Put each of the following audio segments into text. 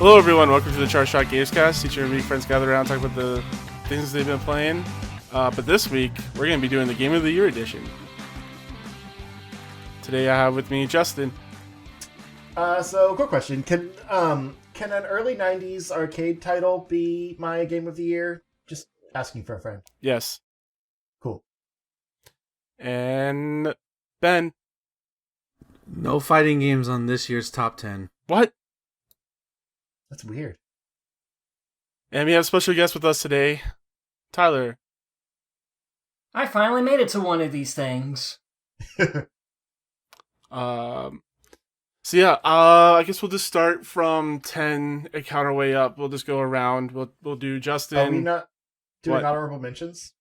Hello everyone, welcome to the Chart Shot Gamescast. Each and every week, friends gather around, talk about the things they've been playing. But this week, we're going to be doing the Game of the Year edition. Today I have with me Justin. So quick question. Can an early 90s arcade title be my Game of the Year? Just asking for a friend. Yes. Cool. And Ben. No fighting games on this year's top 10. What? That's weird. And we have a special guest with us today, Tyler. I finally made it to one of these things. I guess we'll just start from 10 and count our way up. We'll just go around. We'll do Justin. Are we not doing What? honorable mentions?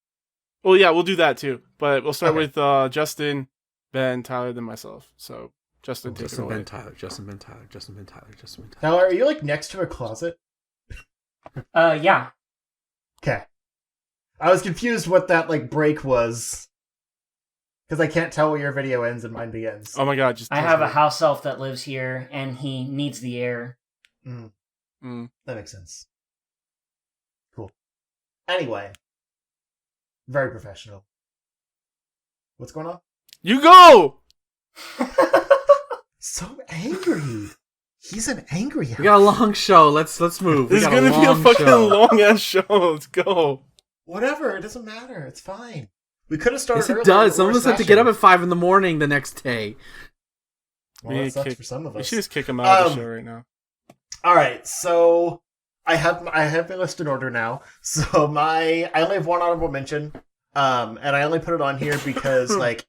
Well, yeah, we'll do that too. But we'll start Okay. with Justin, Ben, Tyler, then myself. So, Justin, take it Justin, away. Ben, Tyler. Justin, Ben, Tyler. Justin, Ben, Tyler. Justin, Ben, Tyler. Tyler, are you like next to a closet? Yeah. Okay. I was confused what that like break was. Because I can't tell where your video ends and mine begins. Oh my god, just I have a house elf that lives here, and he needs the air. That makes sense. Cool. Anyway. Very professional. What's going on? You go! So angry. He's an angry We got a long show. Let's move. This is gonna be a fucking long ass show. Let's go. Whatever, it doesn't matter. It's fine. We could have started Yes, it earlier. does. Some of us have to get up at 5 in the morning the next day. Well, that sucks for some of We us. should just kick him out of the show right now. All right, so I have my list in order now. So I only have one honorable mention, and I only put it on here because like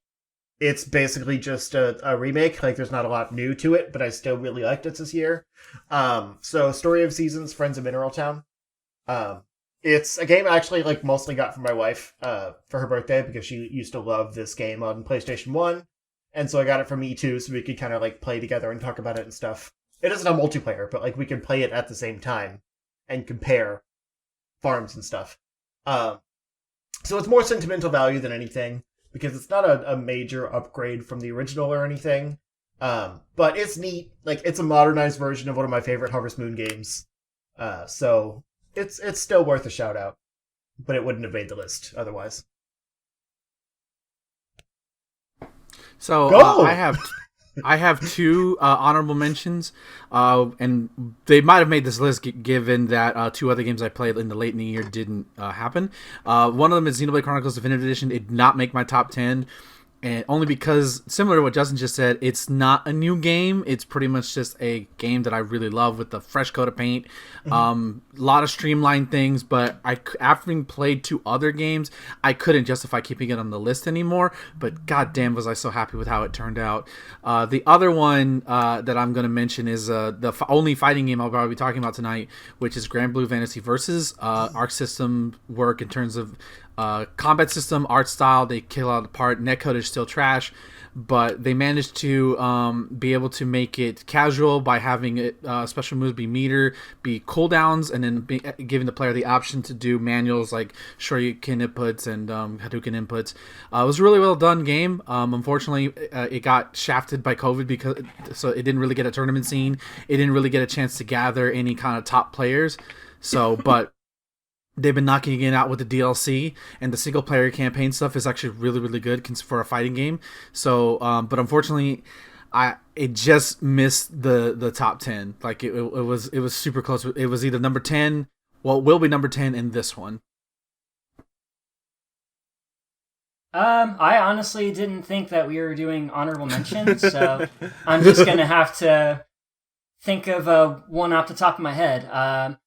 it's basically just a remake. Like there's not a lot new to it, but I still really liked it this year. So Story of Seasons, Friends of Mineral Town. It's a game I actually like mostly got from my wife for her birthday because she used to love this game on PlayStation 1. And so I got it for me too, so we could kind of like play together and talk about it and stuff. It isn't a multiplayer, but like we can play it at the same time and compare farms and stuff. So it's more sentimental value than anything because it's not a major upgrade from the original or anything. But it's neat. Like it's a modernized version of one of my favorite Harvest Moon games. So it's still worth a shout out, but it wouldn't have made the list otherwise. So Go! I have two honorable mentions, and they might have made this list given that two other games I played in the late in the year didn't happen. One of them is Xenoblade Chronicles Definitive Edition. It did not make my top 10. And only because, similar to what Justin just said, it's not a new game. It's pretty much just a game that I really love with a fresh coat of paint. A lot of streamlined things, but after having played two other games, I couldn't justify keeping it on the list anymore. But goddamn, was I so happy with how it turned out. The other one that I'm going to mention is the only fighting game I'll probably be talking about tonight, which is Grand Blue Fantasy Versus. Arc system work in terms of combat system, art style, they kill out the part. Netcode is still trash, but they managed to be able to make it casual by having it special moves be meter, be cooldowns, and then giving the player the option to do manuals like Shoryuken inputs and Hadouken inputs. It was a really well done game. Unfortunately, it got shafted by COVID so it didn't really get a tournament scene. It didn't really get a chance to gather any kind of top players. So, but they've been knocking it out with the DLC, and the single-player campaign stuff is actually really, really good for a fighting game. So, but unfortunately, it just missed the top 10. Like it was super close. It was either number 10. Well, it will be number 10 in this one. I honestly didn't think that we were doing honorable mentions, so I'm just gonna have to think of one off the top of my head.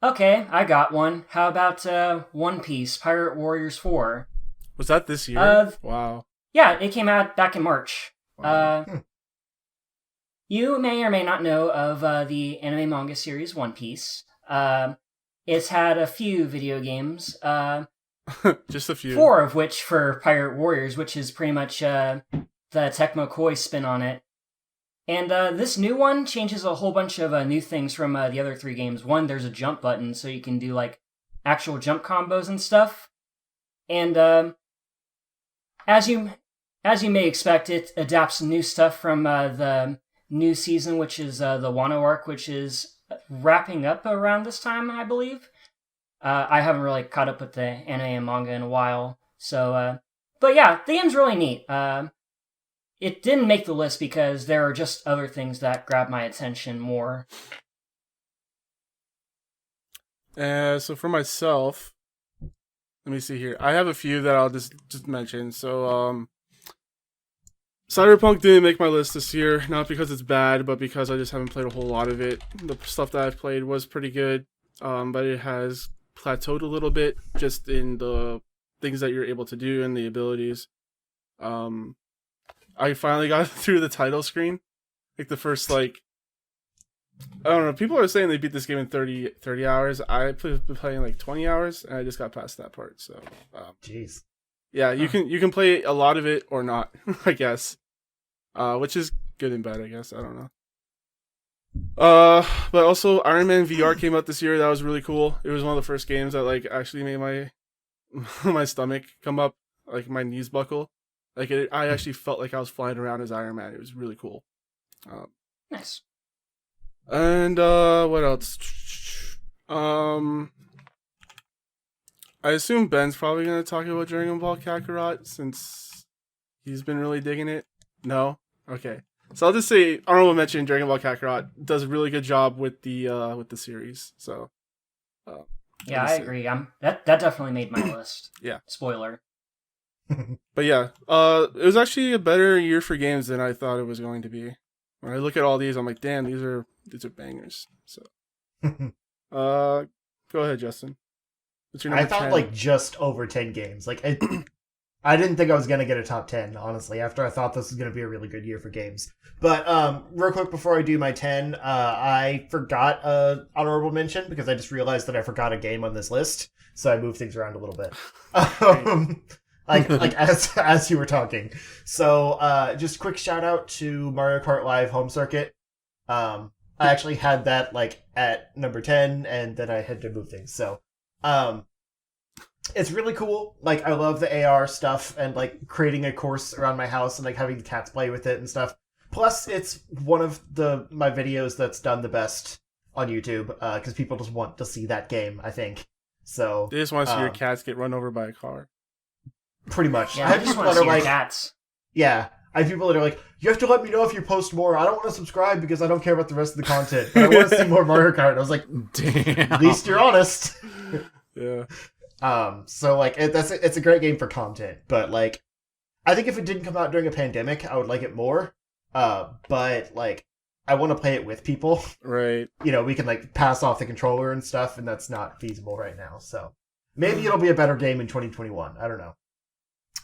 Okay, I got one. How about One Piece, Pirate Warriors 4? Was that this year? Wow. Yeah, it came out back in March. Wow. You may or may not know of the anime manga series One Piece. It's had a few video games, Just a few. 4 of which for Pirate Warriors, which is pretty much the Tecmo Koei spin on it. And this new one changes a whole bunch of new things from the other 3 games. One, there's a jump button, so you can do like actual jump combos and stuff. And as you may expect, it adapts new stuff from the new season, which is the Wano arc, which is wrapping up around this time, I believe. I haven't really caught up with the anime and manga in a while, so but yeah, the game's really neat. It didn't make the list because there are just other things that grab my attention more. So for myself, let me see here. I have a few that I'll just mention. So Cyberpunk didn't make my list this year, not because it's bad, but because I just haven't played a whole lot of it. The stuff that I've played was pretty good, but it has plateaued a little bit just in the things that you're able to do and the abilities. I finally got through the title screen. Like the first, I don't know, people are saying they beat this game in 30 hours. I've been playing like 20 hours, and I just got past that part. So, Jeez. Yeah, you can play a lot of it or not, I guess. Which is good and bad, I guess. I don't know. But also Iron Man VR came out this year. That was really cool. It was one of the first games that actually made my my stomach come up, like my knees buckle. I actually felt like I was flying around as Iron Man. It was really cool. Nice. And what else? I assume Ben's probably gonna talk about Dragon Ball Kakarot since he's been really digging it. No? Okay. So I'll just say honorable mention: Dragon Ball Kakarot does a really good job with the series. So yeah, I agree. That definitely made my list. Yeah. Spoiler. But yeah, it was actually a better year for games than I thought it was going to be. When I look at all these, I'm like, damn, these are bangers. So, go ahead, Justin. What's your number? I found 10? just over 10 games. I didn't think I was gonna get a top 10, honestly. After I thought this was gonna be a really good year for games. But real quick before I do my 10, I forgot a honorable mention because I just realized that I forgot a game on this list, so I moved things around a little bit. As you were talking. So just quick shout out to Mario Kart Live Home Circuit. I actually had that at number 10, and then I had to move things. So it's really cool. I love the AR stuff and creating a course around my house and having the cats play with it and stuff. Plus, it's one of my videos that's done the best on YouTube because people just want to see that game, I think. So They just want to see your cats get run over by a car. Pretty much. Yeah, I just want to see your cats. Yeah. I have people that are like, you have to let me know if you post more. I don't want to subscribe because I don't care about the rest of the content. But I want to see more Mario Kart. I was like, damn. At least you're honest. Yeah. So it's a great game for content. But I think if it didn't come out during a pandemic, I would like it more. But I want to play it with people. Right. We can pass off the controller and stuff, and that's not feasible right now. So maybe it'll be a better game in 2021. I don't know.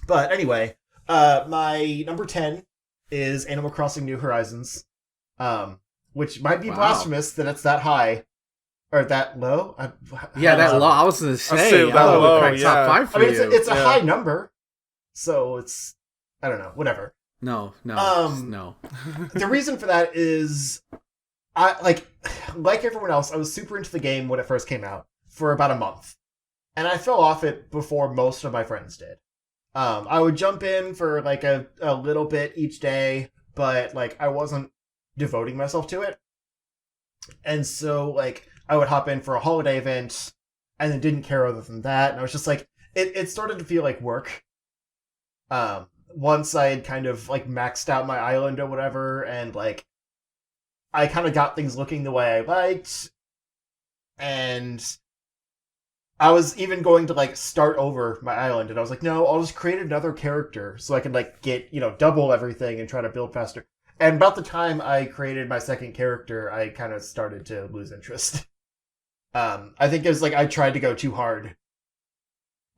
But anyway, my number 10 is Animal Crossing New Horizons, which might be blasphemous that it's that high or that low. That low. I was going to say that low. Top 5 for you. It's a high number, so it's I don't know, whatever. No. The reason for that is I like everyone else. I was super into the game when it first came out for about a month, and I fell off it before most of my friends did. I would jump in for a little bit each day, but I wasn't devoting myself to it. And so I would hop in for a holiday event and then didn't care other than that. And I was just it started to feel like work. Once I had kind of maxed out my island or whatever, and I kind of got things looking the way I liked, and I was even going to start over my island, and I was like, no, I'll just create another character so I can get, double everything and try to build faster. And about the time I created my second character, I kind of started to lose interest. I think it was I tried to go too hard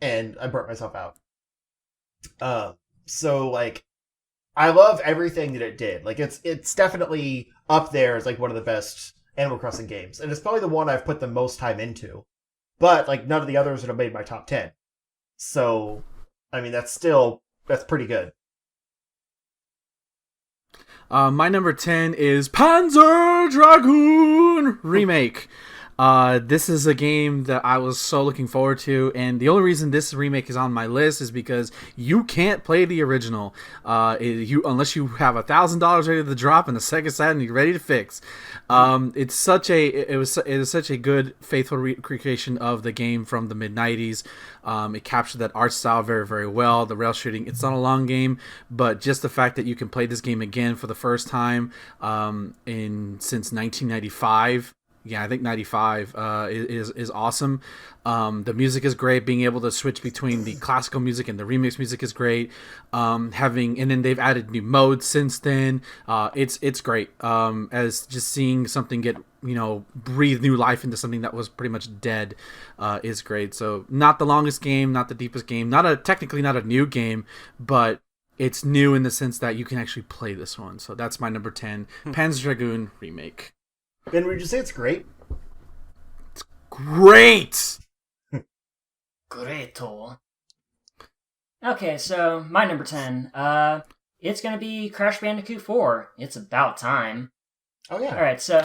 and I burnt myself out. So I love everything that it did. It's definitely up there as one of the best Animal Crossing games, and it's probably the one I've put the most time into. But none of the others would have made my top 10. So, I mean, that's pretty good. My number 10 is Panzer Dragoon Remake. This is a game that I was so looking forward to, and the only reason this remake is on my list is because you can't play the original unless you have $1,000 ready to drop and the Sega Saturn you're ready to fix. It was such a good faithful recreation of the game from the mid-90s. It captured that art style very, very well. The rail shooting, it's not a long game, but just the fact that you can play this game again for the first time since 1995. Yeah, I think 95 is awesome. The music is great. Being able to switch between the classical music and the remix music is great. And then they've added new modes since then. It's great. As just seeing something get breathe new life into something that was pretty much dead is great. So not the longest game, not the deepest game, technically not a new game, but it's new in the sense that you can actually play this one. So that's my number 10, Panzer Dragoon remake. Ben, would you say it's great? Great! Greato. Okay, so my number 10. It's gonna be Crash Bandicoot 4. It's about time. Oh, yeah. Alright, so...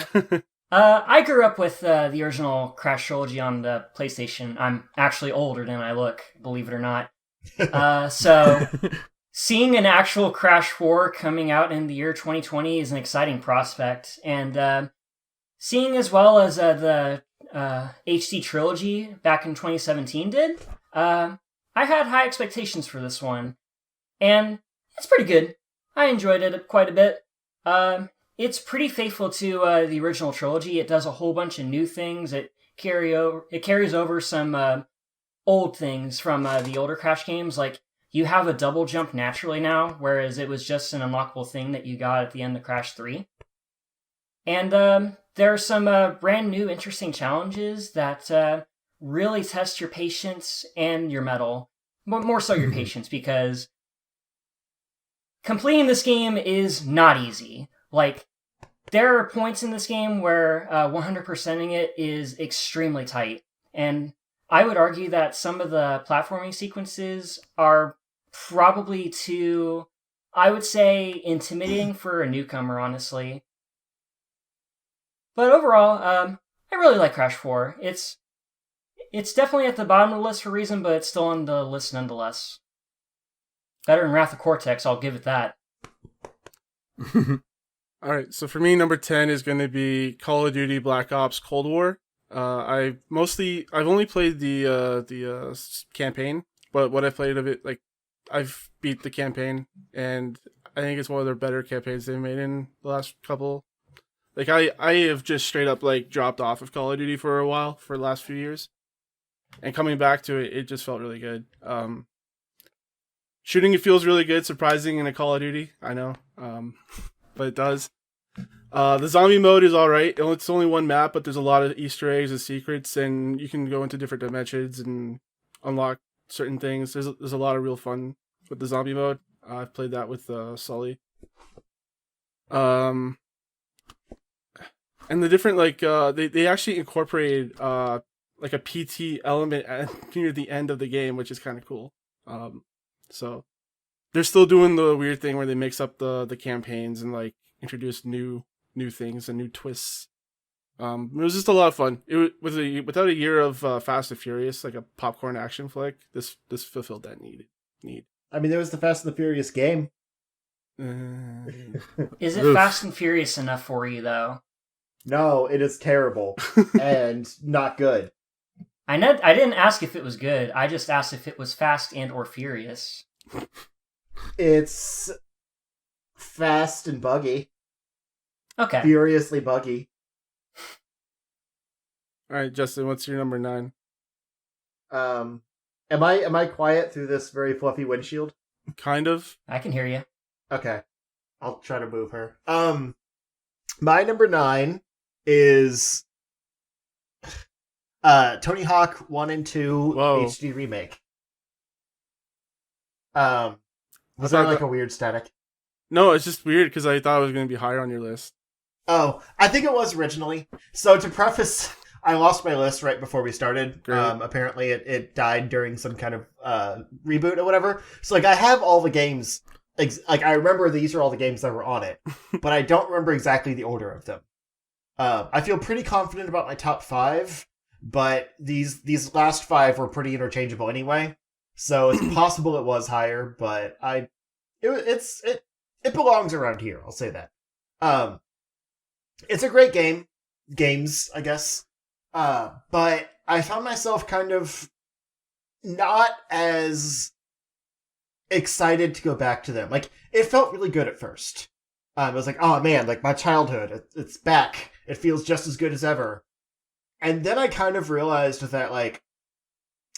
I grew up with the original Crash trilogy on the PlayStation. I'm actually older than I look, believe it or not. So... Seeing an actual Crash 4 coming out in the year 2020 is an exciting prospect, and seeing as well as the HD trilogy back in 2017 did, I had high expectations for this one, and it's pretty good. I enjoyed it quite a bit. It's pretty faithful to the original trilogy. It does a whole bunch of new things. It carries over some old things from the older Crash games, like you have a double jump naturally now, whereas it was just an unlockable thing that you got at the end of Crash 3. And there are some brand new interesting challenges that really test your patience and your mettle. More so your patience, because completing this game is not easy. Like, there are points in this game where 100%ing it is extremely tight. And I would argue that some of the platforming sequences are probably too, I would say, intimidating for a newcomer, honestly. But overall, I really like Crash 4. It's definitely at the bottom of the list for a reason, but it's still on the list nonetheless. Better than Wrath of Cortex, I'll give it that. Alright, so for me, number 10 is going to be Call of Duty Black Ops Cold War. I've only played the campaign, but what I played of it, like, I've beat the campaign, and I think it's one of their better campaigns they've made in the last couple. Like, I have just straight up, like, dropped off of Call of Duty for a while, for the last few years. And coming back to it, it just felt really good. Shooting, it feels really good, surprising in a Call of Duty, I know. But it does. The zombie mode is alright. It's only one map, but there's a lot of Easter eggs and secrets, and you can go into different dimensions and unlock certain things. There's a lot of real fun with the zombie mode. I've played that with Sully. And the different, like, they actually incorporated like a PT element near the end of the game, which is kind of cool. So they're still doing the weird thing where they mix up the campaigns and, like, introduce new things and new twists. It was just a lot of fun. Without a year of Fast and Furious, like a popcorn action flick, this fulfilled that need. I mean, there was the Fast and the Furious game. Is it Fast and Furious enough for you, though? No, it is terrible and not good. I didn't ask if it was good. I just asked if it was fast and or furious. It's fast and buggy. Okay. Furiously buggy. All right, Justin, what's your number 9? Am I quiet through this very fluffy windshield? Kind of. I can hear you. Okay. I'll try to move her. My number 9 is Tony Hawk 1 and 2 Whoa. HD remake. Was Was that that like a weird static? No, it's just weird because I thought it was going to be higher on your list. Oh, I think it was originally. So to preface, I lost my list right before we started. Great. Apparently it died during some kind of reboot or whatever. So like I have all the games. Like I remember these are all the games that were on it, but I don't remember exactly the order of them. I feel pretty confident about my top 5, but these last 5 were pretty interchangeable anyway. So it's possible it was higher, but it belongs around here. I'll say that. It's a great games, I guess. But I found myself kind of not as excited to go back to them. Like, it felt really good at first. I was like, oh man, like my childhood, it's back. It feels just as good as ever. And then I kind of realized that, like,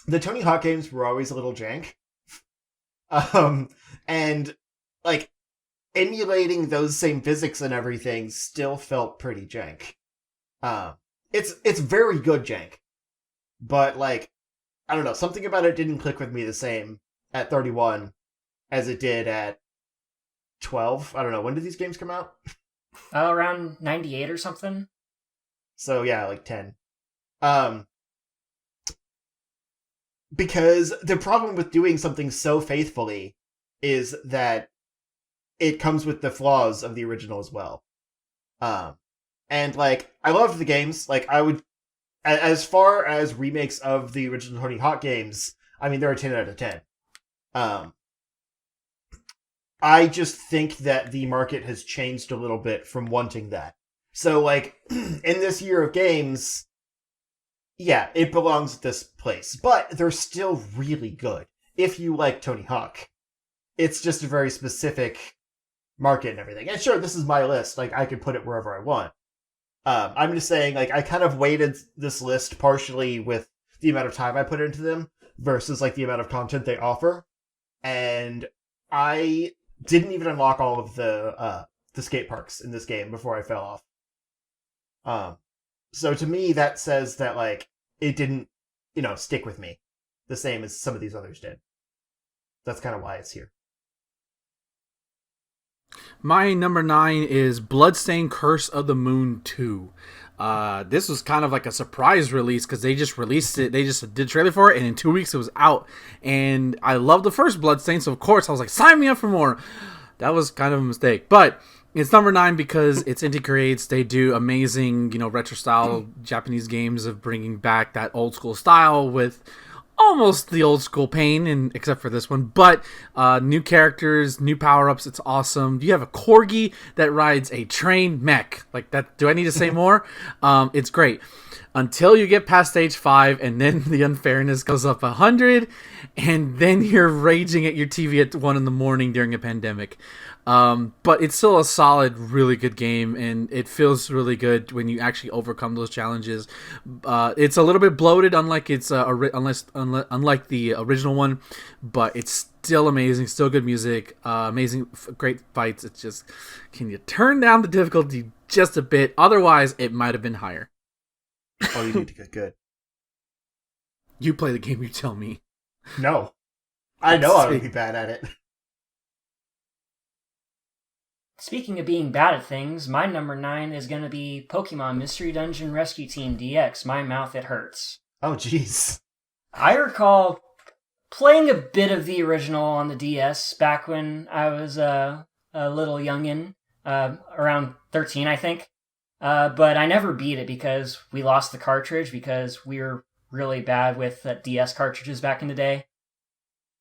the Tony Hawk games were always a little jank. And, like, emulating those same physics and everything still felt pretty jank. It's very good jank. But, like, I don't know, something about it didn't click with me the same at 31 as it did at 12. I don't know, when did these games come out? Around 98 or something. So yeah, like 10. Because the problem with doing something so faithfully is that it comes with the flaws of the original as well. And, like, I loved the games. Like, I would, as far as remakes of the original Tony Hawk games, I mean, they're a 10 out of 10. I just think that the market has changed a little bit from wanting that. So, like, in this year of games, yeah, it belongs at this place. But they're still really good. If you like Tony Hawk. It's just a very specific market and everything. And sure, this is my list. Like, I could put it wherever I want. I'm just saying, like, I kind of weighted this list partially with the amount of time I put into them versus, like, the amount of content they offer. And I didn't even unlock all of the skate parks in this game before I fell off. So to me, that says that, like, it didn't, stick with me the same as some of these others did. That's kind of why it's here. My number 9 is Bloodstained Curse of the Moon 2. This was kind of like a surprise release because they just released it. They just did a trailer for it, and in 2 weeks it was out. And I love the first Bloodstained, so of course I was like, sign me up for more. That was kind of a mistake. But it's number 9 because it's Inti Creates. They do amazing, retro style Japanese games of bringing back that old school style with almost the old school pain, and except for this one, but new characters, new power-ups. It's awesome. You have a corgi that rides a train mech. Like that, do I need to say more? It's great until you get past stage 5, and then the unfairness goes up 100, and then you're raging at your TV at 1 a.m. during a pandemic. But it's still a solid, really good game, and it feels really good when you actually overcome those challenges. It's a little bit bloated, unlike unlike the original one, but it's still amazing, still good music, amazing, great fights. It's just, can you turn down the difficulty just a bit? Otherwise, it might have been higher. Oh, you need to get good. You play the game, you tell me. No. I know I would be bad at it. Speaking of being bad at things, my number 9 is going to be Pokemon Mystery Dungeon Rescue Team DX, My Mouth It Hurts. Oh, jeez. I recall playing a bit of the original on the DS back when I was a little youngin', around 13, I think. But I never beat it because we lost the cartridge because we were really bad with DS cartridges back in the day.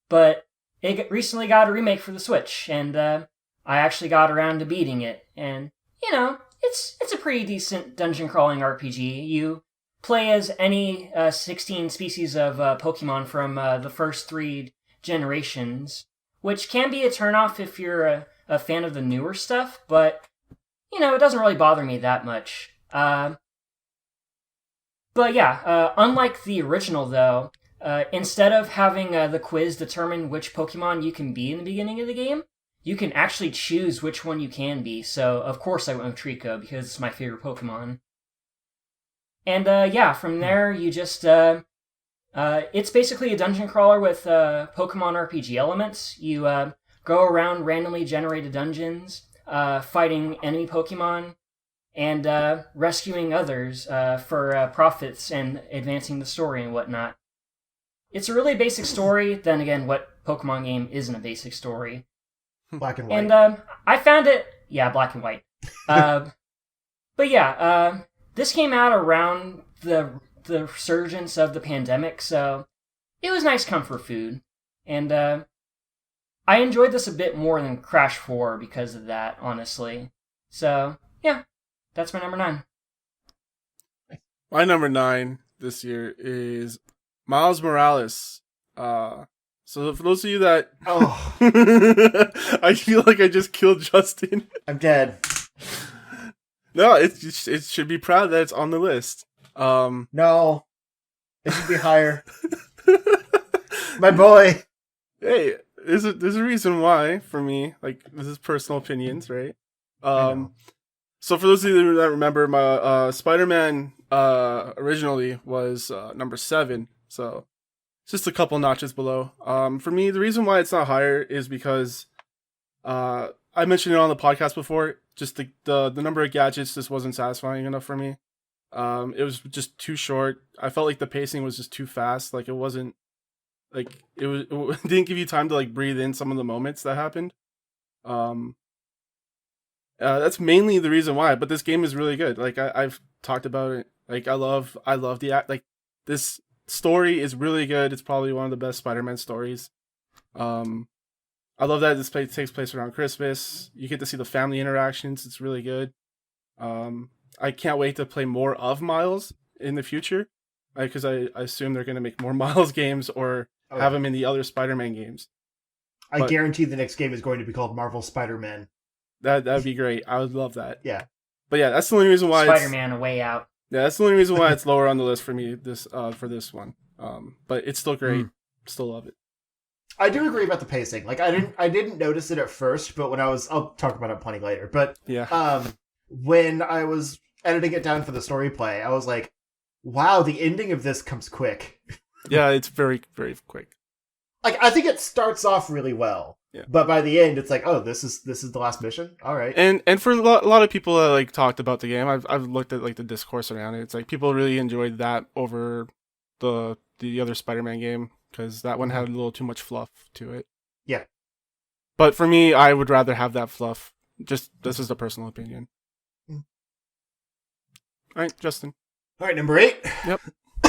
But it recently got a remake for the Switch, and I actually got around to beating it. And, it's a pretty decent dungeon crawling RPG. You play as any 16 species of Pokemon from the first 3 generations, which can be a turnoff if you're a fan of the newer stuff, but it doesn't really bother me that much. But yeah, unlike the original, though, instead of having the quiz determine which Pokemon you can be in the beginning of the game, you can actually choose which one you can be. So, of course, I went with Trico because it's my favorite Pokemon. And yeah, from there, you just... it's basically a dungeon crawler with Pokemon RPG elements. You go around randomly generated dungeons, fighting enemy Pokemon, and rescuing others for profits and advancing the story and whatnot. It's a really basic story. Then again, what Pokemon game isn't a basic story? Black and white. And I found it... Yeah, black and white. But yeah, this came out around the resurgence of the pandemic, so it was nice comfort food. And I enjoyed this a bit more than Crash 4 because of that, honestly. So, yeah, that's my number 9. My number 9 this year is Miles Morales. So for those of you that... Oh. I feel like I just killed Justin. I'm dead. No, it should be proud that it's on the list. No. It should be higher. My boy. Hey, there's a reason why for me. Like, this is personal opinions, right? So for those of you that remember, my Spider-Man originally was number 7. So it's just a couple notches below. For me, the reason why it's not higher is because I mentioned it on the podcast before. Just the number of gadgets just wasn't satisfying enough for me. It was just too short. I felt like the pacing was just too fast. Like, it wasn't like it didn't give you time to like breathe in some of the moments that happened. That's mainly the reason why. But this game is really good. Like, I've talked about it. Like, I love the act. Like, this story is really good. It's probably one of the best Spider-Man stories. I love that this takes place around Christmas. You get to see the family interactions. It's really good. I can't wait to play more of Miles in the future, because I assume they're going to make more Miles games or have him in the other Spider-Man games. I guarantee the next game is going to be called Marvel Spider-Man. That'd be great. I would love that. Yeah. But yeah, that's the only reason why Spider-Man A Way Out. Yeah, that's the only reason why it's lower on the list for me for this one. But it's still great. Still love it. I do agree about the pacing. Like, I didn't notice it at first, but when I'll talk about it plenty later. But yeah, when I was editing it down for the story play, I was like, wow, the ending of this comes quick. Yeah, it's very, very quick. Like, I think it starts off really well. Yeah. But by the end, it's like, oh, this is the last mission. All right. And for a lot of people that like talked about the game, I've looked at like the discourse around it. It's like people really enjoyed that over the other Spider-Man game because that one had a little too much fluff to it. Yeah. But for me, I would rather have that fluff. Just this is a personal opinion. All right, Justin. All right, number 8. Yep.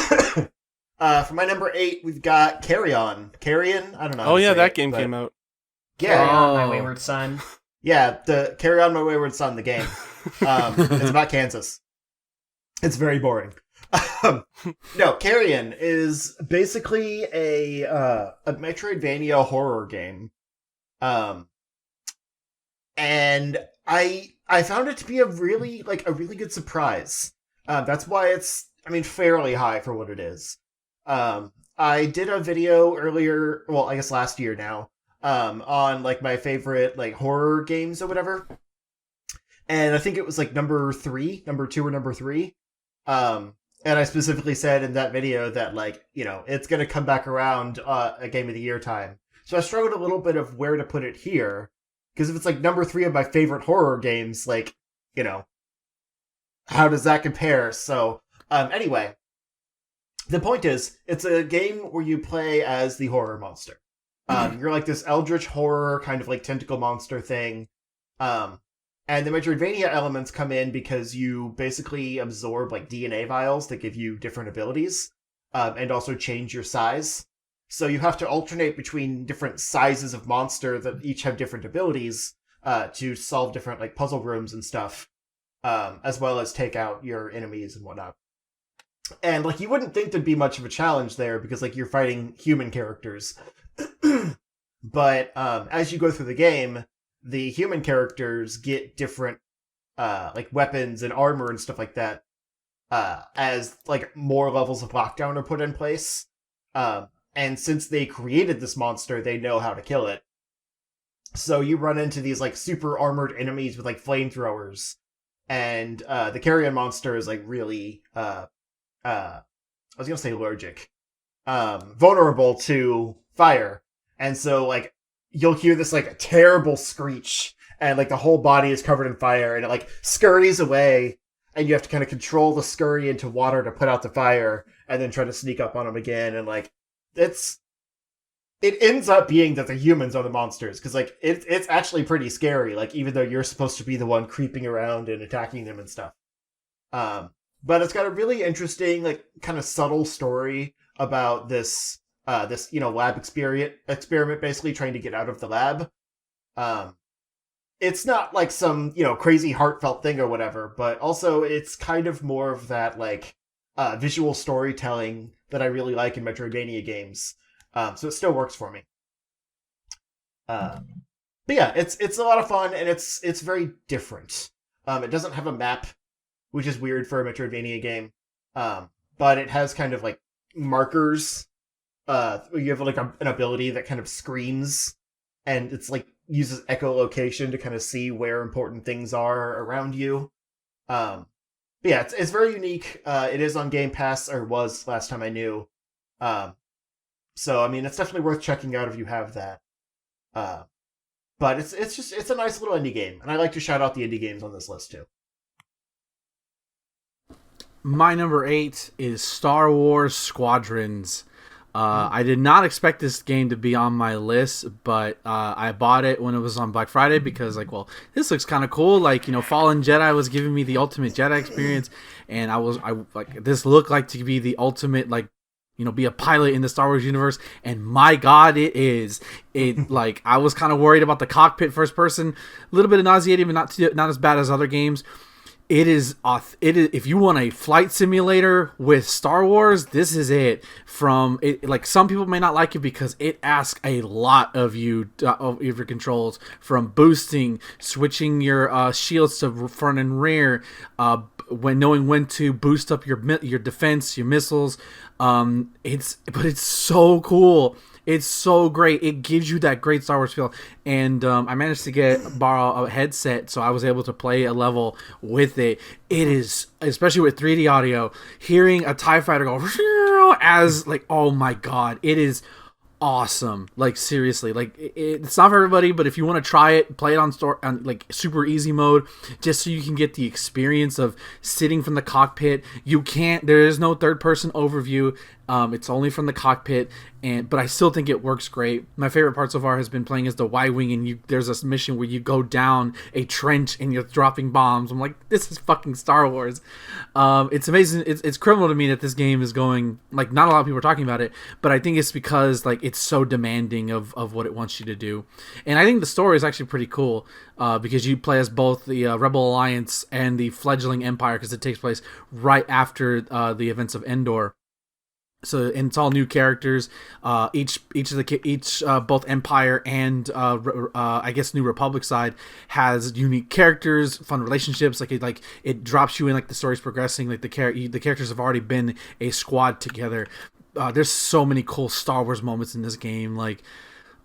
For my number 8, we've got Carrion. Carrion? I don't know. Oh yeah, that game came out. Yeah. Carry On, My Wayward Son. Yeah, the Carry On, My Wayward Son, the game. It's about Kansas. It's very boring. No, Carrion is basically a Metroidvania horror game. And I found it to be a really good surprise. That's why it's, fairly high for what it is. I did a video earlier, well, I guess last year now, on like my favorite like horror games or whatever. And I think it was like number 2 or number 3. And I specifically said in that video that like, it's going to come back around a Game of the Year time. So I struggled a little bit of where to put it here. Because if it's like number 3 of my favorite horror games, like, how does that compare? So, anyway, the point is, it's a game where you play as the horror monster. You're like this eldritch horror kind of like tentacle monster thing. And the Metroidvania elements come in because you basically absorb like DNA vials that give you different abilities, and also change your size. So you have to alternate between different sizes of monster that each have different abilities, to solve different like puzzle rooms and stuff, as well as take out your enemies and whatnot. And like you wouldn't think there'd be much of a challenge there because like you're fighting human characters. But as you go through the game, the human characters get different like weapons and armor and stuff like that, as like more levels of lockdown are put in place. And since they created this monster, they know how to kill it. So you run into these like super armored enemies with like flamethrowers, and the carrion monster is like really I was gonna say allergic, vulnerable to fire. And so like you'll hear this like terrible screech, and like the whole body is covered in fire, and it like scurries away, and you have to kind of control the scurry into water to put out the fire, and then try to sneak up on them again. And like it ends up being that the humans are the monsters, because like it's actually pretty scary. Like even though you're supposed to be the one creeping around and attacking them and stuff. but it's got a really interesting, like, kind of subtle story about this lab experiment basically trying to get out of the lab. It's not like some, crazy heartfelt thing or whatever, but also it's kind of more of that, like, visual storytelling that I really like in Metroidvania games. So it still works for me. But yeah, it's a lot of fun, and it's very different. It doesn't have a map, which is weird for a Metroidvania game. But it has kind of like markers. You have like an ability that kind of screams, and it's like uses echolocation to kind of see where important things are around you. But yeah, it's very unique. It is on Game Pass, or was last time I knew. So I mean, it's definitely worth checking out if you have that. But it's a nice little indie game, and I like to shout out the indie games on this list too. My number 8 is Star Wars Squadrons. I did not expect this game to be on my list, but I bought it when it was on Black Friday because, like, well, this looks kind of cool. Like, Fallen Jedi was giving me the ultimate Jedi experience, and this looked like to be the ultimate, like, be a pilot in the Star Wars universe, and my God, it is. It like I was kind of worried about the cockpit first person, a little bit of nauseating, but not as bad as other games. It is if you want a flight simulator with Star Wars, this is it. Like, some people may not like it because it asks a lot of you of your controls, from boosting, switching your shields to front and rear, when knowing when to boost up your defense, your missiles. It's so cool. It's so great. It gives you that great Star Wars feel. And I managed to borrow a headset, so I was able to play a level with it. It is, especially with 3D audio, hearing a TIE fighter go as, like, oh my God, it is awesome. Like, seriously, like, it's not for everybody, but if you want to try it, play it on like super easy mode, just so you can get the experience of sitting from the cockpit. There is no third person overview. It's only from the cockpit, but I still think it works great. My favorite part so far has been playing as the Y-Wing, and there's this mission where you go down a trench and you're dropping bombs. I'm like, this is fucking Star Wars. It's amazing. It's criminal to me that this game is going, like, not a lot of people are talking about it, but I think it's because, like, it's so demanding of what it wants you to do. And I think the story is actually pretty cool, because you play as both the Rebel Alliance and the fledgling Empire, because it takes place right after the events of Endor. So, and it's all new characters. Both Empire and I guess New Republic side has unique characters, fun relationships. Like it drops you in, like, the story's progressing. Like the characters have already been a squad together. There's so many cool Star Wars moments in this game. Like,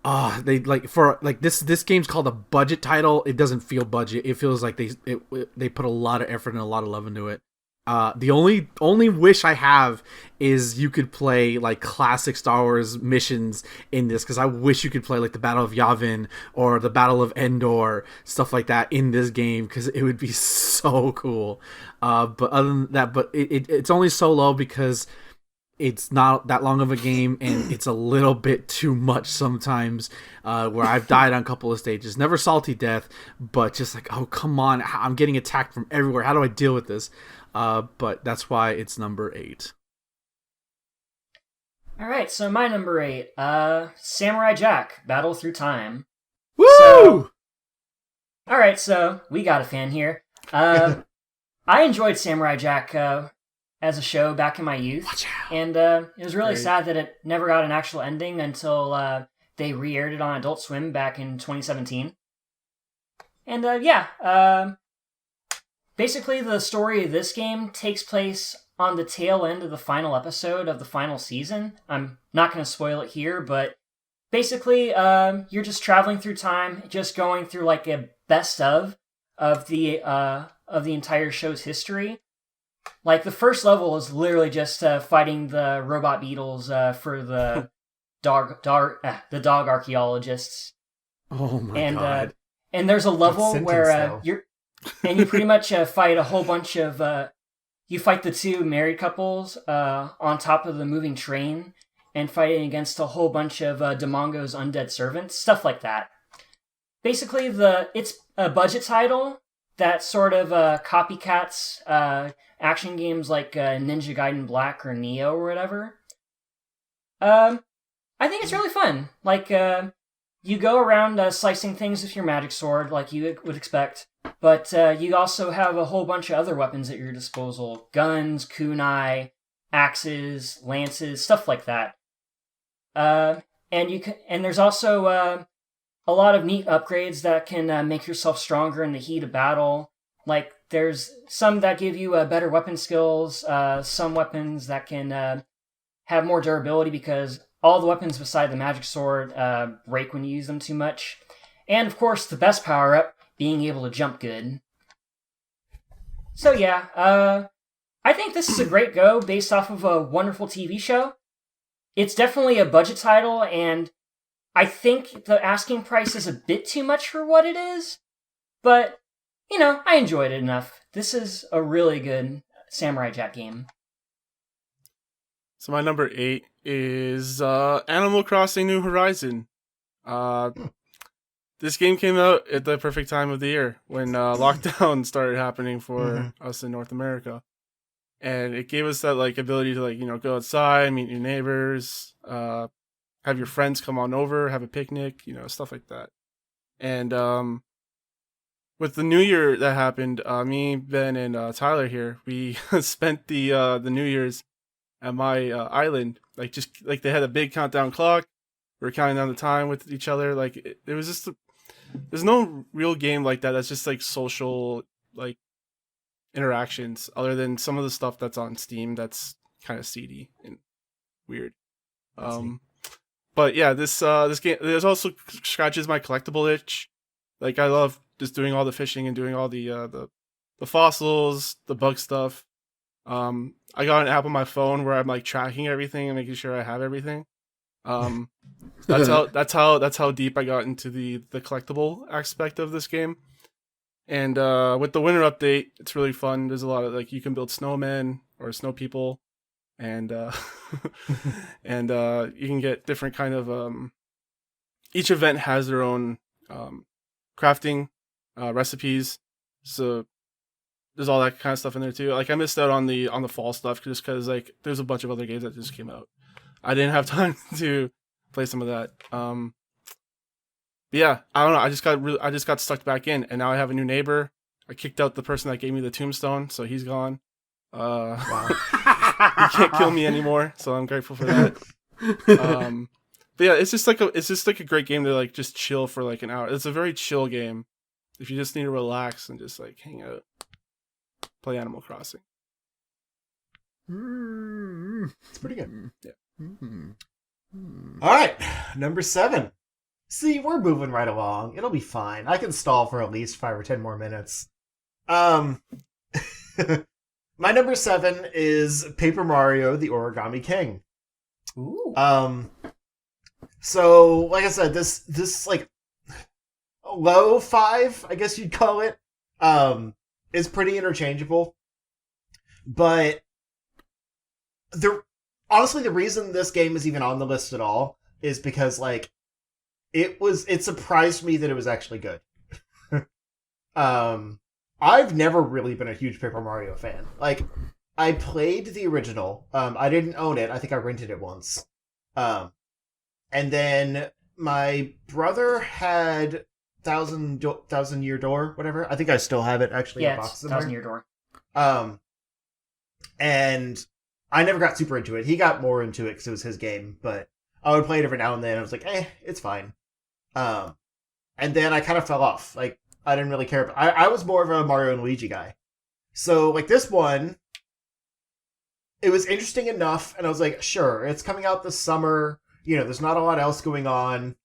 this game's called a budget title. It doesn't feel budget. It feels like they put a lot of effort and a lot of love into it. The only wish I have is you could play, like, classic Star Wars missions in this, because I wish you could play, like, the Battle of Yavin or the Battle of Endor, stuff like that in this game, because it would be so cool. But other than that, it's only so low because it's not that long of a game, and it's a little bit too much sometimes, where I've died on a couple of stages. Never salty death, but just like, oh, come on, I'm getting attacked from everywhere. How do I deal with this? But that's why it's number 8. All right, so my number 8, Samurai Jack, Battle Through Time. Woo! All right, so we got a fan here. I enjoyed Samurai Jack as a show back in my youth, and it was really sad that it never got an actual ending until they re-aired it on Adult Swim back in 2017. And basically the story of this game takes place on the tail end of the final episode of the final season. I'm not going to spoil it here, but basically you're just traveling through time, just going through, like, a best of the entire show's history. Like, the first level is literally just fighting the robot beetles for the dog archaeologists. Oh my God! And there's a level where you pretty much fight a whole bunch of you fight the two married couples on top of the moving train, and fighting against a whole bunch of Damongo's undead servants, stuff like that. Basically, it's a budget title that sort of copycats action games like Ninja Gaiden Black or Neo or whatever. I think it's really fun. Like, you go around slicing things with your magic sword, like you would expect, but you also have a whole bunch of other weapons at your disposal. Guns, kunai, axes, lances, stuff like that. And there's also a lot of neat upgrades that can make yourself stronger in the heat of battle. Like, there's some that give you better weapon skills, some weapons that can have more durability because all the weapons beside the magic sword break when you use them too much. And, of course, the best power-up, being able to jump good. So, yeah, I think this is a great go based off of a wonderful TV show. It's definitely a budget title, and I think the asking price is a bit too much for what it is. But, I enjoyed it enough. This is a really good Samurai Jack game. So my number 8 is Animal Crossing New Horizon. This game came out at the perfect time of the year when lockdown started happening for us in North America. And it gave us that ability to go outside, meet your neighbors, have your friends come on over, have a picnic, stuff like that. And with the New Year that happened, me, Ben, and Tyler here, we spent the New Year's at my island. They had a big countdown clock. We were counting down the time with each other. It was just there's no real game like that that's just social interactions other than some of the stuff that's on Steam that's kind of seedy and weird. But yeah, this game also scratches my collectible itch. I love just doing all the fishing and doing all the fossils, the bug stuff. I got an app on my phone where I'm tracking everything and making sure I have everything. That's how deep I got into the collectible aspect of this game. And with the winter update, it's really fun. There's a lot of you can build snowmen or snow people, and and you can get different kind of each event has their own crafting recipes. So there's all that kind of stuff in there too. I missed out on the fall stuff just because there's a bunch of other games that just came out. I didn't have time to play some of that. But yeah, I don't know. I just got stuck back in, and now I have a new neighbor. I kicked out the person that gave me the tombstone, so he's gone. Wow. He can't kill me anymore, so I'm grateful for that. But yeah, it's just a great game to just chill for an hour. It's a very chill game if you just need to relax and just hang out, play Animal Crossing. It's pretty good. Yeah. All right, number 7. See, we're moving right along. It'll be fine. I can stall for at least 5 or 10 more minutes. My number 7 is Paper Mario: The Origami King. Ooh. So, like I said, this low 5, I guess you'd call it, is pretty interchangeable. But honestly, the reason this game is even on the list at all is because it surprised me that it was actually good. I've never really been a huge Paper Mario fan. I played the original. I didn't own it. I think I rented it once. And then my brother had Thousand Year Door, whatever. I think I still have it actually. Yeah, in a box it's somewhere. 1000 Year Door. And I never got super into it. He got more into it because it was his game, but I would play it every now and then. I was like, it's fine. And then I kind of fell off. I didn't really care. I was more of a Mario and Luigi guy. So, this one, it was interesting enough, and I was like, sure, it's coming out this summer. There's not a lot else going on.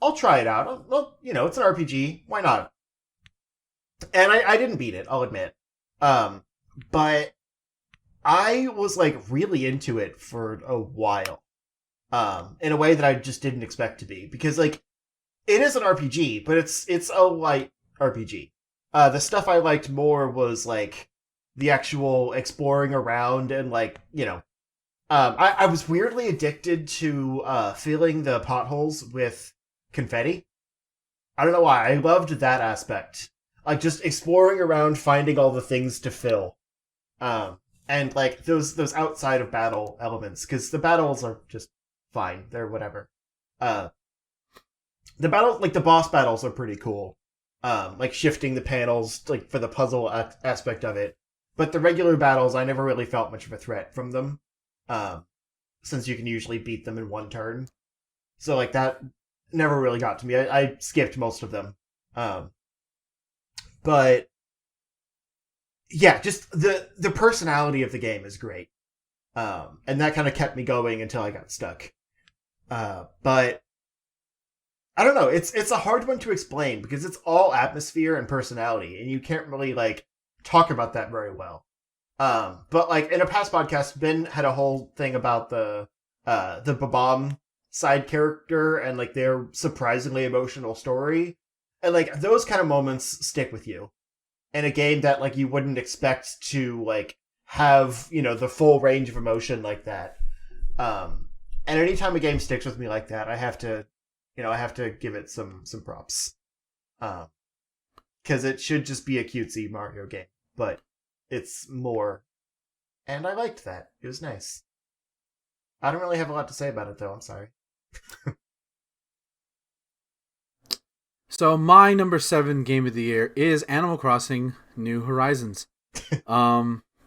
I'll try it out. Well, it's an RPG. Why not? And I didn't beat it, I'll admit. But I was really into it for a while. In a way that I just didn't expect to be. Because it is an RPG, but it's a light RPG. The stuff I liked more was the actual exploring around and I was weirdly addicted to filling the potholes with confetti. I don't know why. I loved that aspect. like just exploring around, finding all the things to fill, and like those outside of battle elements, because the battles are just fine, they're whatever. The battle, like the boss battles, are pretty cool. Like shifting the panels, like for the puzzle aspect of it. But the regular battles, I never really felt much of a threat from them, since you can usually beat them in one turn. So like that never really got to me. I skipped most of them. But yeah, just the personality of the game is great. And that kind of kept me going until I got stuck. But I don't know, it's a hard one to explain because it's all atmosphere and personality, and you can't really like talk about that very well. But like in a past podcast, Ben had a whole thing about the Babam side character and like their surprisingly emotional story. And like those kind of moments stick with you in a game that like you wouldn't expect to like have, you know, the full range of emotion like that. And anytime a game sticks with me like that, I have to give it some props. Because it should just be a cutesy Mario game, but it's more. And I liked that. It was nice. I don't really have a lot to say about it, though. I'm sorry. So my number 7 game of the year is Animal Crossing New Horizons.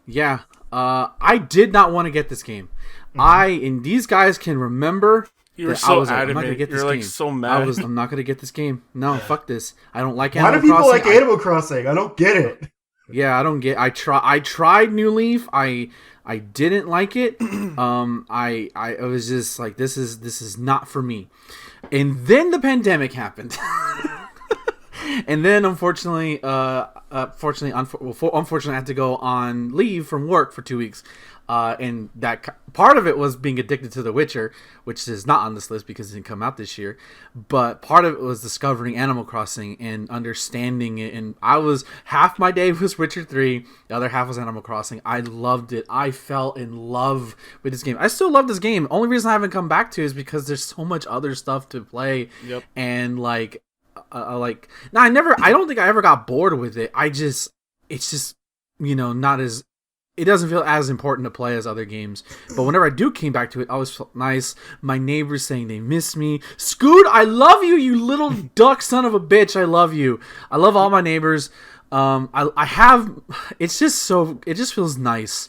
Yeah. I did not want to get this game. Mm-hmm. And these guys can remember. You were so adamant. I'm not gonna get this You're like game. so mad. I'm not gonna get this game. No, fuck this. I don't like Why Animal do people Crossing. like Animal Crossing? I don't get it. Yeah, I don't get. I tried New Leaf. I didn't like it. I was just like, this is not for me. And then the pandemic happened. And then unfortunately, unfortunately, I had to go on leave from work for 2 weeks. And that part of it was being addicted to The Witcher, which is not on this list because it didn't come out this year. But part of it was discovering Animal Crossing and understanding it. And half my day was Witcher 3, the other half was Animal Crossing. I loved it. I fell in love with this game. I still love this game. Only reason I haven't come back to it is because there's so much other stuff to play. Yep. And I don't think I ever got bored with it. It's just, not as. It doesn't feel as important to play as other games. But whenever I do came back to it, I always felt nice. My neighbors saying they miss me. Scoot, I love you, you little duck son of a bitch. I love you. I love all my neighbors. It just feels nice.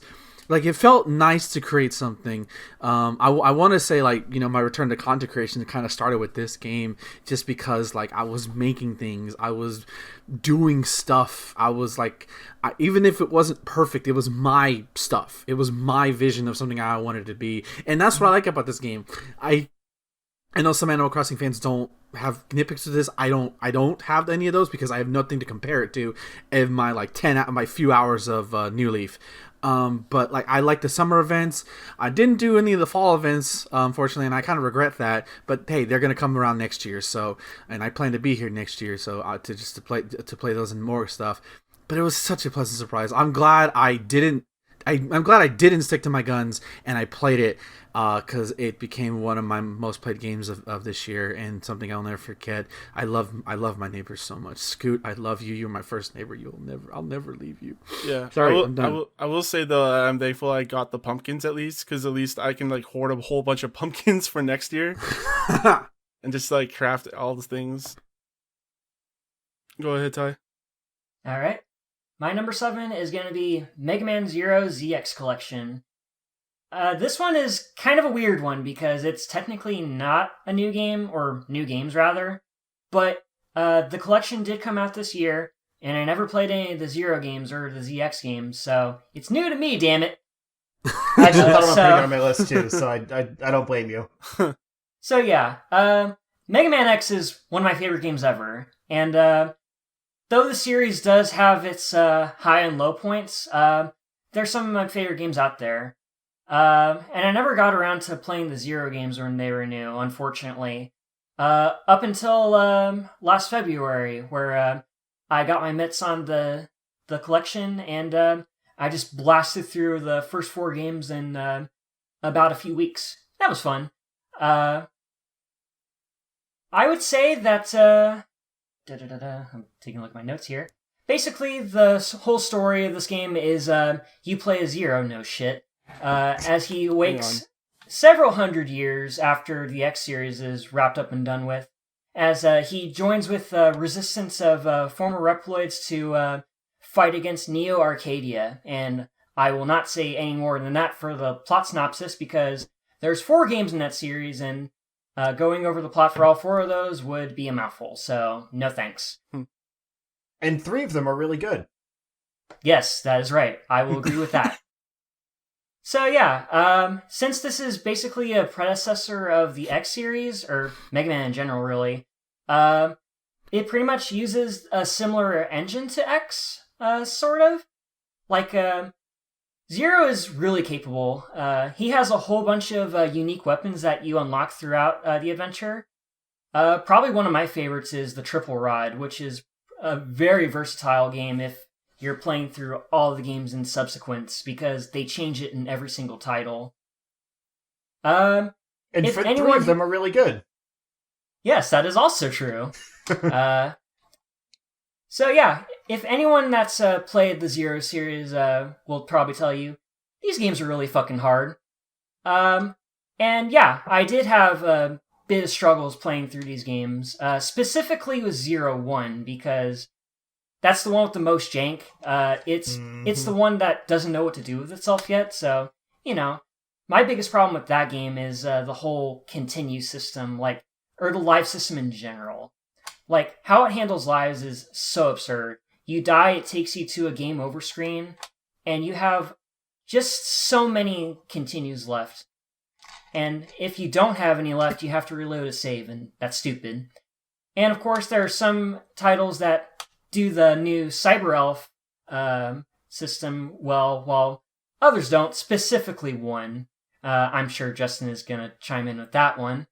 Like, it felt nice to create something. I want to say, my return to content creation kind of started with this game just because, I was making things. I was doing stuff. I was, even if it wasn't perfect, it was my stuff. It was my vision of something I wanted to be. And that's what I like about this game. I know some Animal Crossing fans don't have nitpicks to this. I don't have any of those because I have nothing to compare it to in my, my few hours of New Leaf. But I like the summer events. I didn't do any of the fall events, unfortunately, and I kind of regret that. But hey, they're gonna come around next year, and I plan to be here next year, so to play those and more stuff. But it was such a pleasant surprise. I'm glad I didn't stick to my guns and I played it because it became one of my most played games of this year and something I'll never forget. I love my neighbors so much. Scoot, I love you. You're my first neighbor. I'll never leave you. Yeah. Sorry, I'm done. I will say though, I'm thankful I got the pumpkins at least because at least I can hoard a whole bunch of pumpkins for next year and just craft all the things. Go ahead, Ty. All right. My number 7 is going to be Mega Man Zero ZX Collection. This one is kind of a weird one because it's technically not a new game, or new games rather, but the collection did come out this year, and I never played any of the Zero games or the ZX games, so it's new to me, damn it. I actually thought about putting it on my list too, so I don't blame you. So yeah, Mega Man X is one of my favorite games ever, and though the series does have its high and low points, there's some of my favorite games out there. And I never got around to playing the Zero games when they were new, unfortunately. Up until last February, where I got my mitts on the collection, and I just blasted through the first 4 games in about a few weeks. That was fun. I would say that... I'm taking a look at my notes here. basically, the whole story of this game is you play as Zero, no shit, as he wakes several hundred years after the X series is wrapped up and done with, as he joins with resistance of former Reploids to fight against Neo Arcadia. And I will not say any more than that for the plot synopsis, because there's 4 games in that series, and going over the plot for all 4 of those would be a mouthful, so no thanks. And 3 of them are really good. Yes, that is right. I will agree with that. So yeah, since this is basically a predecessor of the X series, or Mega Man in general, really, it pretty much uses a similar engine to X, sort of. Like, Zero is really capable. He has a whole bunch of unique weapons that you unlock throughout the adventure. Probably one of my favorites is the Triple Rod, which is a very versatile game if you're playing through all the games in subsequence, because they change it in every single title. And 3 of them are really good. Yes, that is also true. So yeah, if anyone that's played the Zero series will probably tell you, these games are really fucking hard. And yeah, I did have a bit of struggles playing through these games, specifically with 0-1, because that's the one with the most jank. It's the one that doesn't know what to do with itself yet, so, you know, my biggest problem with that game is the whole continue system, or the life system in general. Like, how it handles lives is so absurd. You die, it takes you to a game over screen, and you have just so many continues left. And if you don't have any left, you have to reload a save, and that's stupid. And of course, there are some titles that do the new Cyber Elf system well, while others don't, specifically one. I'm sure Justin is going to chime in with that one.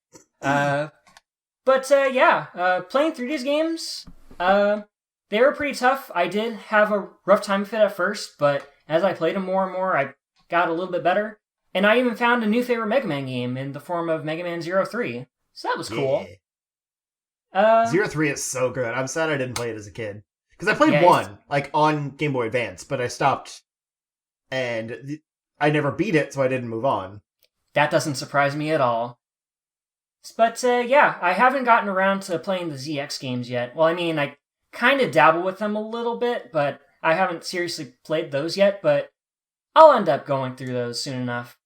But yeah, playing through these games, they were pretty tough. I did have a rough time with it at first, but as I played them more and more, I got a little bit better. And I even found a new favorite Mega Man game in the form of Mega Man 03. So that was cool. Yeah. 03 is so good. I'm sad I didn't play it as a kid. Because I played 1, on Game Boy Advance, but I stopped, and I never beat it, so I didn't move on. That doesn't surprise me at all. But yeah, I haven't gotten around to playing the ZX games yet. Well, I mean, I kind of dabble with them a little bit, but I haven't seriously played those yet, but I'll end up going through those soon enough.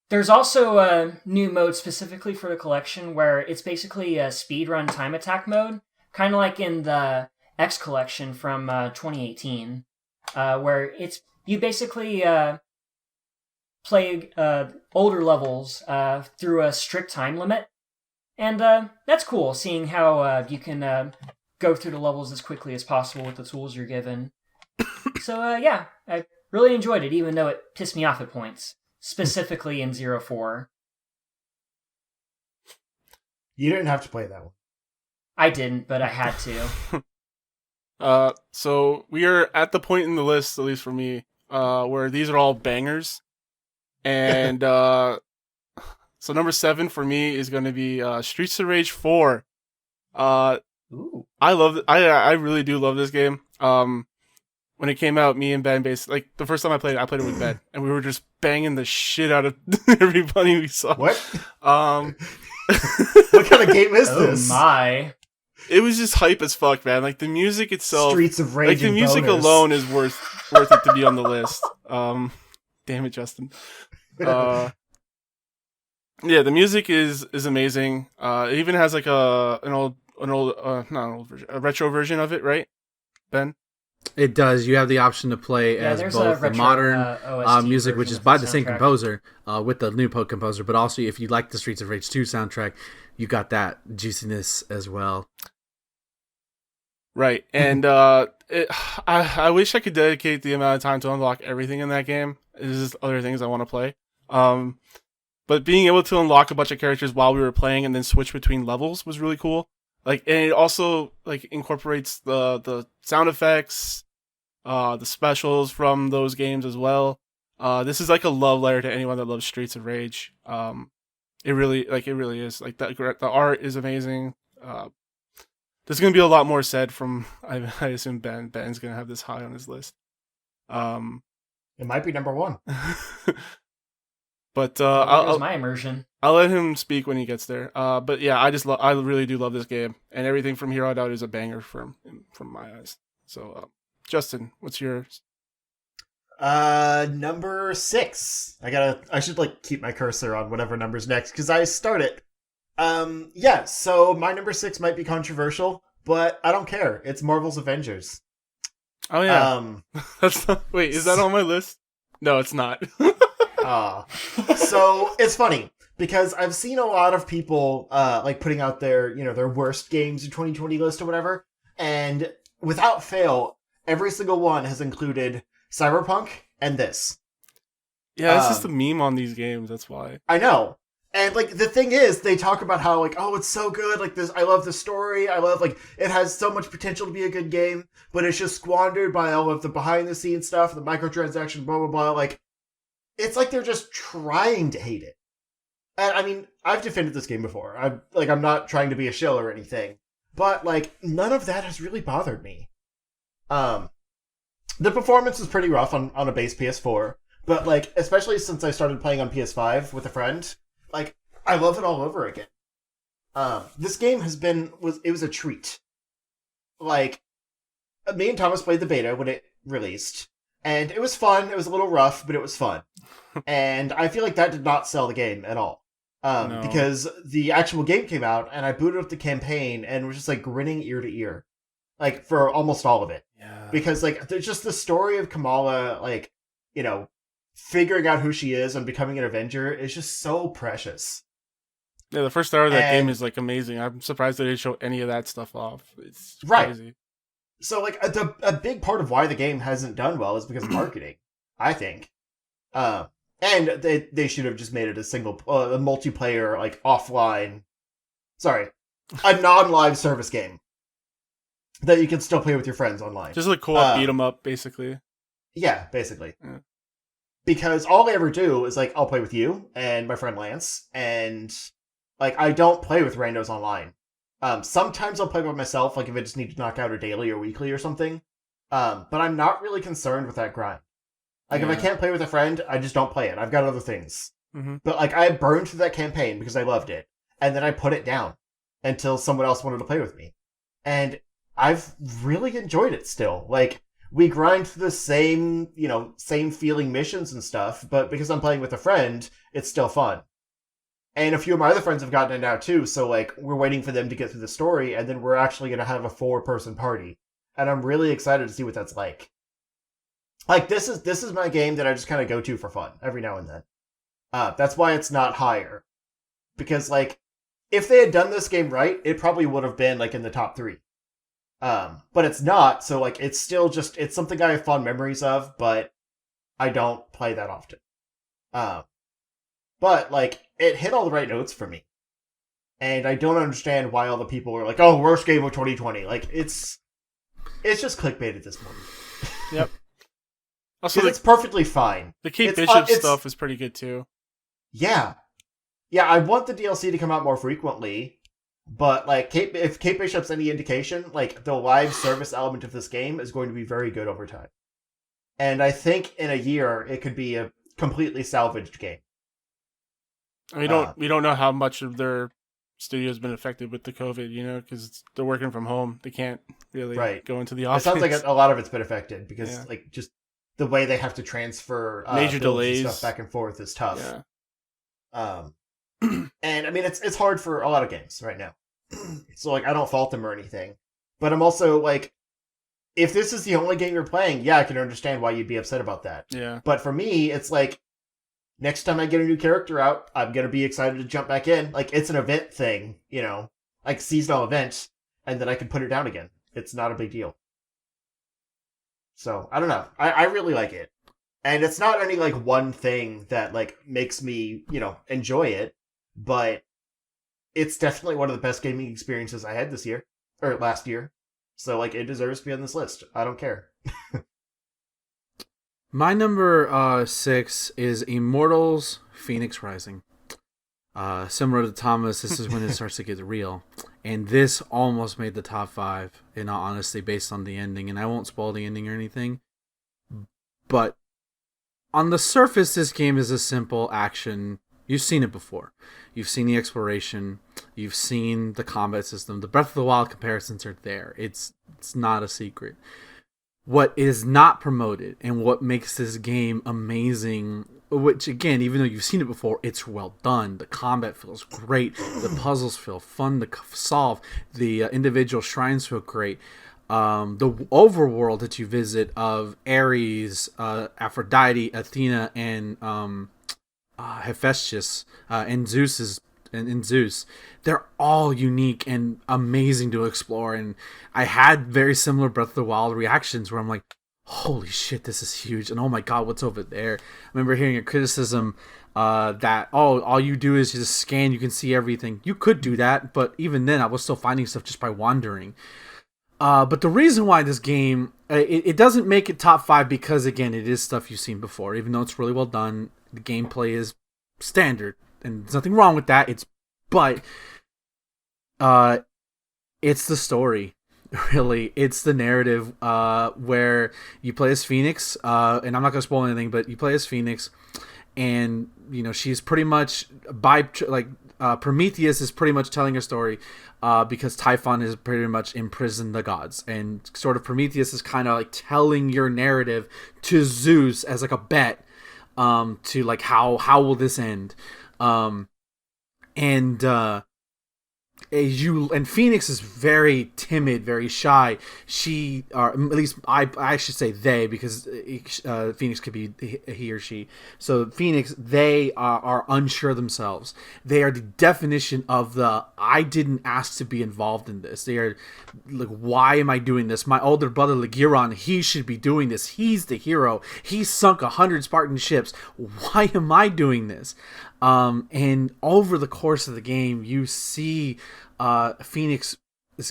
There's also a new mode specifically for the collection where it's basically a speedrun time attack mode, kind of like in the X collection from 2018, where you basically play older levels through a strict time limit, and that's cool, seeing how you can go through the levels as quickly as possible with the tools you're given. So yeah, I really enjoyed it, even though it pissed me off at points, specifically in 04. You didn't have to play that one. I didn't, but I had to. So we are at the point in the list, at least for me, where these are all bangers. And so number 7 for me is going to be Streets of Rage 4. Ooh. I really do love this game. When it came out, me and Ben basically, the first time I played it with Ben, and we were just banging the shit out of everybody we saw. What? What kind of game is this? Oh my. It was just hype as fuck, man. Like, the music itself, Streets of Rage, the music alone is worth it to be on the list. Damn it, Justin. Yeah, the music is amazing. It even has like not an old version, a retro version of it, right, Ben? It does. You have the option to play as both the modern music, which is by the same composer, with the new composer, but also if you like the Streets of Rage 2 soundtrack, you got that juiciness as well. Right, and I wish I could dedicate the amount of time to unlock everything in that game. There's just other things I want to play. But being able to unlock a bunch of characters while we were playing and then switch between levels was really cool. Like, and it also like incorporates the sound effects, the specials from those games as well. This is like a love letter to anyone that loves Streets of Rage. It really is. Like, the art is amazing. there's gonna be a lot more said from. I assume Ben's gonna have this high on his list. It might be number one. But There goes my immersion. I'll let him speak when he gets there. But yeah, I really do love this game, and everything from here on out is a banger from my eyes. So, Justin, what's yours? Number 6. I should like keep my cursor on whatever number's next because I start it. Yeah. So my number 6 might be controversial, but I don't care. It's Marvel's Avengers. Oh yeah. That's not, wait. Is that on my list? No, it's not. So it's funny because I've seen a lot of people like putting out their their worst games of 2020 list or whatever, and without fail, every single one has included Cyberpunk and this. Yeah, it's just a meme on these games. That's why. I know. And like the thing is, they talk about how like, oh, it's so good. Like this, I love the story. I love like it has so much potential to be a good game, but it's just squandered by all of the behind the scenes stuff, the microtransaction, blah blah blah. Like it's like they're just trying to hate it. And I mean, I've defended this game before. I'm not trying to be a shill or anything, but like none of that has really bothered me. The performance is pretty rough on a base PS4, but like especially since I started playing on PS5 with a friend, like I love it all over again. This game was a treat. Like me and Thomas played the beta when it released, and it was fun. It was a little rough, but it was fun. And I feel like that did not sell the game at all. No. Because the actual game came out, and I booted up the campaign, and was just like grinning ear to ear, like for almost all of it. Yeah. Because like there's just the story of Kamala, like figuring out who she is and becoming an Avenger is just so precious. Yeah, the first hour of that game is like amazing. I'm surprised they didn't show any of that stuff off. It's right. Crazy. So like a big part of why the game hasn't done well is because of marketing, I think. And they should have just made it a single a multiplayer like offline, a non-live service game that you can still play with your friends online. Just like co-op beat 'em up, basically. Yeah, basically. Yeah. Because all I ever do is like I'll play with you and my friend Lance, and like I don't play with randos online. Sometimes I'll play by myself, like if I just need to knock out a daily or weekly or something. But I'm not really concerned with that grind. Like if I can't play with a friend, I just don't play it. I've got other things. Mm-hmm. But like I burned through that campaign because I loved it, and then I put it down until someone else wanted to play with me, and I've really enjoyed it still. Like we grind through the same feeling missions and stuff, but because I'm playing with a friend, it's still fun. And a few of my other friends have gotten it now too, so like we're waiting for them to get through the story, and then we're actually going to have a 4-person party. And I'm really excited to see what that's like. Like this is my game that I just kind of go to for fun every now and then. That's why it's not higher. Because like if they had done this game right, it probably would have been like in the top 3. But it's not, so like it's still just it's something I have fond memories of, but I don't play that often. But like it hit all the right notes for me. And I don't understand why all the people are like, "Oh, worst game of 2020." Like it's just clickbait at this point. Yep. Also, it's perfectly fine. The Kate Bishop stuff is pretty good too. Yeah. Yeah, I want the DLC to come out more frequently, but like if Kate Bishop's any indication, like the live service element of this game is going to be very good over time. And I think in a year it could be a completely salvaged game. We don't know how much of their studio's been affected with the COVID, because they're working from home. They can't really go into the office. It sounds like a lot of it's been affected because like just the way they have to transfer major delays and stuff back and forth is tough. Yeah. And I mean it's hard for a lot of games right now. So like I don't fault them or anything. But I'm also like if this is the only game you're playing, I can understand why you'd be upset about that. Yeah. But for me, it's like next time I get a new character out, I'm going to be excited to jump back in. Like it's an event thing, like seasonal event, and then I can put it down again. It's not a big deal. So, I don't know. I really like it. And it's not any, like, one thing that, like, makes me, enjoy it. But it's definitely one of the best gaming experiences I had this year. Or last year. So, like, it deserves to be on this list. I don't care. My number 6 is Immortals Phoenix Rising. Similar to Thomas, this is when it starts to get real. And this almost made the top 5, in all honesty, based on the ending. And I won't spoil the ending or anything. But on the surface, this game is a simple action. You've seen it before. You've seen the exploration. You've seen the combat system. The Breath of the Wild comparisons are there. It's not a secret. What is not promoted and what makes this game amazing, which again, even though you've seen it before, it's well done. The combat feels great. The puzzles feel fun to solve. The individual shrines feel great. The overworld that you visit of Ares, Aphrodite, Athena, and Hephaestus, and Zeus, they're all unique and amazing to explore. And I had very similar Breath of the Wild reactions where I'm like, holy shit, this is huge, and oh my god, what's over there? I remember hearing a criticism that, all you do is just scan, you can see everything. You could do that, but even then I was still finding stuff just by wandering. But the reason why this game, it doesn't make it top 5 because, again, it is stuff you've seen before. Even though it's really well done, the gameplay is standard, and there's nothing wrong with that. But it's the story, really. It's the narrative, where you play as Phoenix, and I'm not going to spoil anything, but you play as Phoenix, and, she's pretty much, Prometheus is pretty much telling her story, because Typhon has pretty much imprisoned the gods, and sort of Prometheus is kind of like telling your narrative to Zeus as like a bet, to like how will this end, and Phoenix is very timid, very shy. She, or at least I should say they, because Phoenix could be he or she. So Phoenix, they are unsure themselves. They are the definition of the I didn't ask to be involved in this. They are like, why am I doing this? My older brother Legiron, he should be doing this. He's the hero. He sunk 100 Spartan ships. Why am I doing this? And over the course of the game, you see Phoenix's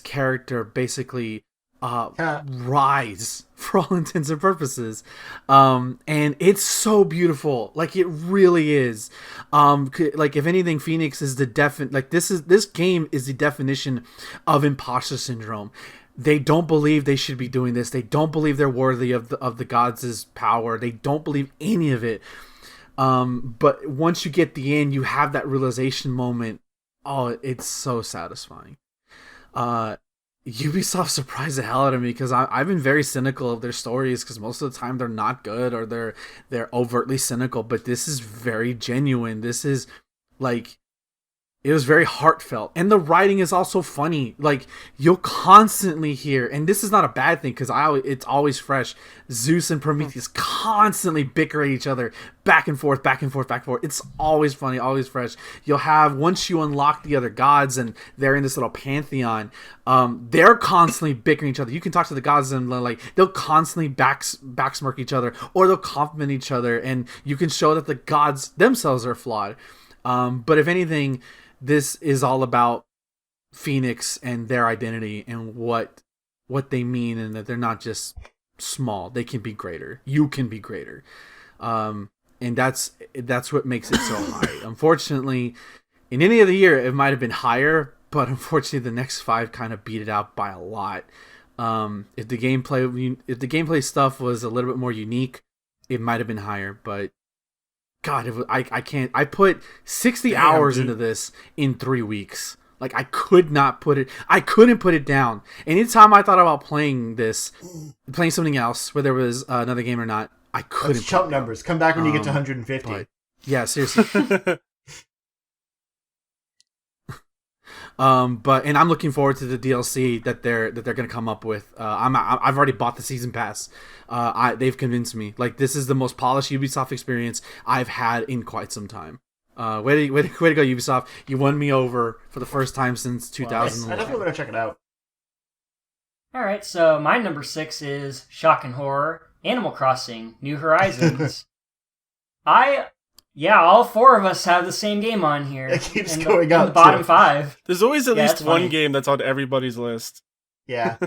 character basically rise for all intents and purposes, and it's so beautiful. Like, it really is. Like, if anything, Phoenix is the this game is the definition of imposter syndrome. They don't believe they should be doing this. They don't believe they're worthy of the gods' power. They don't believe any of it. But once you get the end, you have that realization moment. Oh, it's so satisfying. Ubisoft surprised the hell out of me, because I've been very cynical of their stories, because most of the time they're not good, or they're overtly cynical. But this is very genuine. This is like, it was very heartfelt, and the writing is also funny. Like, you'll constantly hear, and this is not a bad thing, because it's always fresh. Zeus and Prometheus constantly bicker at each other, back and forth, back and forth, back and forth. It's always funny, always fresh. You'll have, once you unlock the other gods and they're in this little pantheon, they're constantly bickering each other. You can talk to the gods and like, they'll constantly backsmirk each other, or they'll compliment each other, and you can show that the gods themselves are flawed. But if anything, this is all about Phoenix and their identity and what they mean, and that they're not just small. They can be greater. You can be greater. And that's what makes it so high. Unfortunately, in any other year, it might have been higher, but unfortunately, the next 5 kind of beat it out by a lot. If the gameplay stuff was a little bit more unique, it might have been higher, but God, I can't. I put 60 hours into this in 3 weeks. Like, I couldn't put it down. Anytime I thought about playing something else, whether it was another game or not, I couldn't. Let's chump numbers. Come back when you get to 150. But, yeah, seriously. And I'm looking forward to the DLC that they're gonna come up with. I've already bought the season pass. They've convinced me. Like, this is the most polished Ubisoft experience I've had in quite some time. Way to go, Ubisoft! You won me over for the first time since 2011. I definitely want to check it out. All right, so my number 6 is shock and horror: Animal Crossing: New Horizons. Yeah, all 4 of us have the same game on here. It keeps going up. The bottom 5. There's always at least one funny. game that's on everybody's list. Yeah.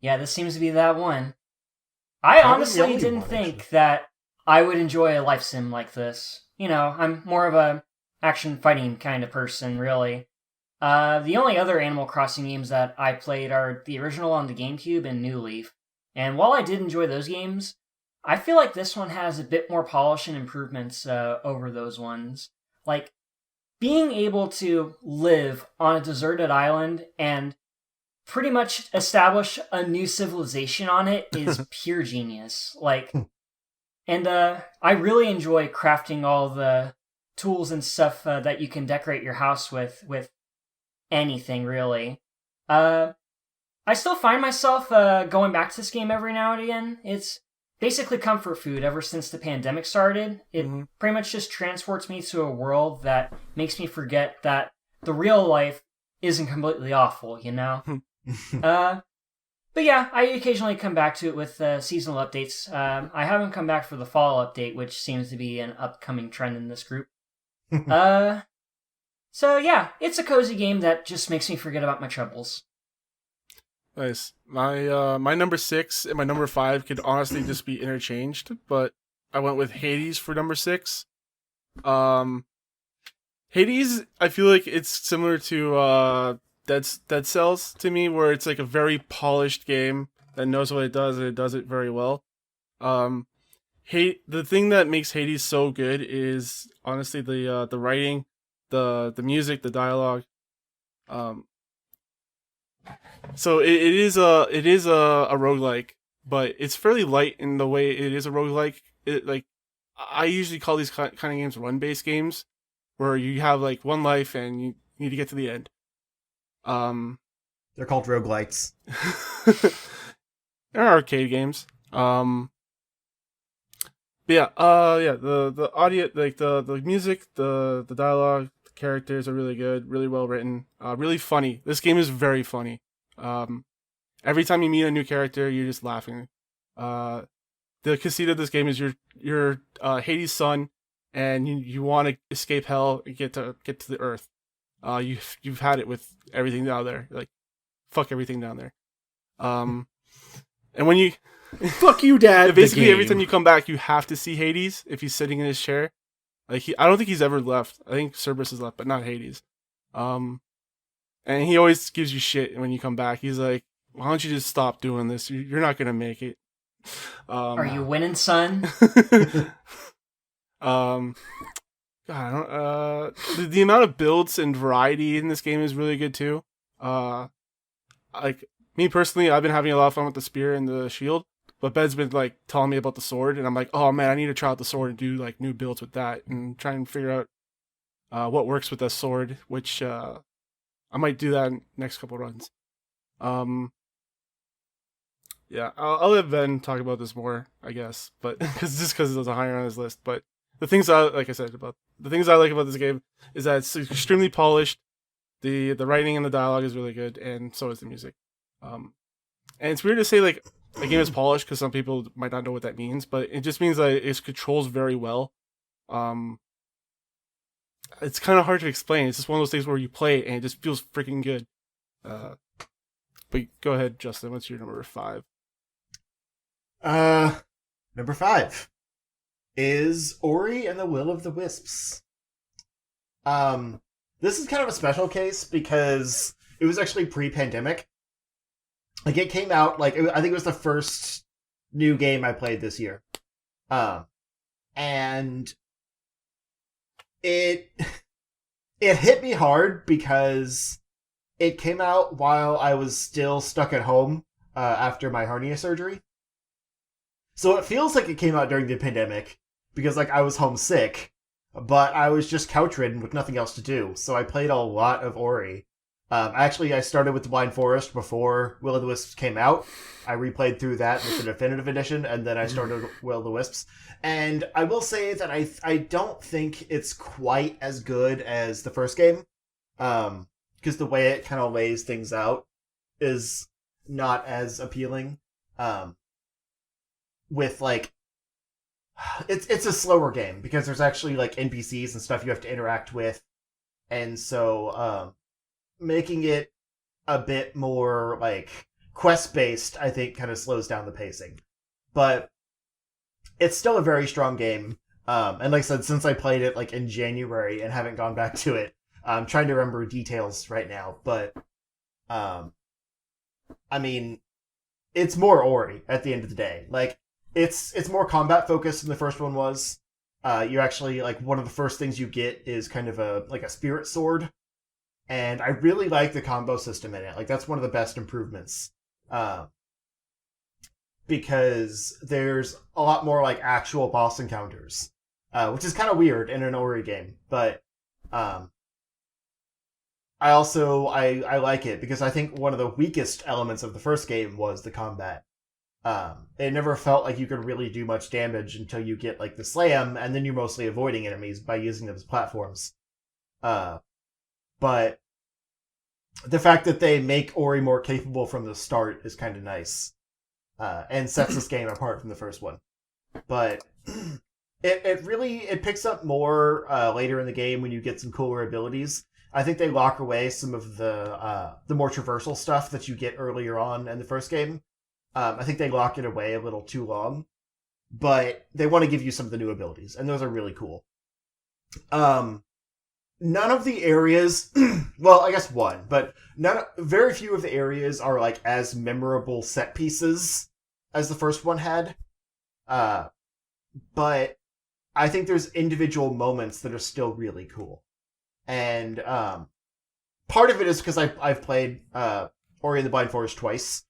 Yeah, this seems to be that one. I honestly didn't think that I would enjoy a life sim like this. I'm more of a action fighting kind of person, really. The only other Animal Crossing games that I played are the original on the GameCube and New Leaf. And while I did enjoy those games, I feel like this one has a bit more polish and improvements over those ones. Like, being able to live on a deserted island and pretty much establish a new civilization on it is pure genius. Like, and I really enjoy crafting all the tools and stuff that you can decorate your house with anything, really. I still find myself going back to this game every now and again. It's basically comfort food ever since the pandemic started. It pretty much just transports me to a world that makes me forget that the real life isn't completely awful, you know? But yeah, I occasionally come back to it with seasonal updates. I haven't come back for the fall update, which seems to be an upcoming trend in this group. So yeah, it's a cozy game that just makes me forget about my troubles. Nice. My number 6 and my number 5 could honestly just be interchanged, but I went with Hades for number 6. Hades, I feel like it's similar to Dead Cells to me, where it's like a very polished game that knows what it does and it does it very well. The thing that makes Hades so good is honestly the writing, the music, the dialogue. So it is a roguelike, but it's fairly light in the way it is a roguelike. I usually call these kind of games run-based games, where you have like one life and you need to get to the end. They're called roguelites. They're arcade games. But yeah, the audio, like the music, the dialogue, the characters are really good, really well written, really funny. This game is very funny. Every time you meet a new character, you're just laughing. The conceit of this game is you're Hades' son, and you want to escape hell and get to the earth. You've had it with everything down there. Like, fuck everything down there. And when you fuck you, Dad. Basically, every time you come back, you have to see Hades if he's sitting in his chair. Like, I don't think he's ever left. I think Cerberus is left, but not Hades. And he always gives you shit when you come back. He's like, "Why don't you just stop doing this? You're not gonna make it." Are you winning, son? God, the amount of builds and variety in this game is really good too. Like me personally, I've been having a lot of fun with the spear and the shield, but Bed's been like telling me about the sword, and I'm like, oh man, I need to try out the sword and do like new builds with that and try and figure out what works with the sword, which I might do that in next couple runs. Yeah, I'll let Ben talk about this more, I guess, but because it was higher on his list. But the things like I said about the things I like about this game is that it's extremely polished. The writing and the dialogue is really good, and so is the music. And it's weird to say like a game is polished because some people might not know what that means, but it just means that it controls very well. It's kind of hard to explain. It's just one of those things where you play it and it just feels freaking good. But go ahead, Justin. What's your number 5? Number 5 is Ori and the Will of the Wisps. This is kind of a special case because it was actually pre-pandemic. Like, it came out, I think it was the first new game I played this year. And it hit me hard because it came out while I was still stuck at home after my hernia surgery. So it feels like it came out during the pandemic because, I was homesick, but I was just couch-ridden with nothing else to do. So I played a lot of Ori. I started with the Blind Forest before Will of the Wisps came out. I replayed through that with the Definitive Edition, and then I started Will of the Wisps. And I will say that I don't think it's quite as good as the first game, because the way it kind of lays things out is not as appealing. With it's a slower game because there's actually NPCs and stuff you have to interact with, and so making it a bit more quest based, I think, kind of slows down the pacing. But it's still a very strong game. And like I said, since I played it in January and haven't gone back to it, I'm trying to remember details right now, but I mean, it's more Ori at the end of the day. Like, it's more combat focused than the first one was. You actually, like, one of the first things you get is kind of a spirit sword. And I really like the combo system in it. Like, that's one of the best improvements. Because there's a lot more, like, actual boss encounters. Which is kind of weird in an Ori game. But, I like it because I think one of the weakest elements of the first game was the combat. It never felt like you could really do much damage until you get, like, the slam, and then you're mostly avoiding enemies by using them as platforms. But the fact that they make Ori more capable from the start is kind of nice. And sets this game apart from the first one. But it picks up more later in the game when you get some cooler abilities. I think they lock away some of the more traversal stuff that you get earlier on in the first game. I think they lock it away a little too long. But they want to give you some of the new abilities, and those are really cool. None of the areas, well, I guess one, but very few of the areas are like as memorable set pieces as the first one had. But I think there's individual moments that are still really cool. And part of it is because I've played Ori and the Blind Forest twice.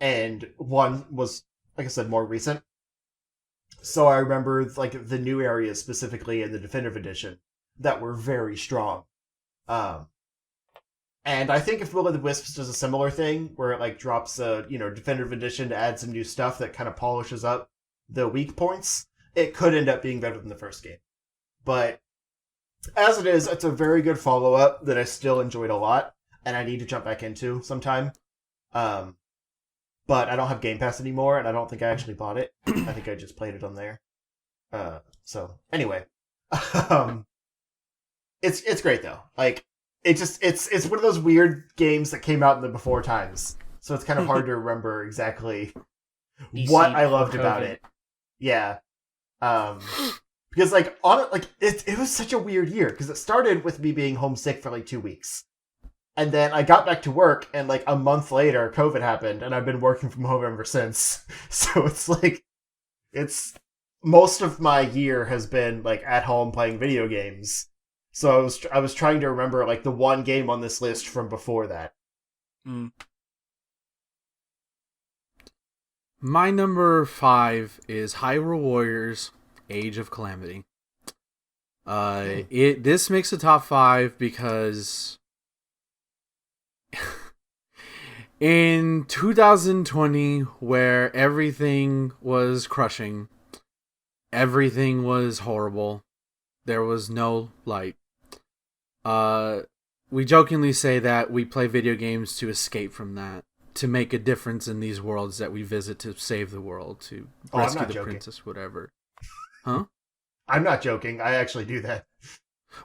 And one was, like I said, more recent. So I remember like the new areas specifically in the Definitive Edition that were very strong. And I think if Will of the Wisps does a similar thing, where it like drops a Definitive Edition to add some new stuff that kind of polishes up the weak points, it could end up being better than the first game. But as it is, it's a very good follow-up that I still enjoyed a lot, and I need to jump back into sometime. But I don't have Game Pass anymore, and I don't think I actually bought it. I think I just played it on there. So anyway, it's great though. Like it's one of those weird games that came out in the before times, so it's kind of hard to remember exactly what I loved about it. Yeah, because like it was such a weird year because it started with me being homesick for like 2 weeks. And then I got back to work, and like a month later, COVID happened, and I've been working from home ever since. So it's like, most of my year has been like at home playing video games. So I was trying to remember like the one game on this list from before that. My number 5 is Hyrule Warriors: Age of Calamity. This makes the top 5 because in 2020, where everything was crushing, everything was horrible, there was no light. We jokingly say that we play video games to escape from that, to make a difference in these worlds that we visit, to save the world, to rescue the princess, whatever. Huh? I'm not joking. I actually do that.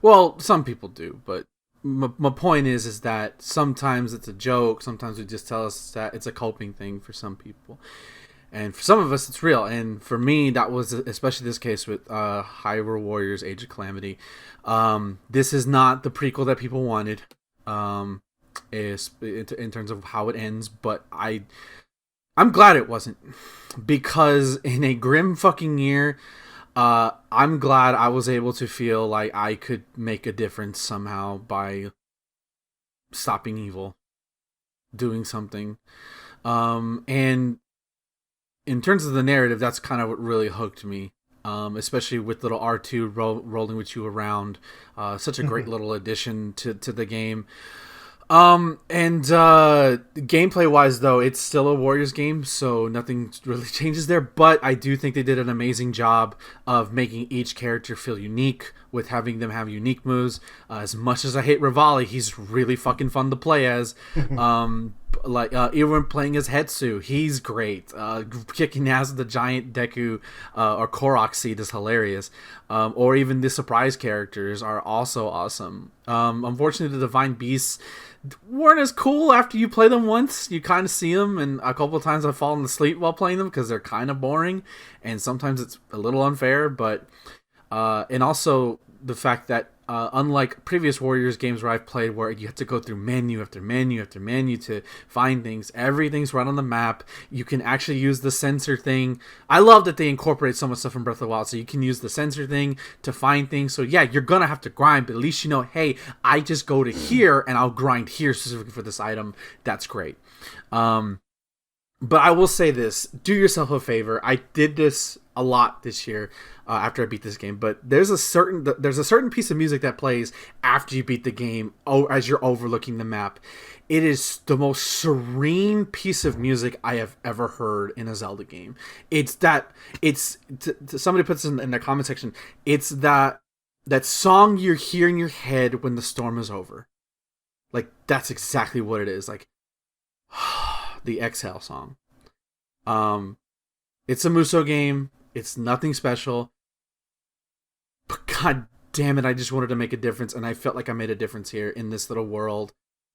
Well, some people do, but my point is that sometimes it's a joke. Sometimes we just tell us that it's a coping thing for some people, and for some of us it's real. And for me, that was especially this case with Hyrule Warriors: Age of Calamity. This is not the prequel that people wanted, is in terms of how it ends. But I'm glad it wasn't, because in a grim fucking year, I'm glad I was able to feel like I could make a difference somehow by stopping evil, doing something. And in terms of the narrative, that's kind of what really hooked me, especially with little R2 rolling with you around. Such a great little addition to the game. And gameplay wise though, it's still a Warriors game, so nothing really changes there, but I do think they did an amazing job of making each character feel unique, with having them have unique moves. As much as I hate Rivali, he's really fucking fun to play as. Even playing as Hetsu, he's great. Kicking ass with the giant Deku or Korok seed is hilarious. Or even the surprise characters are also awesome. Unfortunately, the Divine Beasts weren't as cool after you play them once. You kind of see them, and a couple of times I've fallen asleep while playing them because they're kind of boring, and sometimes it's a little unfair. But and also the fact that unlike previous Warriors games where I've played, where you have to go through menu after menu after menu to find things, everything's right on the map. You can actually use the sensor thing. I love that they incorporate so much stuff from Breath of the Wild, so you can use the sensor thing to find things. So yeah, you're gonna have to grind, but at least you know, hey, I just go to here and I'll grind here specifically for this item. That's great. But I will say this: do yourself a favor. I did this a lot this year after I beat this game. But there's a certain piece of music that plays after you beat the game, as you're overlooking the map. It is the most serene piece of music I have ever heard in a Zelda game. Somebody puts in the comment section. It's that song you hear in your head when the storm is over. Like, that's exactly what it is. Like. The Exhale song. It's a Musou game. It's nothing special. But god damn it, I just wanted to make a difference, and I felt like I made a difference here in this little world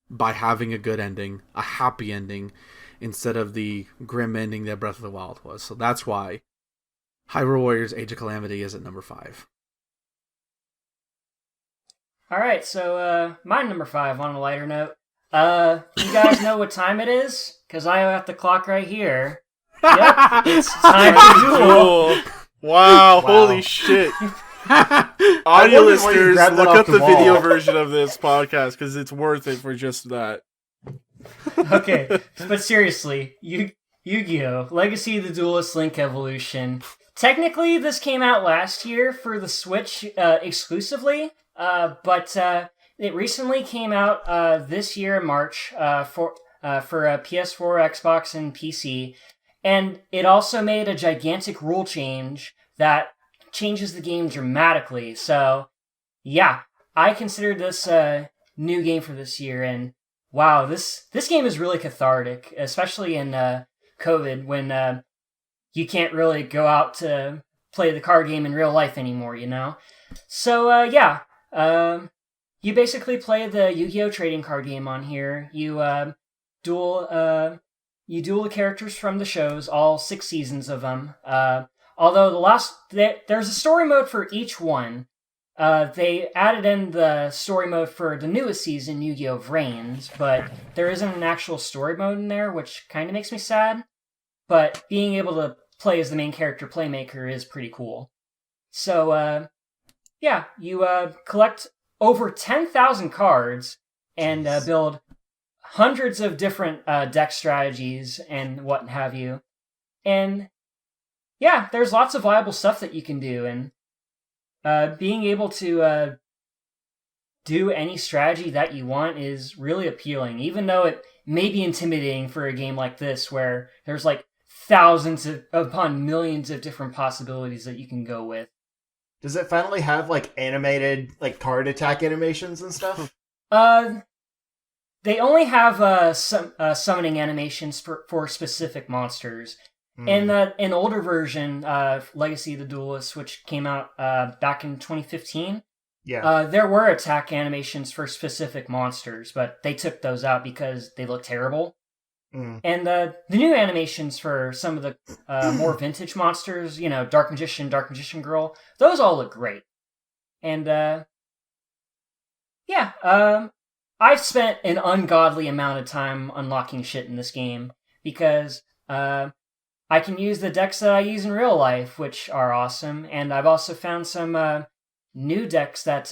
by having a good ending, a happy ending, instead of the grim ending that Breath of the Wild was. So that's why Hyrule Warriors Age of Calamity is at number 5. Alright, so my number 5 on a lighter note. You guys know what time it is? Because I have the clock right here. Yep, it's time to duel. Wow, holy shit. Audio listeners, look up the video version of this podcast, because it's worth it for just that. Okay, but seriously, Yu-Gi-Oh! Legacy of the Duelist Link Evolution. Technically, this came out last year for the Switch exclusively, but it recently came out this year in March for PS4, Xbox, and PC, and it also made a gigantic rule change that changes the game dramatically. So, yeah, I consider this a new game for this year, and wow, this game is really cathartic, especially in COVID when you can't really go out to play the card game in real life anymore, you know? So, yeah. You basically play the Yu-Gi-Oh! Trading card game on here. You duel the characters from the shows, all 6 seasons of them. Although there's a story mode for each one. They added in the story mode for the newest season, Yu-Gi-Oh! Vrains, but there isn't an actual story mode in there, which kind of makes me sad. But being able to play as the main character Playmaker is pretty cool. So, yeah, you collect over 10,000 cards and build hundreds of different deck strategies and what have you. And yeah, there's lots of viable stuff that you can do. And being able to do any strategy that you want is really appealing, even though it may be intimidating for a game like this where there's like thousands upon millions of different possibilities that you can go with. Does it finally have, like, animated, like, card attack animations and stuff? They only have summoning animations for specific monsters. In an older version of Legacy of the Duelist, which came out back in 2015, there were attack animations for specific monsters, but they took those out because they look terrible. And the new animations for some of the more vintage monsters, you know, Dark Magician Girl, those all look great. And I've spent an ungodly amount of time unlocking shit in this game because I can use the decks that I use in real life, which are awesome, and I've also found some new decks that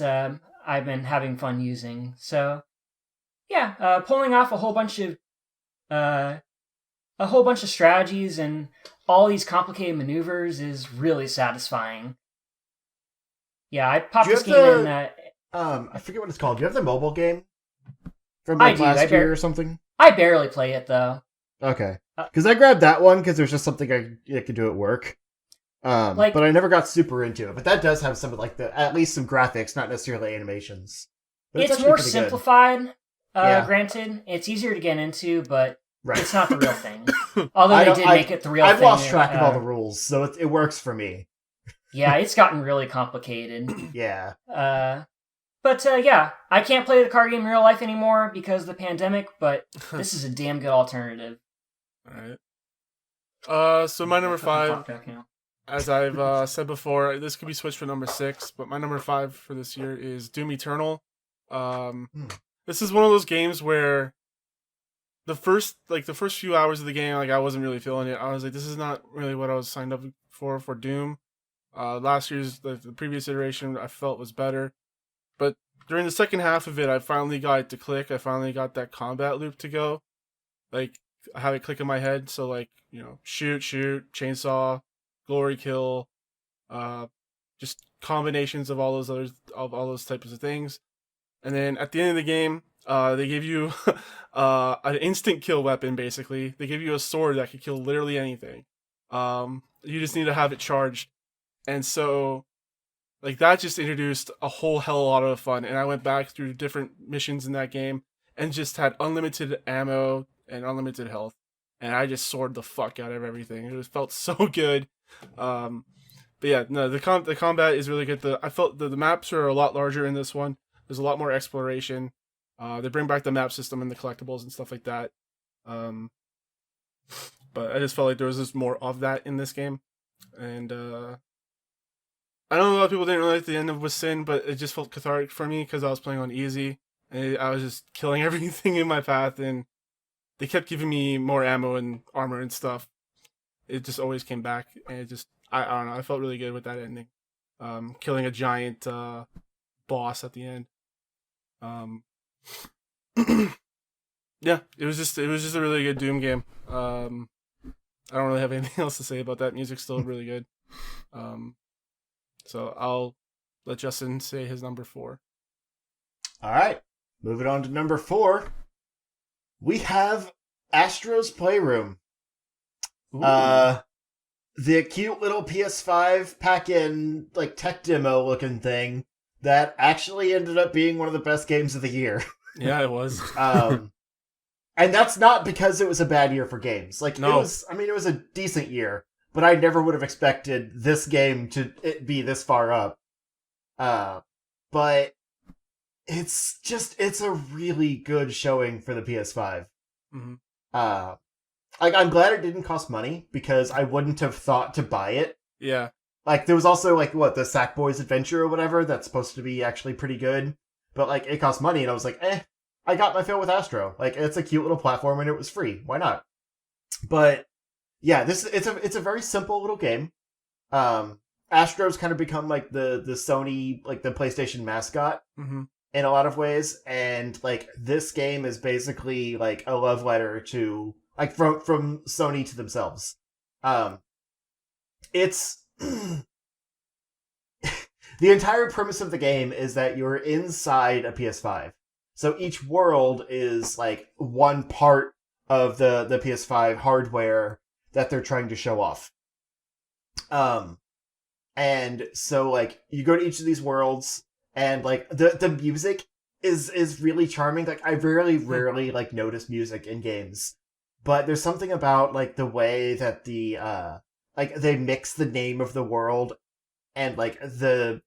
I've been having fun using. So, yeah, pulling off a whole bunch of strategies and all these complicated maneuvers is really satisfying. Yeah, I popped this game in. I forget what it's called. Do you have the mobile game from like last year or something? I barely play it though. Okay, because I grabbed that one because there's just something I could do at work. But I never got super into it. But that does have some like at least some graphics, not necessarily animations. But it's more simplified. Granted, it's easier to get into, but it's not the real thing. Although they did make it the real thing. I've lost track of all the rules, so it works for me. Yeah, it's gotten really complicated. Yeah. But yeah, I can't play the card game in real life anymore because of the pandemic, but this is a damn good alternative. Alright. So my number 5 as I've said before, this could be switched for number 6, but my number 5 for this year is Doom Eternal. This is one of those games where the first few hours of the game, like I wasn't really feeling it. I was like, this is not really what I was signed up for Doom. Last year's the previous iteration I felt was better, but during the second half of it, I finally got it to click. I finally got that combat loop to go. Like I have it click in my head. So like shoot, chainsaw, glory kill, just combinations of all those types of things. And then at the end of the game, they give you an instant kill weapon. Basically, they give you a sword that can kill literally anything. You just need to have it charged, and so like that just introduced a whole hell of a lot of fun. And I went back through different missions in that game and just had unlimited ammo and unlimited health, and I just soared the fuck out of everything. It felt so good. But yeah, no, the combat is really good. I felt the maps are a lot larger in this one. There's a lot more exploration. They bring back the map system and the collectibles and stuff like that. But I just felt like there was just more of that in this game. And I know a lot of people didn't really like the end of With Sin, but it just felt cathartic for me because I was playing on easy. And I was just killing everything in my path, and they kept giving me more ammo and armor and stuff. It just always came back, and it just, I don't know, I felt really good with that ending. Killing a giant boss at the end. Yeah, it was just a really good Doom game. I don't really have anything else to say about that. Music's still really good. So I'll let Justin say his number 4. All right, moving on to number 4. We have Astro's Playroom. Ooh. The cute little PS5 pack-in like tech demo looking thing that actually ended up being one of the best games of the year. Yeah, it was. And that's not because it was a bad year for games. Like, no. It was a decent year, but I never would have expected this game to be this far up. But it's a really good showing for the PS5. Mm-hmm. Like, I'm glad it didn't cost money, because I wouldn't have thought to buy it. Yeah. Like, there was also, like, the Sackboy's Adventure or whatever, that's supposed to be actually pretty good. But, like, it cost money, and I was like, I got my fill with Astro. Like, it's a cute little platform, and it was free. Why not? But, yeah, it's a very simple little game. Astro's kind of become, like, the Sony, like, the PlayStation mascot. Mm-hmm. In a lot of ways, and, like, this game is basically, like, a love letter to, like, from Sony to themselves. It's... the entire premise of the game is that you're inside a PS5. So each world is, like, one part of the PS5 hardware that they're trying to show off. And so, like, you go to each of these worlds, and, like, the music is really charming. Like, I rarely, like, notice music in games. But there's something about, like, the way that like, they mix the name of the world and, like, the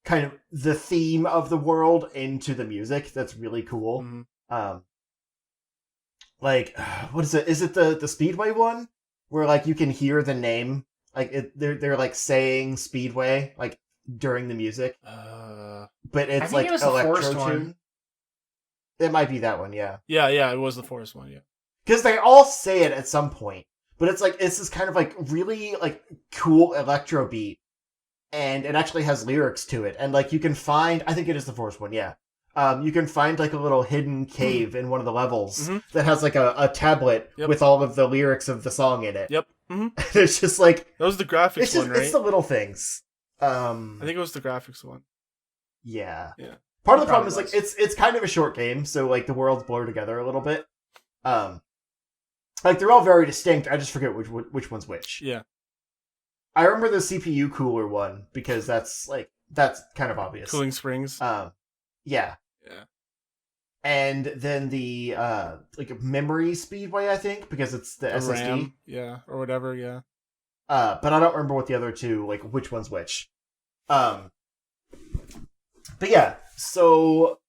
kind of the theme of the world into the music that's really cool. Mm-hmm. Like, what is it? Is it the Speedway one? Where, like, you can hear the name, like, they're like, saying Speedway, like, during the music. But it's, like, electro tune. It might be that one, yeah. Yeah, it was the Forest one, yeah. Because they all say it at some point. But it's, like, it's this kind of, like, really, like, cool electro beat. And it actually has lyrics to it. And, like, you can find... I think it is the Forest one, yeah. You can find, like, a little hidden cave in one of the levels that has, like, a tablet with all of the lyrics of the song in it. Yep. Mm-hmm. It's just, like... That was the graphics one, right? It's the little things. I think it was the graphics one. Yeah. Yeah. Part of the problem is, like, it's kind of a short game, so, like, the worlds blur together a little bit. Like, they're all very distinct. I just forget which one's which. Yeah. I remember the CPU cooler one, because that's kind of obvious. Cooling Springs. Yeah. Yeah. And then the, like, memory speedway, I think, because it's the SSD. RAM, yeah, or whatever, yeah. But I don't remember what the other two, like, which one's which. But yeah, so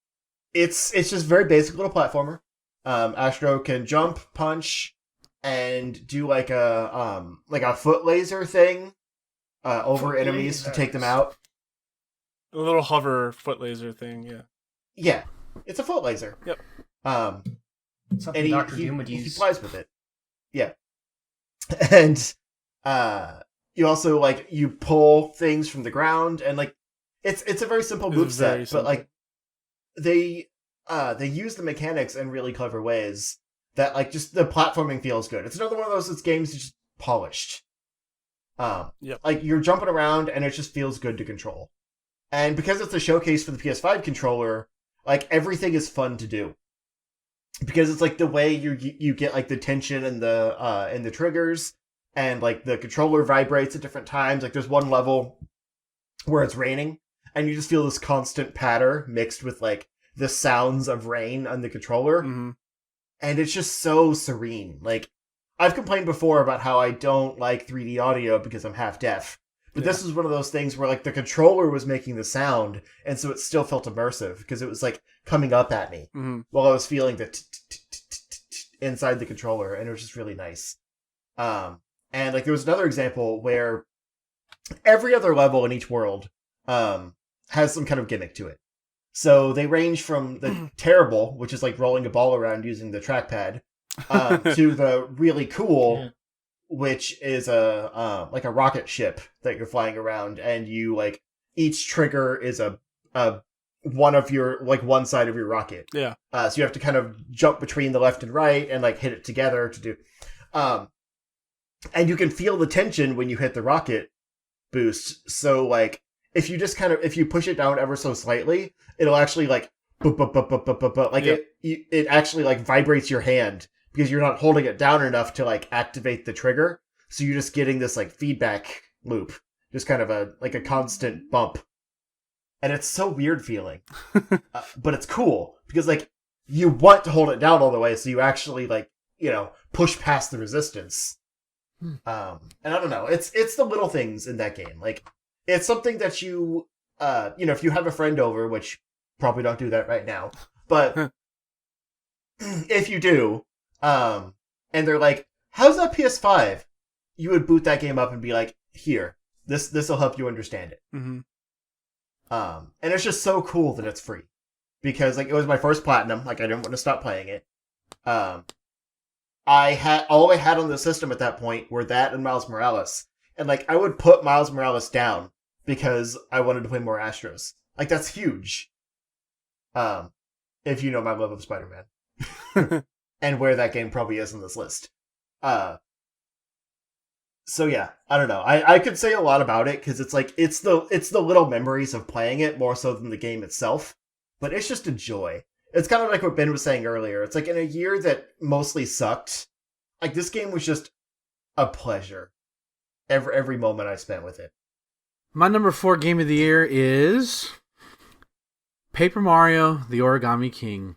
it's just very basic little platformer. Astro can jump, punch, and do like a foot laser thing. over enemies to take them out. A little hover foot laser thing, yeah. Yeah, it's a foot laser. Yep. Something And Doctor Doom would he use. flies with it. Yeah. And you also like you pull things from the ground, and like it's a very simple moveset, but like they use the mechanics in really clever ways that like just the platforming feels good. It's another one of those games that's just polished. Like you're jumping around and it just feels good to control. And because it's a showcase for the PS5 controller, like everything is fun to do. Because it's like the way you get like the tension and the triggers, and like the controller vibrates at different times. Like there's one level where it's raining and you just feel this constant patter mixed with like the sounds of rain on the controller. Mm-hmm. And it's just so serene. Like I've complained before about how I don't like 3D audio because I'm half deaf. But this is one of those things where like the controller was making the sound, and so it still felt immersive because it was like coming up at me while I was feeling the inside the controller, and it was just really nice. And like there was another example where every other level in each world has some kind of gimmick to it. So they range from the terrible, which is like rolling a ball around using the trackpad, to the really cool, which is a like a rocket ship that you're flying around, and you like each trigger is a one of your like one side of your rocket. Yeah. So you have to kind of jump between the left and right and like hit it together to do. And you can feel the tension when you hit the rocket boost. So like if you just kind of if you push it down ever so slightly, it'll actually like like it actually like vibrates your hand, because you're not holding it down enough to like activate the trigger. So you're just getting this like feedback loop, just kind of a like a constant bump. And it's so weird feeling, but it's cool because like you want to hold it down all the way. So you actually like, you know, push past the resistance. And I don't know, it's the little things in that game. Like it's something that you know, if you have a friend over, which probably don't do that right now, but if you do, and they're like, how's that PS5? You would boot that game up and be like, here, this will help you understand it. Mm-hmm. And it's just so cool that it's free, because like it was my first platinum. Like I didn't want to stop playing it. I had all I had on the system at that point were that and Miles Morales, and like I would put Miles Morales down because I wanted to play more Astros. Like that's huge. If you know my love of Spider-Man. And where that game probably is on this list. So yeah, I don't know. I could say a lot about it, because it's like it's the little memories of playing it more so than the game itself. But it's just a joy. It's kind of like what Ben was saying earlier. It's like in a year that mostly sucked, like this game was just a pleasure. Every moment I spent with it. My number 4 game of the year is Paper Mario: The Origami King.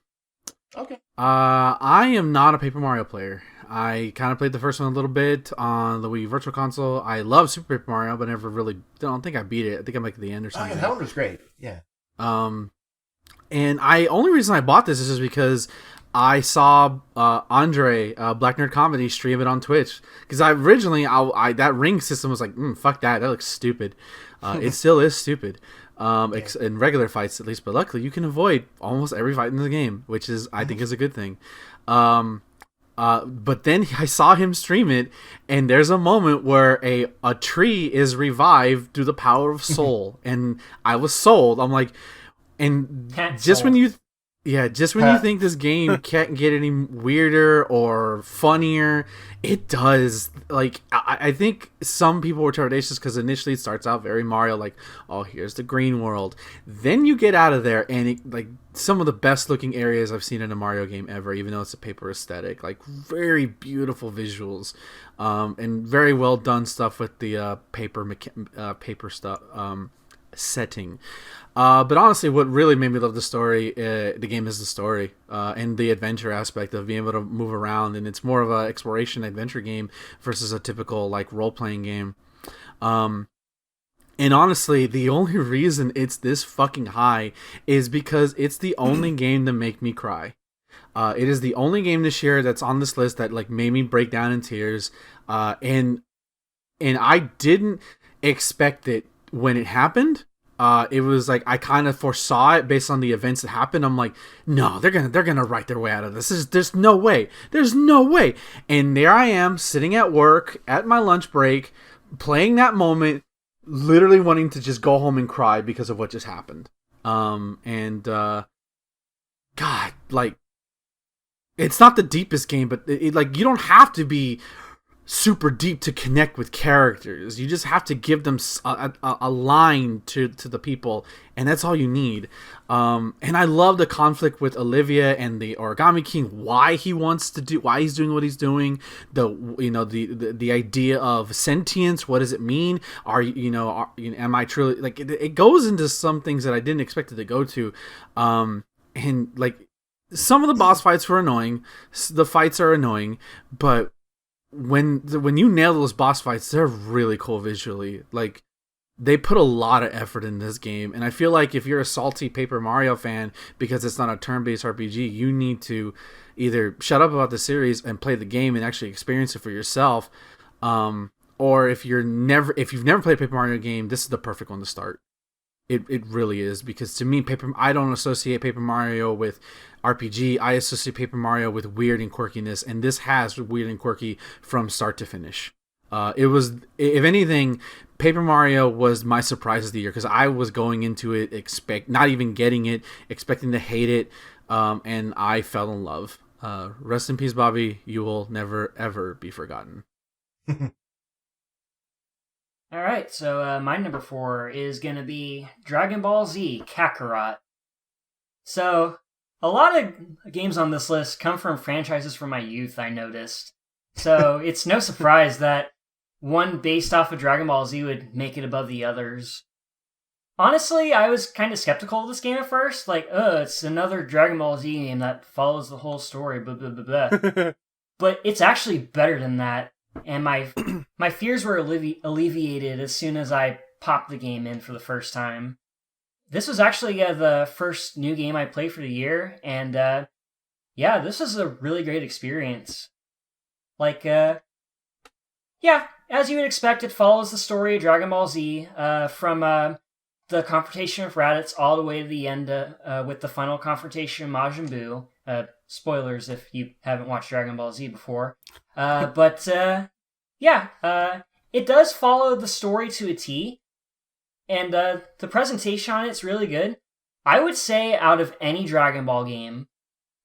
Okay. I am not a Paper Mario player. I kind of played the first one a little bit on the Wii Virtual Console. I love Super Paper Mario, but never really. Don't think I beat it. I think I'm like at the end or something. Oh, yeah, that one was great. Yeah. And only reason I bought this is just because I saw Andre Black Nerd Comedy stream it on Twitch. Because originally that ring system was like, fuck that looks stupid. It still is stupid. In regular fights at least, but luckily you can avoid almost every fight in the game, which is I think is a good thing. But then I saw him stream it, and there's a moment where a tree is revived through the power of soul, and I was sold. I'm like, and when you think this game can't get any weirder or funnier, it does. Like, I think some people were trepidatious because initially it starts out very Mario, like, oh, here's the green world. Then you get out of there, and like some of the best looking areas I've seen in a Mario game ever, even though it's a paper aesthetic. Like, very beautiful visuals, and very well done stuff with the paper stuff setting. But honestly, what really made me love the game is the story, and the adventure aspect of being able to move around, and it's more of an exploration adventure game versus a typical like role-playing game. And honestly, the only reason it's this fucking high is because it's the only game to make me cry. It is the only game this year that's on this list that like made me break down in tears. And I didn't. expect it when it happened. It was like I kind of foresaw it based on the events that happened. I'm like, no, they're gonna write their way out of this. There's no way. There's no way. And there I am sitting at work at my lunch break, playing that moment, literally wanting to just go home and cry because of what just happened. God, like, it's not the deepest game, but like you don't have to be super deep to connect with characters. You just have to give them a line to the people, and that's all you need. And I love the conflict with Olivia and the Origami King. Why he's doing what he's doing. The idea of sentience. What does it mean? Am I truly like? It goes into some things that I didn't expect it to go to, and like some of the boss fights were annoying. The fights are annoying, but when you nail those boss fights, they're really cool visually. Like, they put a lot of effort in this game, and I feel like if you're a salty Paper Mario fan because it's not a turn-based RPG, you need to either shut up about the series and play the game and actually experience it for yourself, or if you've never played a Paper Mario game, this is the perfect one to start. It really is, because to me, I don't associate Paper Mario with RPG. I associate Paper Mario with weird and quirkiness, and this has weird and quirky from start to finish. It was, if anything, Paper Mario was my surprise of the year, because I was going into it not even getting it, expecting to hate it, and I fell in love. Rest in peace, Bobby. You will never, ever be forgotten. All right, so my number 4 is going to be Dragon Ball Z Kakarot. So, a lot of games on this list come from franchises from my youth, I noticed. So, it's no surprise that one based off of Dragon Ball Z would make it above the others. Honestly, I was kind of skeptical of this game at first. Like, it's another Dragon Ball Z game that follows the whole story, blah, blah, blah, blah. But it's actually better than that. And my fears were alleviated as soon as I popped the game in for the first time. This was actually the first new game I played for the year, and this was a really great experience. Like, as you would expect, it follows the story of Dragon Ball Z from the confrontation with Raditz all the way to the end with the final confrontation with Majin Buu. Spoilers if you haven't watched Dragon Ball Z before. It does follow the story to a T, and the presentation on it's really good. I would say out of any Dragon Ball game,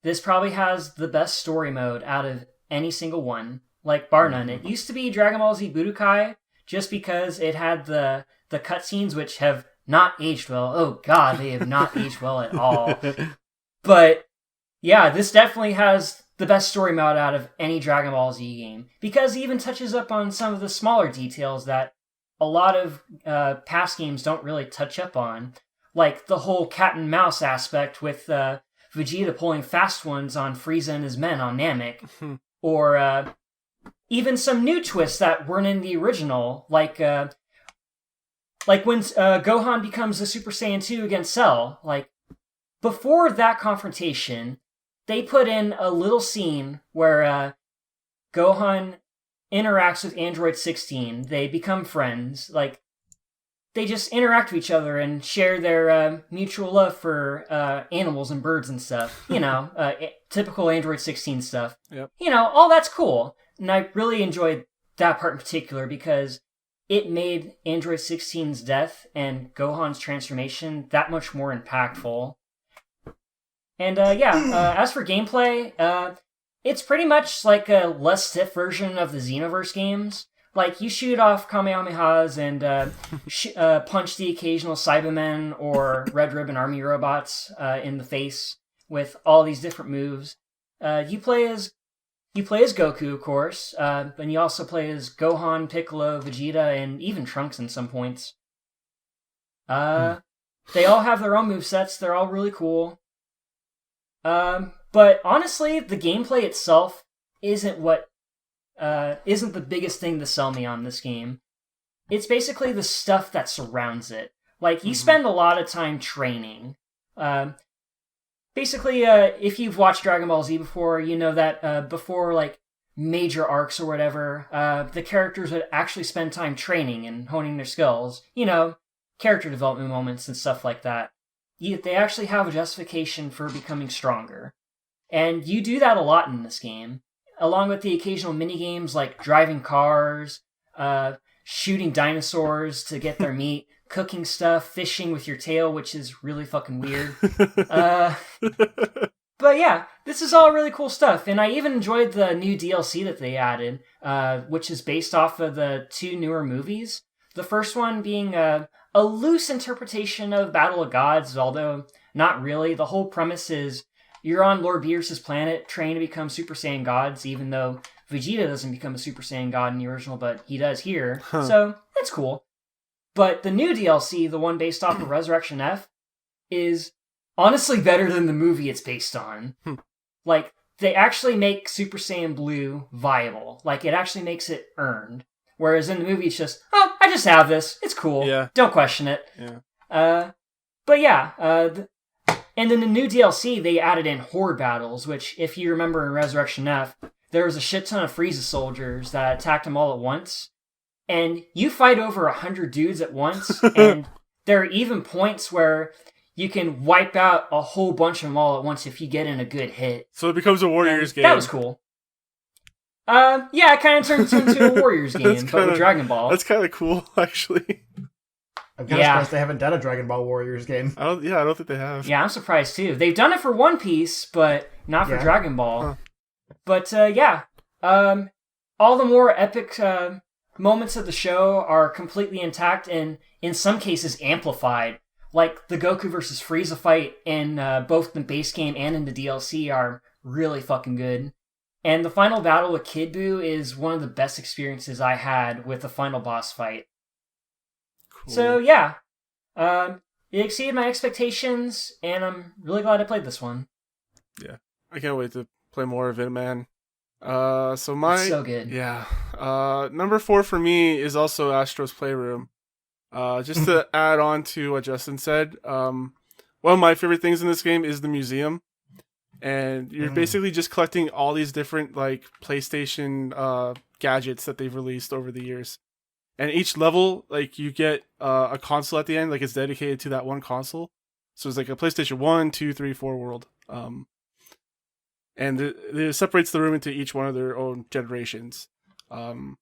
this probably has the best story mode out of any single one, like bar none. It used to be Dragon Ball Z Budokai, just because it had the cutscenes, which have not aged well. Oh god, they have not aged well at all. But yeah, this definitely has the best story mode out of any Dragon Ball Z game, because it even touches up on some of the smaller details that a lot of past games don't really touch up on, like the whole cat and mouse aspect with Vegeta pulling fast ones on Frieza and his men on Namek, or even some new twists that weren't in the original, like when Gohan becomes a Super Saiyan 2 against Cell. Like, before that confrontation, they put in a little scene where Gohan interacts with Android 16. They become friends. Like, they just interact with each other and share their mutual love for animals and birds and stuff. You know, typical Android 16 stuff. Yep. You know, all that's cool. And I really enjoyed that part in particular because it made Android 16's death and Gohan's transformation that much more impactful. And as for gameplay, it's pretty much like a less stiff version of the Xenoverse games. Like, you shoot off Kamehamehas and punch the occasional Cybermen or Red Ribbon Army robots in the face with all these different moves. You play as Goku, of course, and you also play as Gohan, Piccolo, Vegeta, and even Trunks in some points. They all have their own movesets. They're all really cool. But honestly, the gameplay itself isn't the biggest thing to sell me on this game. It's basically the stuff that surrounds it. Like, you spend a lot of time training. Basically, if you've watched Dragon Ball Z before, you know that before, like, major arcs or whatever, the characters would actually spend time training and honing their skills. Character development moments and stuff like that. They actually have a justification for becoming stronger. And you do that a lot in this game, along with the occasional minigames like driving cars, shooting dinosaurs to get their meat, cooking stuff, fishing with your tail, which is really fucking weird. But yeah, this is all really cool stuff. And I even enjoyed the new DLC that they added, which is based off of the 2 newer movies. The first one being a loose interpretation of Battle of Gods, although not really. The whole premise is you're on Lord Beerus' planet trying to become Super Saiyan gods, even though Vegeta doesn't become a Super Saiyan god in the original, but he does here. Huh. So that's cool. But the new DLC, the one based off of Resurrection F, is honestly better than the movie it's based on. Like, they actually make Super Saiyan Blue viable. Like, it actually makes it earned. Whereas in the movie, it's just, oh, I just have this. It's cool. Yeah. Don't question it. Yeah. But yeah, and in the new DLC, they added in horde battles, which, if you remember in Resurrection F, there was a shit ton of Frieza soldiers that attacked them all at once. And you fight over 100 dudes at once, and there are even points where you can wipe out a whole bunch of them all at once if you get in a good hit. So it becomes a Warriors game. That was cool. Yeah, it kind of turns into a Warriors game, but with Dragon Ball. That's kind of cool, actually. I'm kind of surprised they haven't done a Dragon Ball Warriors game. I don't think they have. Yeah, I'm surprised too. They've done it for One Piece, but not for Dragon Ball. Huh. But all the more epic moments of the show are completely intact and in some cases amplified. Like the Goku versus Frieza fight in both the base game and in the DLC are really fucking good. And the final battle with Kid Buu is one of the best experiences I had with the final boss fight. Cool. So yeah, it exceeded my expectations, and I'm really glad I played this one. Yeah, I can't wait to play more of it, man. It's so good. Yeah. Number 4 for me is also Astro's Playroom. Just to add on to what Justin said, one of my favorite things in this game is the museum. And you're basically just collecting all these different like PlayStation gadgets that they've released over the years. And each level, like you get a console at the end, like it's dedicated to that one console. So it's like a PlayStation 1, 2, 3, 4 world. And it separates the room into each one of their own generations. And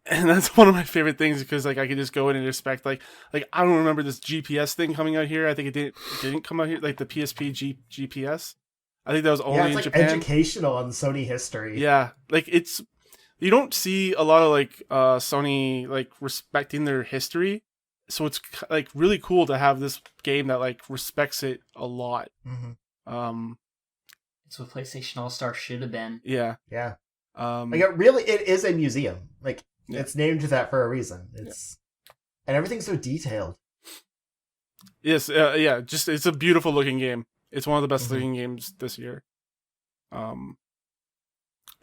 that's one of my favorite things because like I can just go in and inspect like I don't remember this GPS thing coming out here. I think it didn't come out here, like the PSP GPS. I think that was only in Japan. Educational on Sony history. Yeah, like you don't see a lot of like Sony like respecting their history, so it's like really cool to have this game that like respects it a lot. Mm-hmm. It's what PlayStation All-Star should have been. Yeah. Like it is a museum. Like it's named that for a reason. It's and everything's so detailed. Yes, just it's a beautiful looking game. It's one of the best looking games this year. But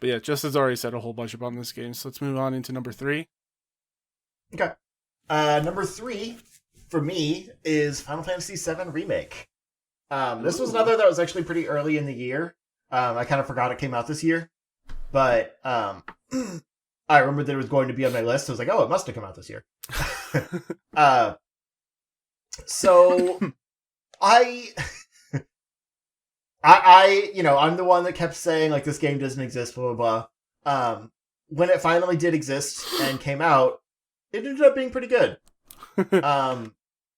yeah, Justin's already said a whole bunch about this game, so let's move on into number 3. Okay. Number 3 for me is Final Fantasy VII Remake. This was another that was actually pretty early in the year. I kind of forgot it came out this year. But I remember that it was going to be on my list. I was like, oh, it must have come out this year. So I I'm the one that kept saying like this game doesn't exist, blah blah blah. When it finally did exist and came out, it ended up being pretty good.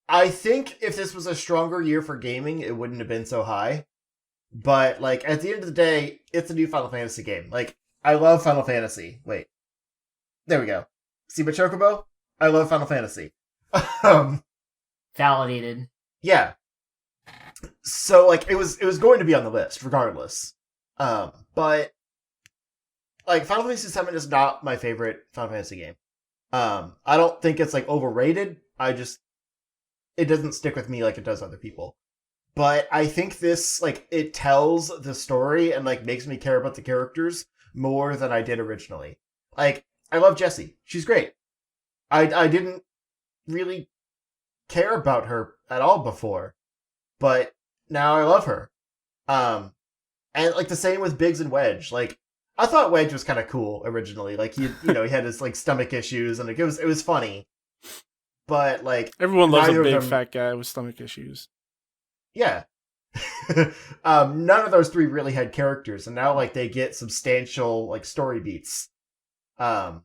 I think if this was a stronger year for gaming, it wouldn't have been so high. But like at the end of the day, it's a new Final Fantasy game. Like I love Final Fantasy. Wait, there we go. See my Chocobo? I love Final Fantasy. Validated. Yeah. So like it was going to be on the list regardless. But like Final Fantasy VII is not my favorite Final Fantasy game. I don't think it's like overrated. It doesn't stick with me like it does other people. But I think this like it tells the story and like makes me care about the characters more than I did originally. Like I love Jessie. She's great. I didn't really care about her at all before, but now I love her. And like the same with Biggs and Wedge. Like I thought Wedge was kind of cool originally. Like he had his like stomach issues, and it was funny. But like everyone loves a big them, fat guy with stomach issues. Yeah. None of those three really had characters, and now like they get substantial like story beats. And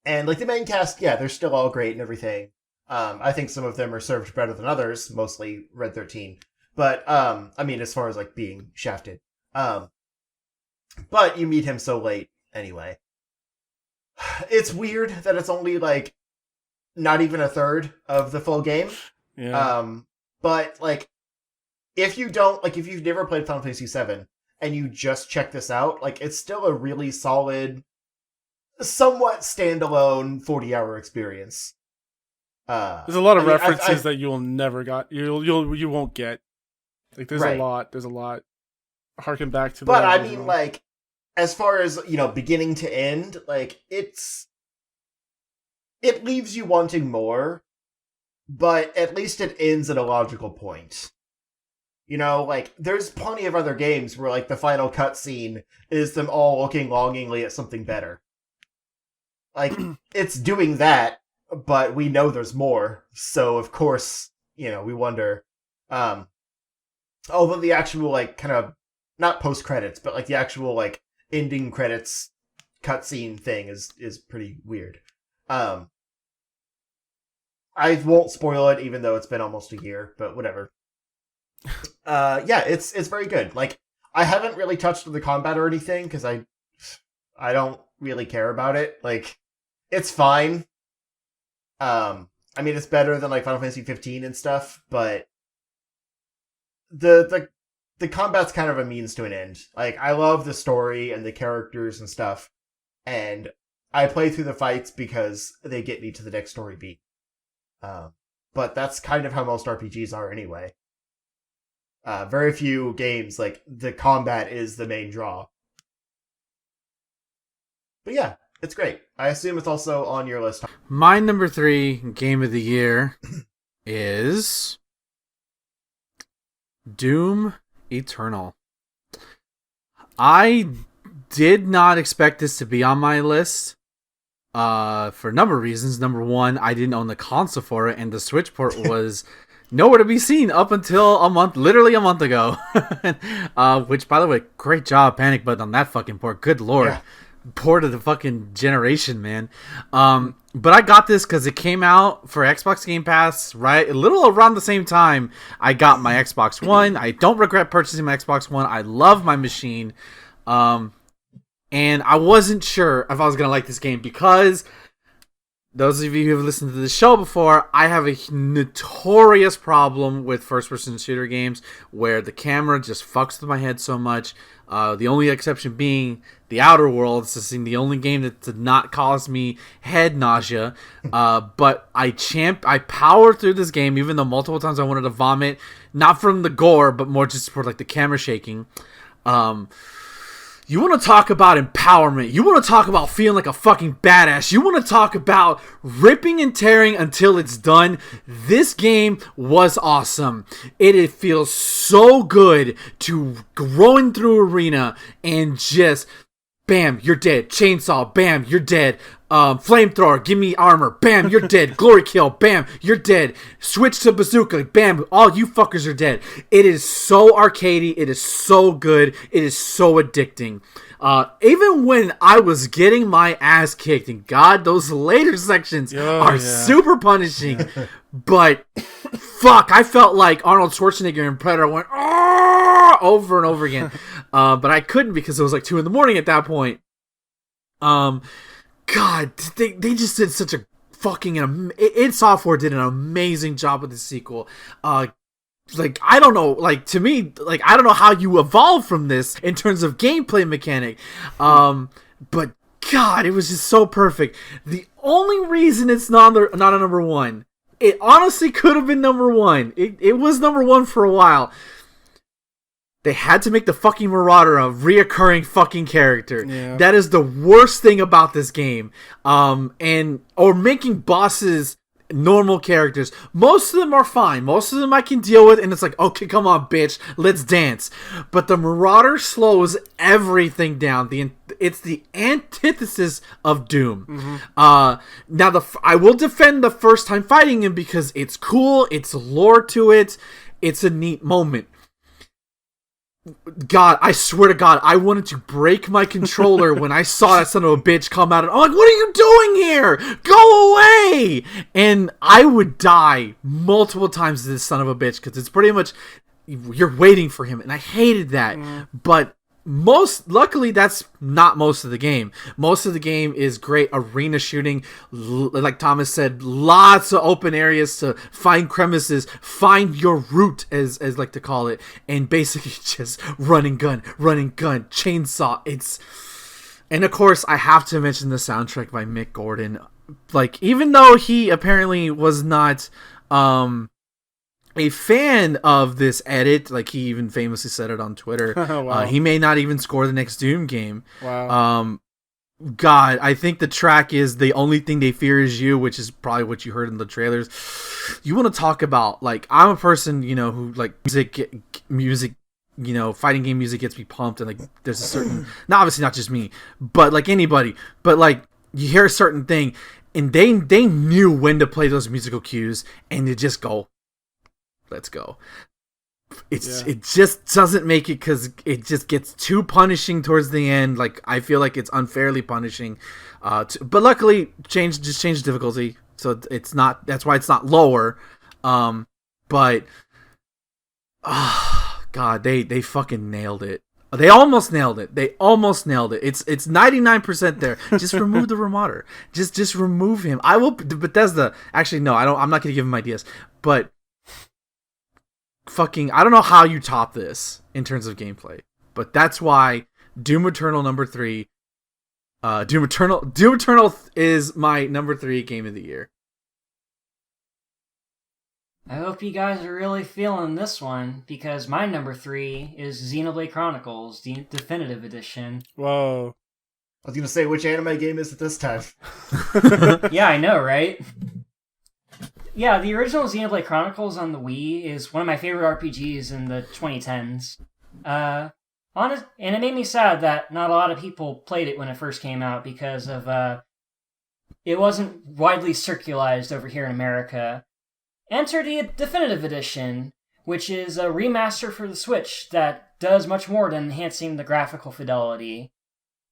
like the main cast, yeah, they're still all great and everything. I think some of them are served better than others, mostly Red 13. But I mean, as far as like being shafted. But you meet him so late anyway. It's weird that it's only like not even a third of the full game. Yeah. But like if you've never played Final Fantasy VII and you just check this out, like it's still a really solid, somewhat standalone 40-hour experience. There's a lot of references that you'll never you won't get. Like there's a lot. Harken back to But I mean, like, as far as, beginning to end, like, it leaves you wanting more, but at least it ends at a logical point. Like, there's plenty of other games where, like, the final cutscene is them all looking longingly at something better. Like, it's doing that, but we know there's more, so of course, we wonder. Although the actual, like, kind of not post-credits, but like the actual like ending credits cutscene thing is pretty weird. I won't spoil it, even though it's been almost a year, but whatever. Yeah, it's very good. Like, I haven't really touched the combat or anything because I don't really care about it. Like, it's fine. I mean, it's better than like Final Fantasy 15 and stuff, but the combat's kind of a means to an end. Like, I love the story and the characters and stuff, and I play through the fights because they get me to the next story beat. But that's kind of how most RPGs are anyway. Very few games, like, the combat is the main draw. But yeah, it's great. I assume it's also on your list. My number 3 game of the year is Doom Eternal. I did not expect this to be on my list for a number of reasons. Number one, I didn't own the console for it, and the Switch port was nowhere to be seen up until literally a month ago. Which, by the way, great job, Panic Button, on that fucking port. Good lord. Yeah. Port of the fucking generation, man. But I got this because it came out for Xbox Game Pass, right? A little around the same time I got my Xbox One. I don't regret purchasing my Xbox One. I love my machine. And I wasn't sure if I was going to like this game because those of you who have listened to the show before, I have a notorious problem with first-person shooter games where the camera just fucks with my head so much. The only exception being The Outer Worlds, this is the only game that did not cause me head nausea. But I powered through this game, even though multiple times I wanted to vomit, not from the gore, but more just for like the camera shaking. You want to talk about empowerment. You want to talk about feeling like a fucking badass. You want to talk about ripping and tearing until it's done. This game was awesome. It feels so good to run through arena and just, bam, you're dead. Chainsaw, bam, you're dead. Flamethrower, give me armor. Bam, you're dead. Glory kill, bam, you're dead. Switch to bazooka, bam, all you fuckers are dead. It is so arcadey. It is so good. It is so addicting. Even when I was getting my ass kicked, and God, those later sections are super punishing. But fuck, I felt like Arnold Schwarzenegger in Predator went over and over again. But I couldn't because it was like 2 a.m. at that point. God, they just did such a fucking id Software did an amazing job with the sequel. Like, I don't know, like, to me, like, I don't know how you evolve from this in terms of gameplay mechanic. But God, it was just so perfect. The only reason it's not a number 1, it honestly could have been number 1. It was number 1 for a while. They had to make the fucking Marauder a reoccurring fucking character. Yeah. That is the worst thing about this game. Or making bosses normal characters. Most of them are fine. Most of them I can deal with, and it's like, okay, come on, bitch, let's dance. But the Marauder slows everything down. It's the antithesis of Doom. Now, I will defend the first time fighting him because it's cool, it's lore to it, it's a neat moment. God, I swear to God, I wanted to break my controller when I saw that son of a bitch come out. I'm like, what are you doing here? Go away! And I would die multiple times to this son of a bitch because it's pretty much, you're waiting for him. And I hated that. But luckily, that's not most of the game. Most of the game is great arena shooting. Like Thomas said, lots of open areas to find crevices, find your route, as like to call it, and basically just running gun, chainsaw. And of course, I have to mention the soundtrack by Mick Gordon. Like, even though he apparently was not a fan of this edit, like he even famously said it on Twitter. Wow. He may not even score the next Doom game. Wow. God, I think the track is The Only Thing They Fear Is You, which is probably what you heard in the trailers. You want to talk about, like, I'm a person, who, like, music, fighting game music gets me pumped, and, like, there's a certain, obviously not just me, but, like, anybody, but, like, you hear a certain thing, and they knew when to play those musical cues, and you just go, let's go. It just doesn't make it because it just gets too punishing towards the end. Like, I feel like it's unfairly punishing. But luckily, change difficulty, so it's not. That's why it's not lower. But God, they fucking nailed it. They almost nailed it. It's 99% there. Just remove the Ramada. Just remove him. I will. Bethesda. Actually, no. I'm not gonna give him ideas. But fucking, I don't know how you top this in terms of gameplay, but that's why Doom Eternal number 3, Doom Eternal is my number 3 game of the year. I hope you guys are really feeling this one, because my number 3 is Xenoblade Chronicles, the Definitive Edition. Whoa. I was gonna say, which anime game is it this time? Yeah, I know, right? Yeah, the original Xenoblade Chronicles on the Wii is one of my favorite RPGs in the 2010s. And it made me sad that not a lot of people played it when it first came out because of it wasn't widely circularized over here in America. Enter the Definitive Edition, which is a remaster for the Switch that does much more than enhancing the graphical fidelity,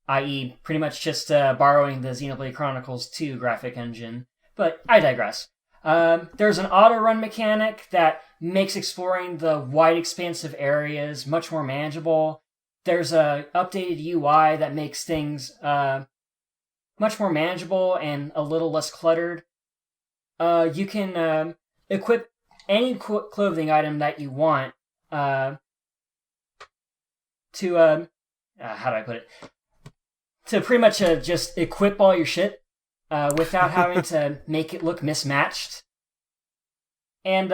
i.e. pretty much just borrowing the Xenoblade Chronicles 2 graphic engine. But I digress. There's an auto-run mechanic that makes exploring the wide expansive areas much more manageable. There's a updated UI that makes things much more manageable and a little less cluttered. You can equip any clothing item that you want to how do I put it? To pretty much just equip all your shit. Without having to make it look mismatched. And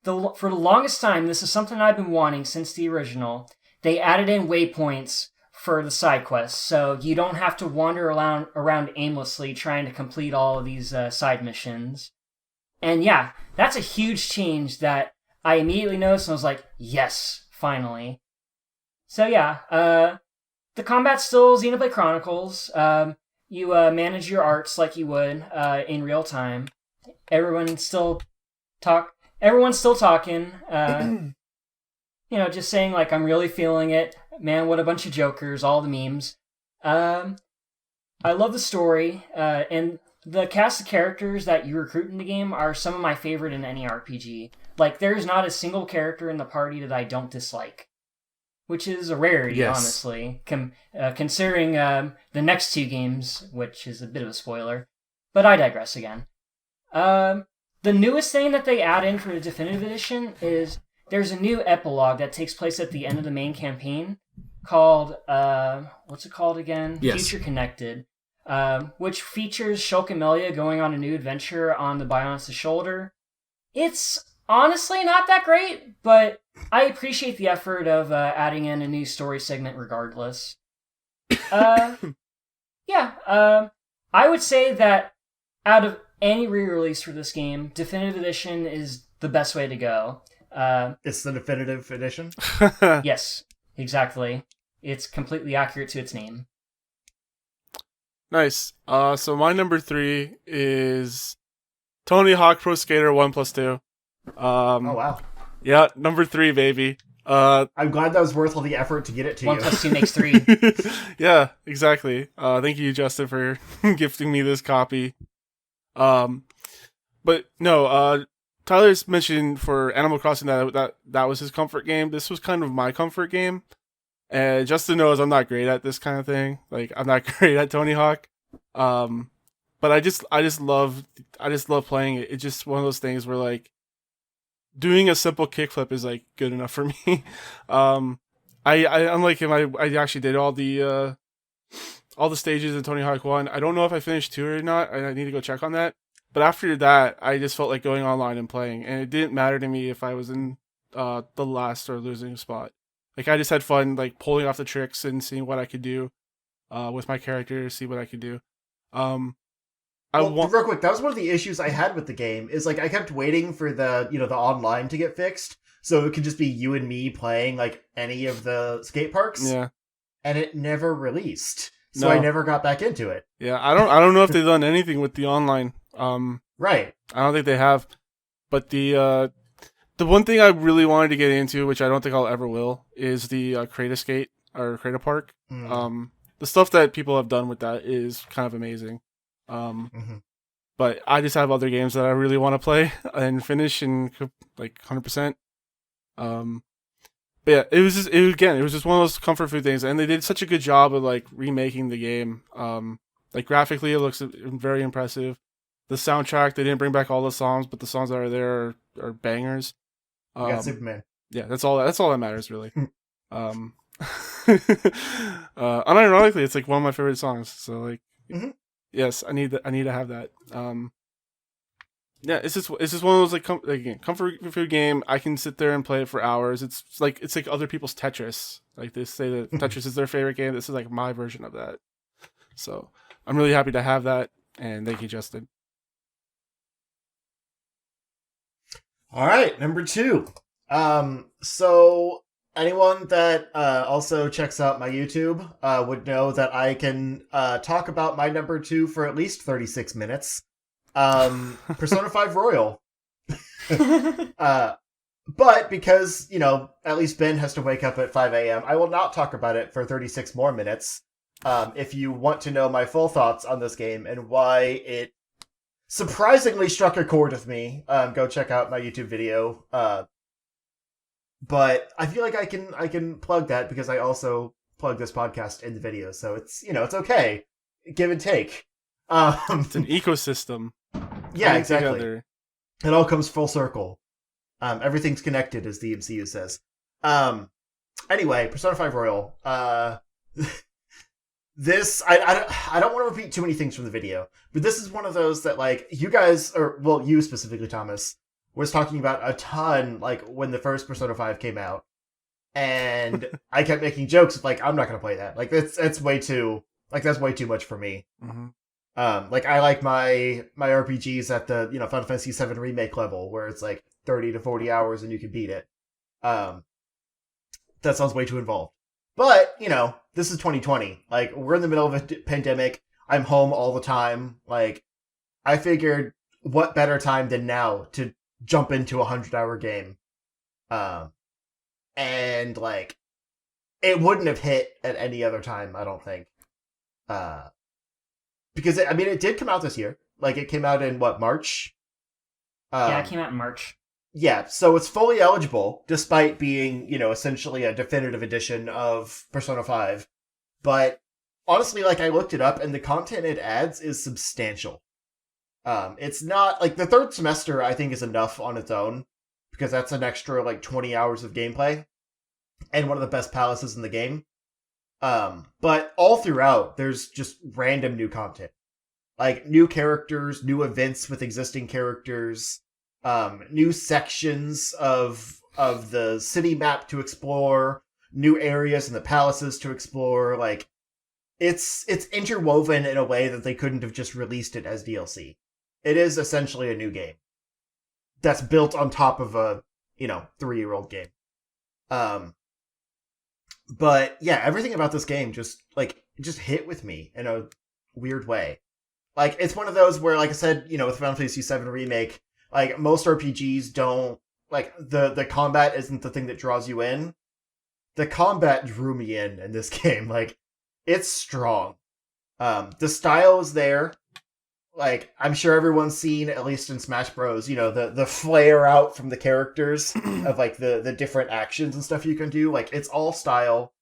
for the longest time, this is something I've been wanting since the original. They added in waypoints for the side quests, so you don't have to wander around aimlessly trying to complete all of these side missions. And yeah, that's a huge change that I immediately noticed and was like, yes, finally. So yeah, the combat's still Xenoblade Chronicles. You manage your arts like you would in real time. Everyone's still talking. Just saying like, I'm really feeling it. Man, what a bunch of jokers! All the memes. I love the story, and the cast of characters that you recruit in the game are some of my favorite in any RPG. Like, there's not a single character in the party that I don't dislike. Which is a rarity, honestly, considering the next 2 games, which is a bit of a spoiler. But I digress again. The newest thing that they add in for the Definitive Edition is there's a new epilogue that takes place at the end of the main campaign called, what's it called again? Yes. Future Connected, which features Shulk and Melia going on a new adventure on the Bionis Shoulder. It's honestly not that great, but I appreciate the effort of adding in a new story segment regardless. I would say that any re-release for this game, Definitive Edition is the best way to go. It's the definitive edition? Yes, exactly. It's completely accurate to its name. Nice. So my number 3 is Tony Hawk Pro Skater 1+2. Oh, wow. Yeah, number 3, baby. I'm glad that was worth all the effort to get it to 1 you. plus 2 makes 3. Yeah, exactly. Thank you, Justin, for gifting me this copy. But no, Tyler's mentioned for Animal Crossing that was his comfort game. This was kind of my comfort game. And Justin knows I'm not great at this kind of thing. Like, I'm not great at Tony Hawk. But I just love playing it. It's just one of those things where, like, doing a simple kickflip is, like, good enough for me. I unlike him, I actually did all the stages in Tony Hawk 1. I don't know if I finished 2 or not. I need to go check on that. But after that, I just felt like going online and playing, and it didn't matter to me if I was in the last or losing spot. Like, I just had fun, like, pulling off the tricks and seeing what I could do with my character, see what I could do. Real quick, that was one of the issues I had with the game, is, like, I kept waiting for the online to get fixed, so it could just be you and me playing, like, any of the skate parks. Yeah. And it never released. So No. I never got back into it. Yeah, I don't know if they've done anything with the online. Right. I don't think they have. But the one thing I really wanted to get into, which I don't think I'll ever will, is the Create Skate or Create Park. The stuff that people have done with that is kind of amazing. But I just have other games that I really want to play and finish and, like, 100%. But yeah, it was just one of those comfort food things, and they did such a good job of, like, remaking the game. Like, graphically, it looks very impressive. The soundtrack, they didn't bring back all the songs, but the songs that are there are bangers. You got Superman. Yeah, that's all that matters, really. Unironically, it's, like, one of my favorite songs. So, like, yes, I need to have that. Yeah, it's just one of those, like, comfort food game. I can sit there and play it for hours. It's like other people's Tetris. Like, they say that Tetris is their favorite game. This is, like, my version of that. So I'm really happy to have that, and thank you, Justin. All right, number 2. So anyone that also checks out my YouTube would know that I can talk about my number 2 for at least 36 minutes. Persona 5 Royal. But because, at least Ben has to wake up at 5 a.m., I will not talk about it for 36 more minutes. If you want to know my full thoughts on this game and why it surprisingly struck a chord with me, go check out my YouTube video. But I feel like I can plug that because I also plug this podcast in the video, so it's it's okay. Give and take. It's an ecosystem. Yeah, exactly. Together. It all comes full circle. Everything's connected, as the MCU says. Anyway, Persona 5 Royal. This, I don't want to repeat too many things from the video, but this is one of those that, like, you guys, or, well, you specifically, Thomas, was talking about a ton, like, when the first Persona 5 came out. And I kept making jokes of, like, I'm not going to play that. Like, that's way too much for me. Like, I like my RPGs at the, Final Fantasy VII Remake level, where it's, like, 30 to 40 hours and you can beat it. That sounds way too involved. But, this is 2020. Like, we're in the middle of a pandemic. I'm home all the time. Like, I figured, what better time than now to jump into a 100-hour game? And, like, it wouldn't have hit at any other time, I don't think. Because, it did come out this year. Like, it came out in, March? Yeah, it came out in March. Yeah, so it's fully eligible, despite being, essentially a definitive edition of Persona 5. But, honestly, like, I looked it up, and the content it adds is substantial. It's not, like, the third semester, I think, is enough on its own, because that's an extra, like, 20 hours of gameplay, and one of the best palaces in the game. But all throughout, there's just random new content. Like, new characters, new events with existing characters, new sections of the city map to explore, new areas in the palaces to explore. Like, it's interwoven in a way that they couldn't have just released it as DLC. it is essentially a new game that's built on top of a 3-year-old game. But yeah, everything about this game just hit with me in a weird way. Like, it's one of those where, like I said, with Final Fantasy VII Remake, like, most RPGs don't, like, the combat isn't the thing that draws you in. The combat drew me in this game. Like, it's strong. The style is there. Like, I'm sure everyone's seen, at least in Smash Bros, the flare out from the characters of, like, the different actions and stuff you can do. Like, it's all style,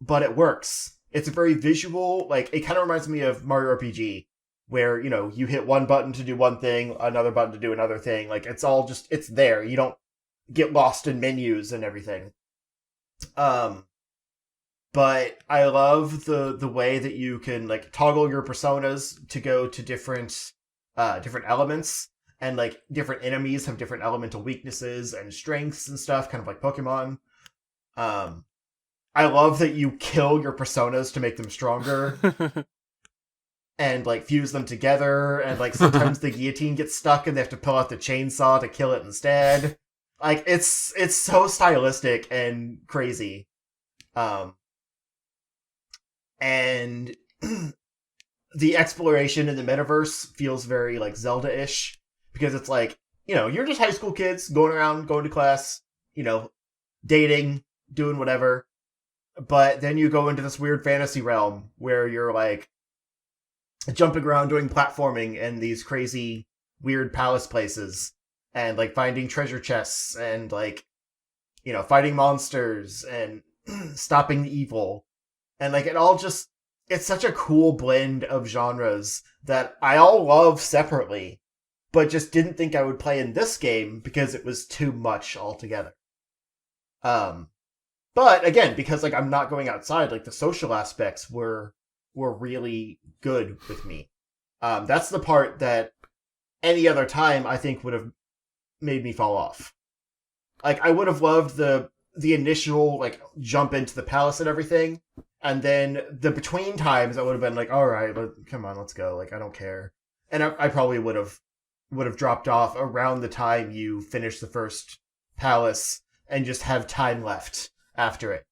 but it works. It's a very visual, like, it kind of reminds me of Mario RPG, where, you hit one button to do one thing, another button to do another thing. Like, it's all just, it's there. You don't get lost in menus and everything. But I love the way that you can, like, toggle your personas to go to different elements, and, like, different enemies have different elemental weaknesses and strengths and stuff, kind of like Pokemon. I love that you kill your personas to make them stronger. And, like, fuse them together, and, like, sometimes the guillotine gets stuck and they have to pull out the chainsaw to kill it instead. Like, it's so stylistic and crazy. And the exploration in the metaverse feels very, like, Zelda-ish, because it's like, you're just high school kids going around, going to class, dating, doing whatever. But then you go into this weird fantasy realm where you're, like, jumping around doing platforming in these crazy, weird palace places, and, like, finding treasure chests, and, like, fighting monsters, and stopping the evil. And, like, it's such a cool blend of genres that I all love separately, but just didn't think I would play in this game because it was too much altogether. But again, because, like, I'm not going outside, like, the social aspects were really good with me. That's the part that any other time I think would have made me fall off. Like, I would have loved the initial, like, jump into the palace and everything, and then the between times I would have been like, all right, come on, let's go. Like, I don't care. And I probably would have dropped off around the time you finish the first palace and just have time left after it.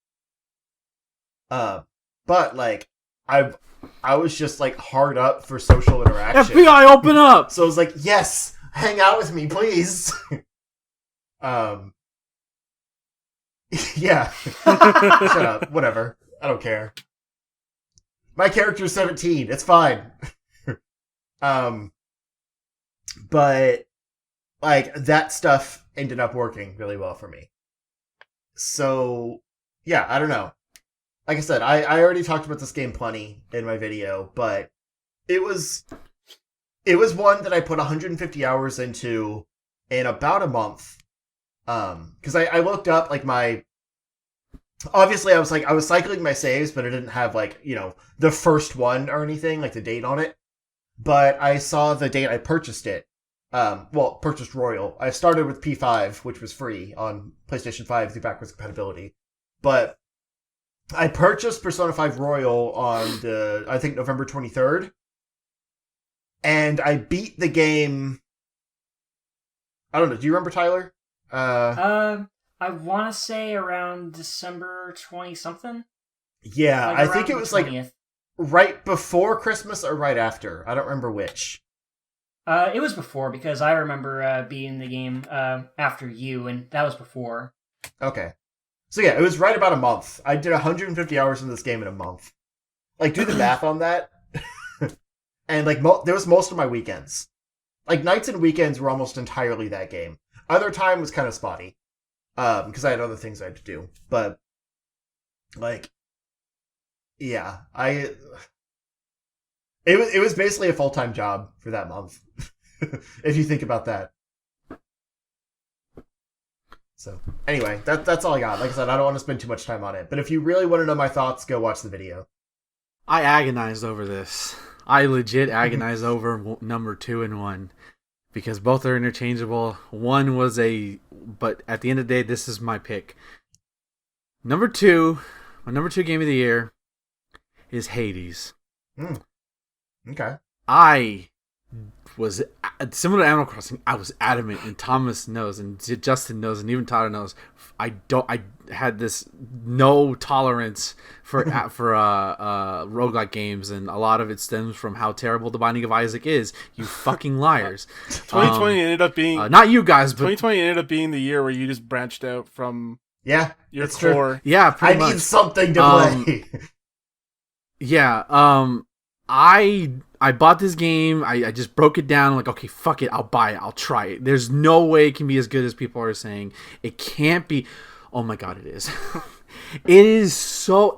But, like, I was just, like, hard up for social interaction. FBI, open up! So I was like, yes, hang out with me, please. Yeah. Shut up. Whatever. I don't care. My character's 17. It's fine. But, like, that stuff ended up working really well for me. So, yeah, I don't know. Like I said, I already talked about this game plenty in my video, but it was one that I put 150 hours into in about a month. Because I looked up, like, obviously I was cycling my saves, but I didn't have, like, the first one or anything, like, the date on it. But I saw the date I purchased it. Purchased Royal. I started with P5, which was free on PlayStation 5 through backwards compatibility. But I purchased Persona 5 Royal on I think November 23rd. And I beat the game. I don't know. Do you remember, Tyler? I want to say around December 20-something. Yeah, like I think it was 20th. like right before Christmas or right after. I don't remember which. It was before, because I remember beating the game after you, and that was before. Okay. So yeah, it was right about a month. I did 150 hours in this game in a month. Like, do the math on that. And, like, there was most of my weekends. Like, nights and weekends were almost entirely that game. Other time was kind of spotty. Because I had other things I had to do. But, like, yeah, it was basically a full-time job for that month. If you think about that. So, anyway, that's all I got. Like I said, I don't want to spend too much time on it. But if you really want to know my thoughts, go watch the video. I agonized over this. I legit agonized over number 2 and 1. Because both are interchangeable. One was but at the end of the day, this is my pick. Number 2, my number 2 game of the year is Hades. Okay. I was similar to Animal Crossing. I was adamant, and Thomas knows, and Justin knows, and even Tyler knows. I had this no tolerance for roguelike games, and a lot of it stems from how terrible The Binding of Isaac is. You fucking liars. 2020 ended up being not you guys, but 2020 ended up being the year where you just branched out from Yeah, your it's core. true. yeah, I pretty much. need something to play. Yeah, I bought this game. I just broke it down. I'm like, okay, fuck it. I'll buy it. I'll try it. There's no way it can be as good as people are saying. It can't be. Oh my god, it is. It is so.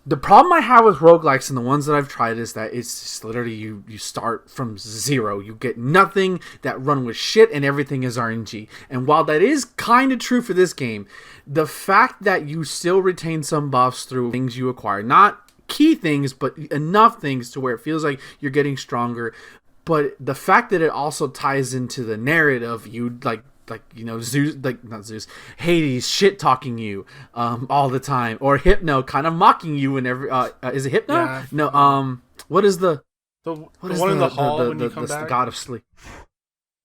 The problem I have with roguelikes and the ones that I've tried is that it's just literally you start from zero. You get nothing that run with shit, and everything is RNG. And while that is kind of true for this game, the fact that you still retain some buffs through things you acquire, not key things, but enough things to where it feels like you're getting stronger. But the fact that it also ties into the narrative, you like Zeus, not Zeus, Hades shit talking you all the time, or Hypno kind of mocking you whenever is it Hypno? Yeah. No, what is the What is one in the hall when you come back? the god of sleep?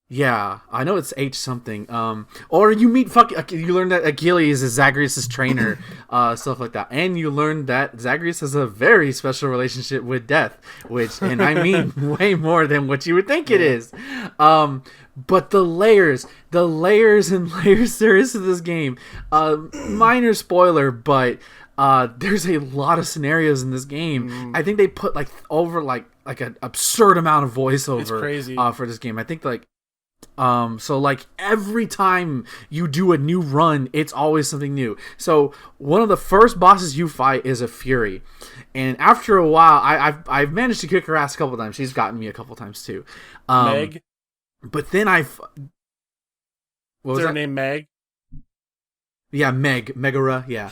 Yeah, I know it's H something. Or you meet you learn that Achilles is Zagreus' trainer, stuff like that, and you learn that Zagreus has a very special relationship with death, and I mean way more than what you would think it is. But the layers and layers there is to this game. Minor spoiler, but there's a lot of scenarios in this game. I think they put over an absurd amount of voiceover. It's crazy. For this game. I think so every time you do a new run, it's always something new. So one of the first bosses you fight is a Fury, and after a while, I've managed to kick her ass a couple times. She's gotten me a couple times too. Meg. But then what was her that? name? Meg. Yeah, Megara. Yeah,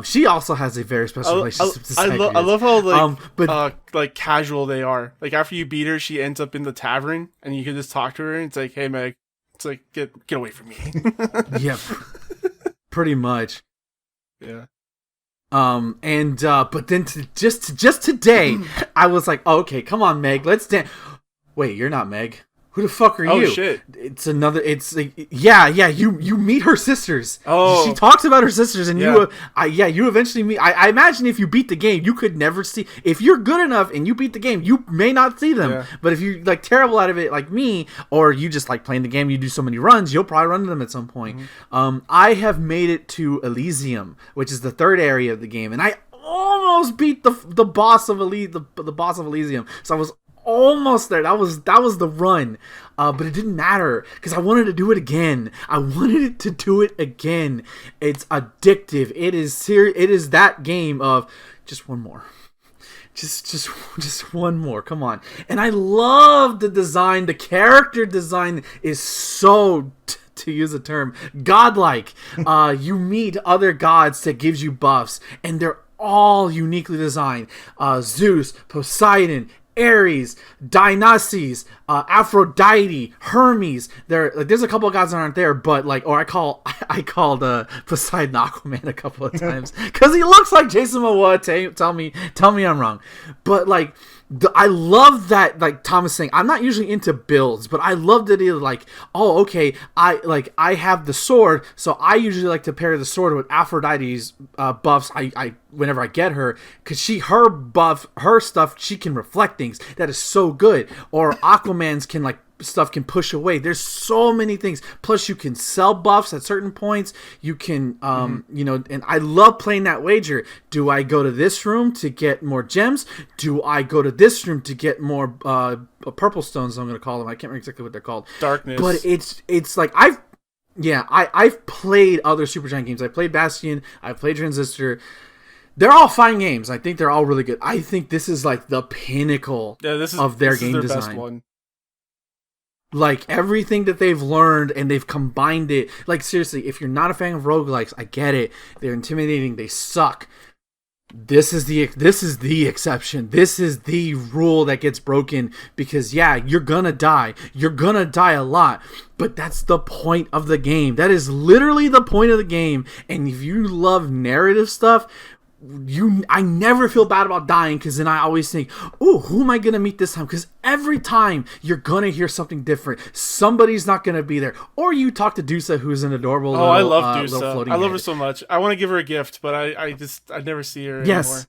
she also has a very special relationship to Zagreus. I love how casual they are. Like after you beat her, she ends up in the tavern, and you can just talk to her. And it's like, hey Meg, it's like get away from me. Yeah, pretty much. Yeah. But then just today, I was like, oh, okay, come on, Meg, let's dance. Wait, you're not Meg. Who the fuck are you? Oh shit! It's another. It's yeah. You meet her sisters. Oh, she talks about her sisters, and yeah. you eventually meet. I imagine if you beat the game, you could never see. If you're good enough and you beat the game, you may not see them. Yeah. But if you're terrible out of it, like me, or you just playing the game, you do so many runs, you'll probably run into them at some point. Mm-hmm. I have made it to Elysium, which is the third area of the game, and I almost beat the boss of the boss of Elysium. So I was almost there. That was the run, but it didn't matter because I wanted to do it again. It's addictive. It is It is that game of just one more. Just one more. Come on. And I love the design. The character design is so, to use a term, godlike. You meet other gods that gives you buffs, and they're all uniquely designed. Zeus, Poseidon, Ares, Dionysus, Aphrodite, Hermes. There's a couple of gods that aren't there, but I called Poseidon Aquaman a couple of times because he looks like Jason Momoa. Tell me I'm wrong, but I love that, Thomas saying, I'm not usually into builds, but I love that I have the sword, so I usually like to pair the sword with Aphrodite's buffs. I whenever I get her, because her stuff, she can reflect things. That is so good. Or Aquaman's stuff can push away. There's so many things. Plus, you can sell buffs at certain points. You can, and I love playing that wager. Do I go to this room to get more gems? Do I go to this room to get more purple stones? I'm going to call them. I can't remember exactly what they're called. Darkness. But it's like I've played other Supergiant games. I played Bastion. I played Transistor. They're all fine games. I think they're all really good. I think this is the pinnacle of their game design. Best one. Everything that they've learned and they've combined it. Seriously, if you're not a fan of roguelikes, I get it. They're intimidating. They suck. This is the exception. This is the rule that gets broken because you're gonna die. You're gonna die a lot. But that's the point of the game. That is literally the point of the game. And if you love narrative stuff, I never feel bad about dying, because then I always think, ooh, who am I gonna meet this time? Because every time you're gonna hear something different. Somebody's not gonna be there, or you talk to Dusa, who's an adorable. Oh, I love little Dusa. floating I love head. her so much. I want to give her a gift, but I never see her Yes.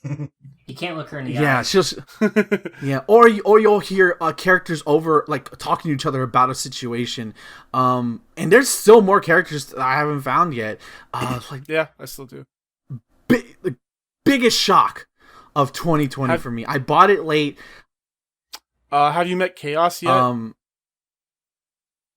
anymore. You can't look her in the Yeah, eye. she'll. Yeah, or you'll hear characters over like talking to each other about a situation, and there's still more characters that I haven't found yet. Like Yeah, I still do. the biggest shock of 2020 for me. I bought it late. Have you met Chaos yet?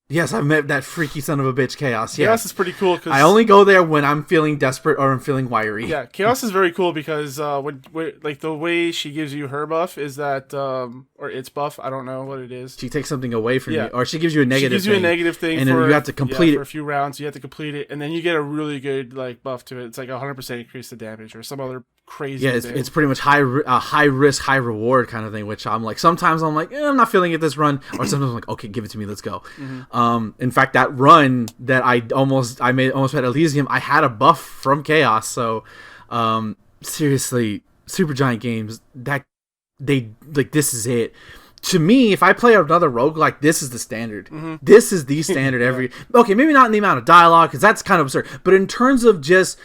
Yes, I've met that freaky son of a bitch, Chaos. Yeah, Chaos is pretty cool. Cause, I only go there when I'm feeling desperate or I'm feeling wiry. Yeah, Chaos is very cool because when like the way she gives you her buff is that or its buff, I don't know what it is. She takes something away from Yeah. you, or she gives you a negative. She gives you a negative thing, and for, then you have to complete for it a few rounds. You have to complete it, and then you get a really good like buff to it. It's like 100% increase the damage or some other crazy. Yeah, it's pretty much high risk, high reward kind of thing. Which I'm like, sometimes I'm like, I'm not feeling it this run, or sometimes I'm like, okay, give it to me, let's go. Mm-hmm. In fact, that run that I almost had Elysium, I had a buff from Chaos. So, seriously, Super Giant Games, that they like, this is it. To me, if I play another roguelike, this is the standard. Mm-hmm. This is the standard every. Okay, maybe not in the amount of dialogue, because that's kind of absurd, but in terms of just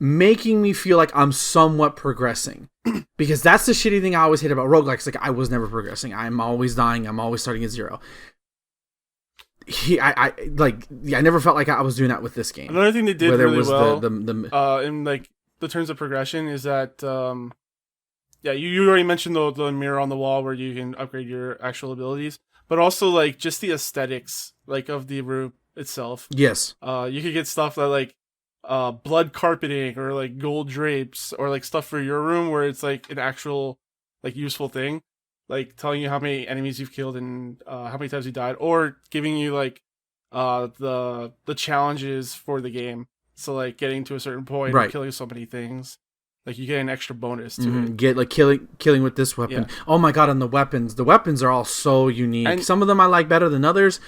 making me feel like I'm somewhat progressing. Because that's the shitty thing I always hate about roguelikes. Like, I was never progressing. I'm always dying. I'm always starting at zero. I never felt like I was doing that with this game. Another thing they did Whether really it was well in like the terms of progression is that you already mentioned the mirror on the wall where you can upgrade your actual abilities, but also like just the aesthetics like of the room itself. Yes. You could get stuff that like blood carpeting or like gold drapes or like stuff for your room where it's like an actual like useful thing, like telling you how many enemies you've killed and how many times you died, or giving you like the challenges for the game. So like getting to a certain point, right, and killing so many things, like you get an extra bonus to it. Get like killing with this weapon. Yeah. Oh my god! And the weapons are all so unique. And some of them I like better than others.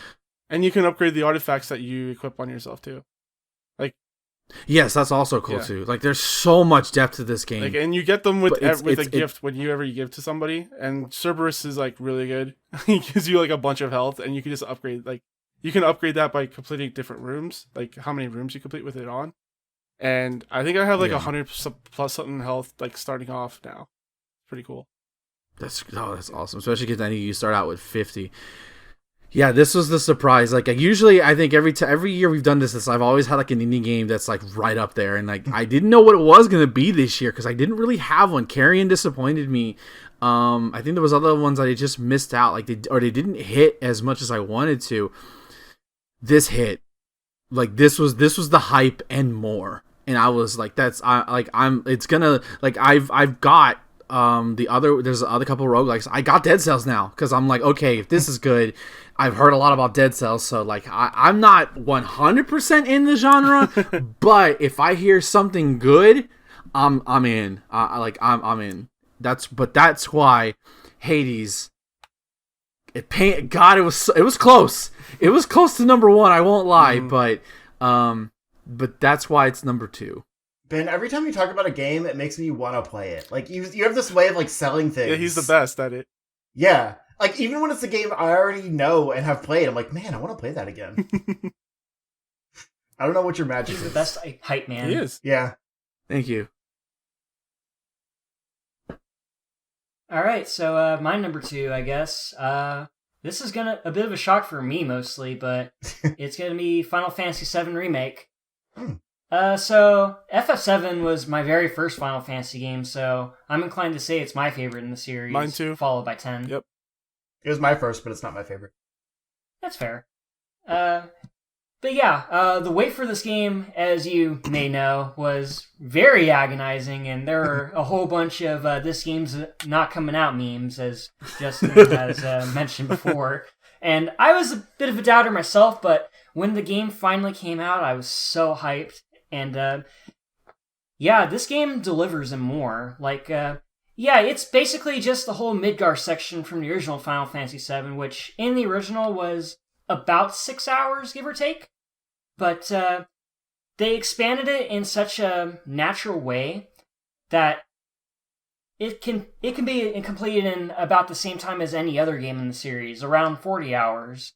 And you can upgrade the artifacts that you equip on yourself too. Like, yes, that's also cool too. Like, there's so much depth to this game. Like, and you get them with a gift when you give to somebody. And Cerberus is like really good. He gives you like a bunch of health, and you can just upgrade. Like, you can upgrade that by completing different rooms, like how many rooms you complete with it on. And I think I have like 100 plus something health, like starting off now. Pretty cool. That's awesome, especially because I think you start out with 50. Yeah, this was the surprise. Like, usually, I think every year we've done this, I've always had like an indie game that's like right up there, and like I didn't know what it was gonna be this year because I didn't really have one. Carrion disappointed me. I think there was other ones that I just missed out, like they didn't hit as much as I wanted to. This hit, like this was the hype and more, and I was like, it's gonna like I've got. There's the other couple of roguelikes. I got Dead Cells now because I'm like, okay, if this is good, I've heard a lot about Dead Cells, so like I'm not 100% in the genre, but if I hear something good, I'm in. I'm in. That's why Hades. It was close. It was close to number 1. I won't lie, but that's why it's number 2. Ben, every time you talk about a game, it makes me want to play it. Like, you have this way of, like, selling things. Yeah, he's the best at it. Yeah. Like, even when it's a game I already know and have played, I'm like, man, I want to play that again. I don't know what your magic is. He's the best hype man. He is. Yeah. Thank you. Alright, so my number 2, I guess. This is a bit of a shock for me, mostly, but it's gonna be Final Fantasy VII Remake. So FF7 was my very first Final Fantasy game, so I'm inclined to say it's my favorite in the series. Mine too. Followed by 10. Yep. It was my first, but it's not my favorite. That's fair. But yeah, the wait for this game, as you may know, was very agonizing, and there are a whole bunch of this game's not coming out memes, as Justin has mentioned before. And I was a bit of a doubter myself, but when the game finally came out, I was so hyped. And this game delivers and more. Like, it's basically just the whole Midgar section from the original Final Fantasy VII, which in the original was about 6 hours, give or take. But they expanded it in such a natural way that it can be completed in about the same time as any other game in the series, around 40 hours.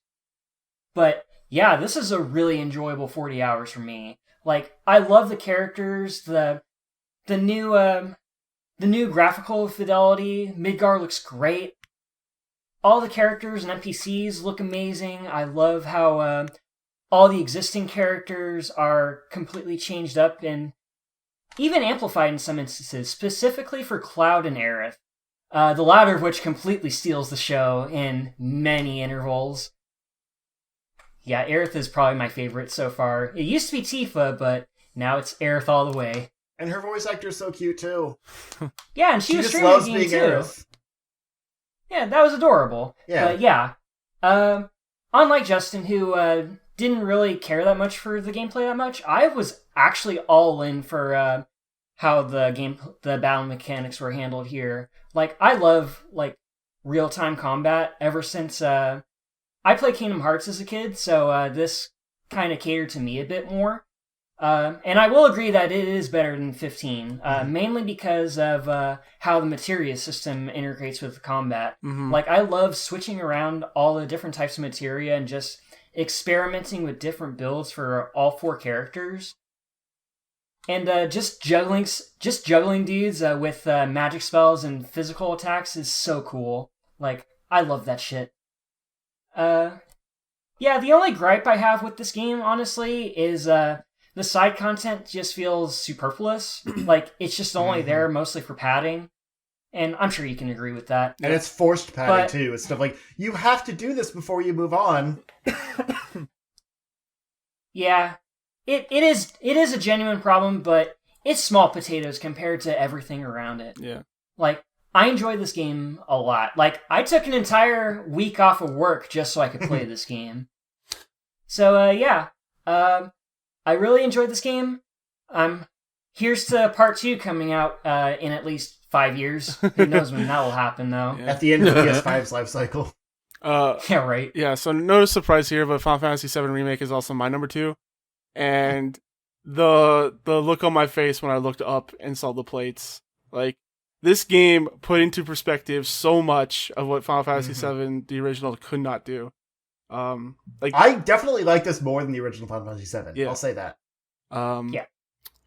But yeah, this is a really enjoyable 40 hours for me. Like, I love the characters, the new graphical fidelity. Midgar looks great. All the characters and NPCs look amazing. I love how all the existing characters are completely changed up and even amplified in some instances, specifically for Cloud and Aerith. The latter of which completely steals the show in many intervals. Yeah, Aerith is probably my favorite so far. It used to be Tifa, but now it's Aerith all the way. And her voice actor is so cute too. Yeah, and she was just streaming loves the game being too. Aerith. Yeah, that was adorable. Yeah. But yeah, unlike Justin, who didn't really care that much for the gameplay that much, I was actually all in for how the battle mechanics were handled here. Like, I love real-time combat ever since I played Kingdom Hearts as a kid, so this kind of catered to me a bit more. And I will agree that it is better than 15, mainly because of how the materia system integrates with the combat. Mm-hmm. Like, I love switching around all the different types of materia and just experimenting with different builds for all 4 characters. And just juggling dudes with magic spells and physical attacks is so cool. Like, I love that shit. Yeah, the only gripe I have with this game, honestly, is the side content just feels superfluous. Like, it's just only there mostly for padding. And I'm sure you can agree with that. And it's forced padding too. It's stuff like, you have to do this before you move on. Yeah, it is a genuine problem, but it's small potatoes compared to everything around it. Yeah. Like, I enjoyed this game a lot. Like, I took an entire week off of work just so I could play this game. So, yeah. I really enjoyed this game. Here's to part 2 coming out in at least 5 years. Who knows when that will happen, though. Yeah. At the end of PS5's life cycle. Yeah, right. Yeah, so no surprise here, but Final Fantasy VII Remake is also my number 2. And the look on my face when I looked up and saw the plates, like, this game put into perspective so much of what Final Fantasy VII, the original, could not do. I definitely like this more than the original Final Fantasy VII. Yeah. I'll say that. Yeah.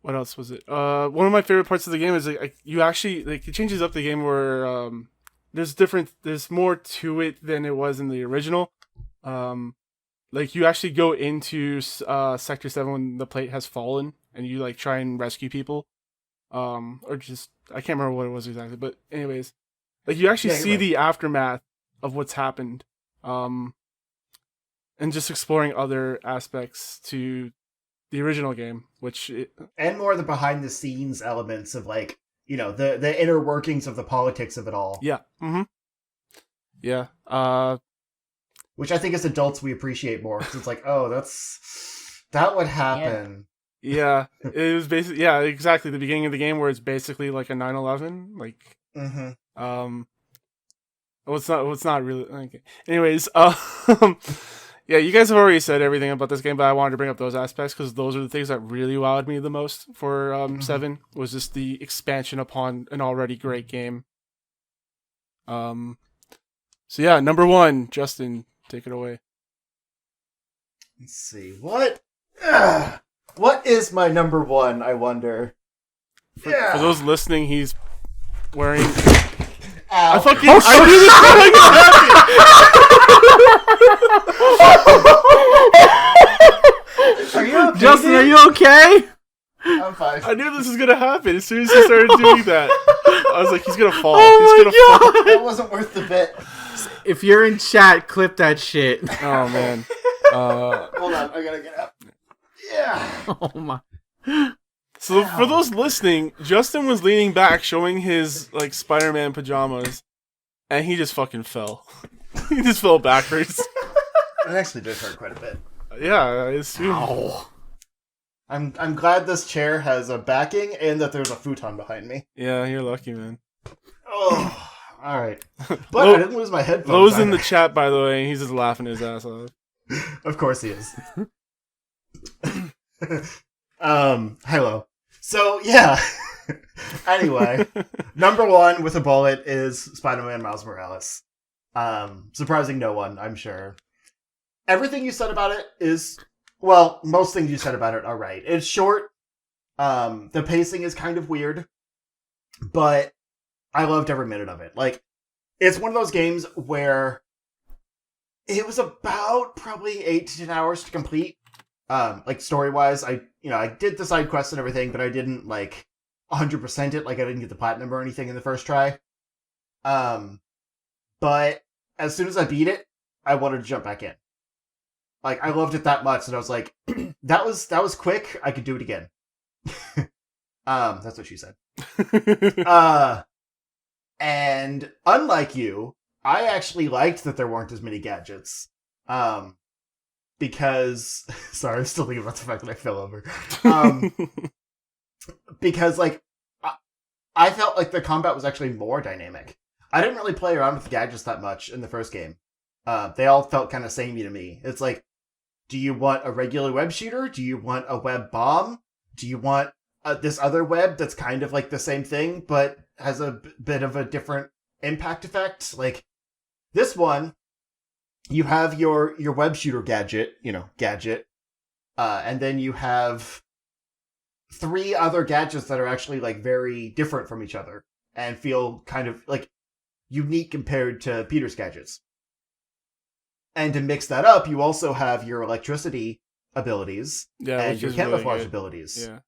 What else was it? One of my favorite parts of the game is like you actually it changes up the game where there's more to it than it was in the original. Like, you actually go into Sector 7 when the plate has fallen and you like try and rescue people. Or just, I can't remember what it was exactly, but anyways, like, you actually see the aftermath of what's happened. And just exploring other aspects to the original game, and more of the behind the scenes elements of, like, you know, the inner workings of the politics of it all. Yeah. Mm-hmm. Yeah. Which I think as adults we appreciate more, because it's like, oh, that would happen. Yeah. It was basically, yeah, exactly, the beginning of the game where it's basically like a 9/11, like, well, it's not really, okay. Anyways, yeah, you guys have already said everything about this game, but I wanted to bring up those aspects because those are the things that really wowed me the most for 7, was just the expansion upon an already great game. So yeah, number 1, Justin, take it away. Let's see, what is my number 1, I wonder? For those listening, he's wearing... Ow. I knew this was going to happen! Are you okay, Justin, dude? are you okay? I'm fine. I knew this was going to happen as soon as he started doing that. I was like, he's going to fall. Oh He's going to fall. That wasn't worth the bit. If you're in chat, clip that shit. Oh, man. Hold on, I gotta get up. Yeah. Oh my. So for those listening, Justin was leaning back showing his like Spider-Man pajamas, and he just fucking fell. He just fell backwards. It actually did hurt quite a bit. Yeah, I assume. Ow. I'm glad this chair has a backing and that there's a futon behind me. Yeah, you're lucky, man. Oh, all right. But I didn't lose my headphones. Lowe's in either. the chat, by the way, and he's just laughing his ass off. Of course he is. Hello. So yeah, Anyway, number one with a bullet is Spider-Man Miles Morales. Surprising no one, I'm sure. Everything you said about it is, well, most things you said about it are right. It's short. The pacing is kind of weird, but I loved every minute of it. Like, it's one of those games where it was about probably 8 to 10 hours to complete. Like, story-wise, I did the side quests and everything, but I didn't, like, 100% it. Like, I didn't get the platinum or anything in the first try. But as soon as I beat it, I wanted to jump back in. Like, I loved it that much, and I was like, that was quick, I could do it again. That's what she said. And unlike you, I actually liked that there weren't as many gadgets. Because sorry, I'm still thinking about the fact that I fell over. Because like I felt like the combat was actually more dynamic. I didn't really play around with gadgets that much in the first game. They all felt kind of samey to me. It's like, do you want a regular web shooter? Do you want a web bomb? Do you want this other web that's kind of like the same thing, but has a bit of a different impact effect? Like, this one, you have your web shooter gadget, and then you have 3 other gadgets that are actually, like, very different from each other, and feel kind of, like, unique compared to Peter's gadgets. And to mix that up, you also have your electricity abilities, and your camouflage really abilities. Yeah.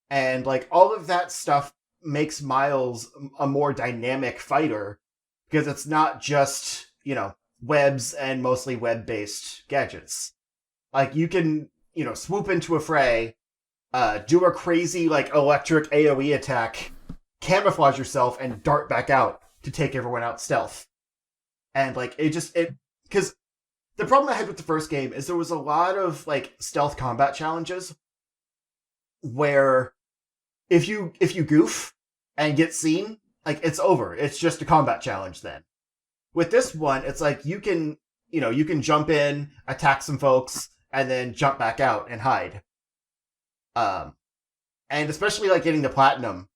And, like, all of that stuff makes Miles a more dynamic fighter, because it's not just, webs and mostly web-based gadgets. Like, you can, swoop into a fray, do a crazy, like, electric AoE attack, camouflage yourself, and dart back out to take everyone out stealth. And, like, because the problem I had with the first game is there was a lot of, like, stealth combat challenges where if you goof and get seen, like, it's over. It's just a combat challenge then. With this one, it's like you can jump in, attack some folks, and then jump back out and hide. And especially, like, getting the platinum,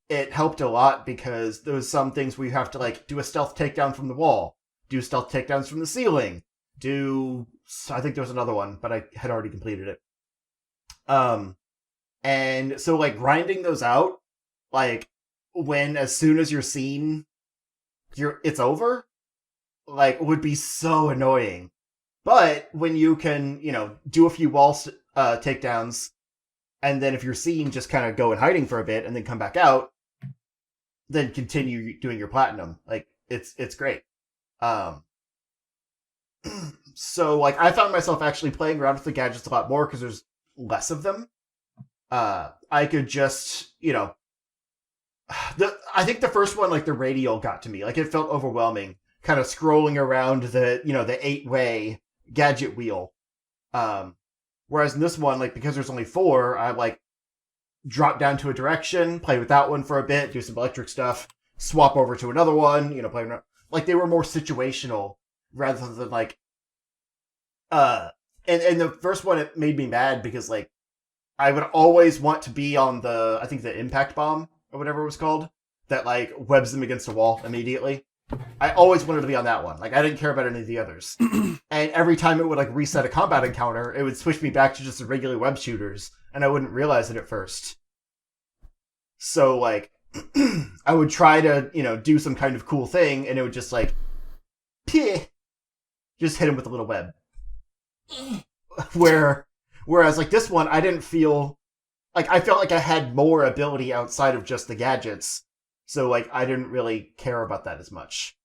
it helped a lot because there was some things where you have to, like, do a stealth takedown from the wall, do stealth takedowns from the ceiling, I think there was another one, but I had already completed it. And so, like, grinding those out, like, as soon as you're seen, it's over, like, would be so annoying. But when you can, do a few wall takedowns, and then if you're seen, just kind of go in hiding for a bit and then come back out, then continue doing your platinum. Like, it's great. So, like, I found myself actually playing around with the gadgets a lot more because there's less of them. I could just, I think the first one, like, the radial got to me. Like, it felt overwhelming, kind of scrolling around the 8-way gadget wheel. Whereas in this one, like, because there's only 4, I, like, drop down to a direction, play with that one for a bit, do some electric stuff, swap over to another one, play around. Like, they were more situational rather than, like, and the first one, it made me mad because, like, I would always want to be on I think the impact bomb, or whatever it was called, that, like, webs them against a wall immediately. I always wanted to be on that one. Like, I didn't care about any of the others. And every time it would, like, reset a combat encounter, it would switch me back to just the regular web shooters, and I wouldn't realize it at first. So, like, I would try to, do some kind of cool thing, and it would just, like, just hit him with a little web. Whereas, like, this one, I didn't feel... Like, I felt like I had more ability outside of just the gadgets. So, like, I didn't really care about that as much.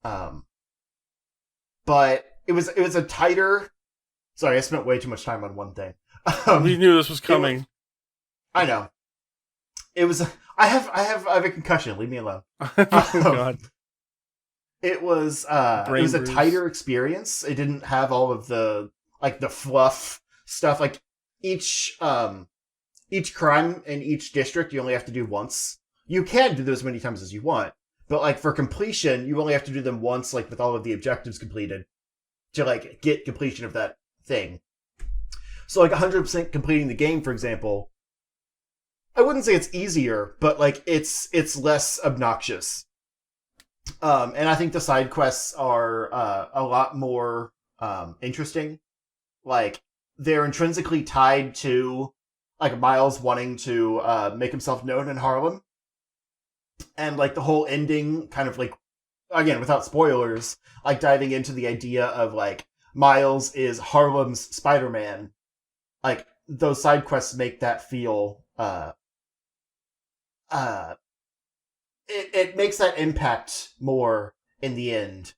But it was a tighter... Sorry, I spent way too much time on one thing. We knew this was coming. I know. It was... I have a concussion. Leave me alone. Oh, God. It was a tighter experience. It didn't have all of the, like, the fluff stuff. Like, each crime in each district you only have to do once. You can do those as many times as you want, but, like, for completion, you only have to do them once, like, with all of the objectives completed to, like, get completion of that thing. So, like, 100% completing the game, for example, I wouldn't say it's easier, but like it's less obnoxious. And I think the side quests are a lot more interesting. Like they're intrinsically tied to like Miles wanting to make himself known in Harlem, and like the whole ending kind of like, again without spoilers, like diving into the idea of like Miles is Harlem's Spider-Man. Like those side quests make that feel it makes that impact more in the end,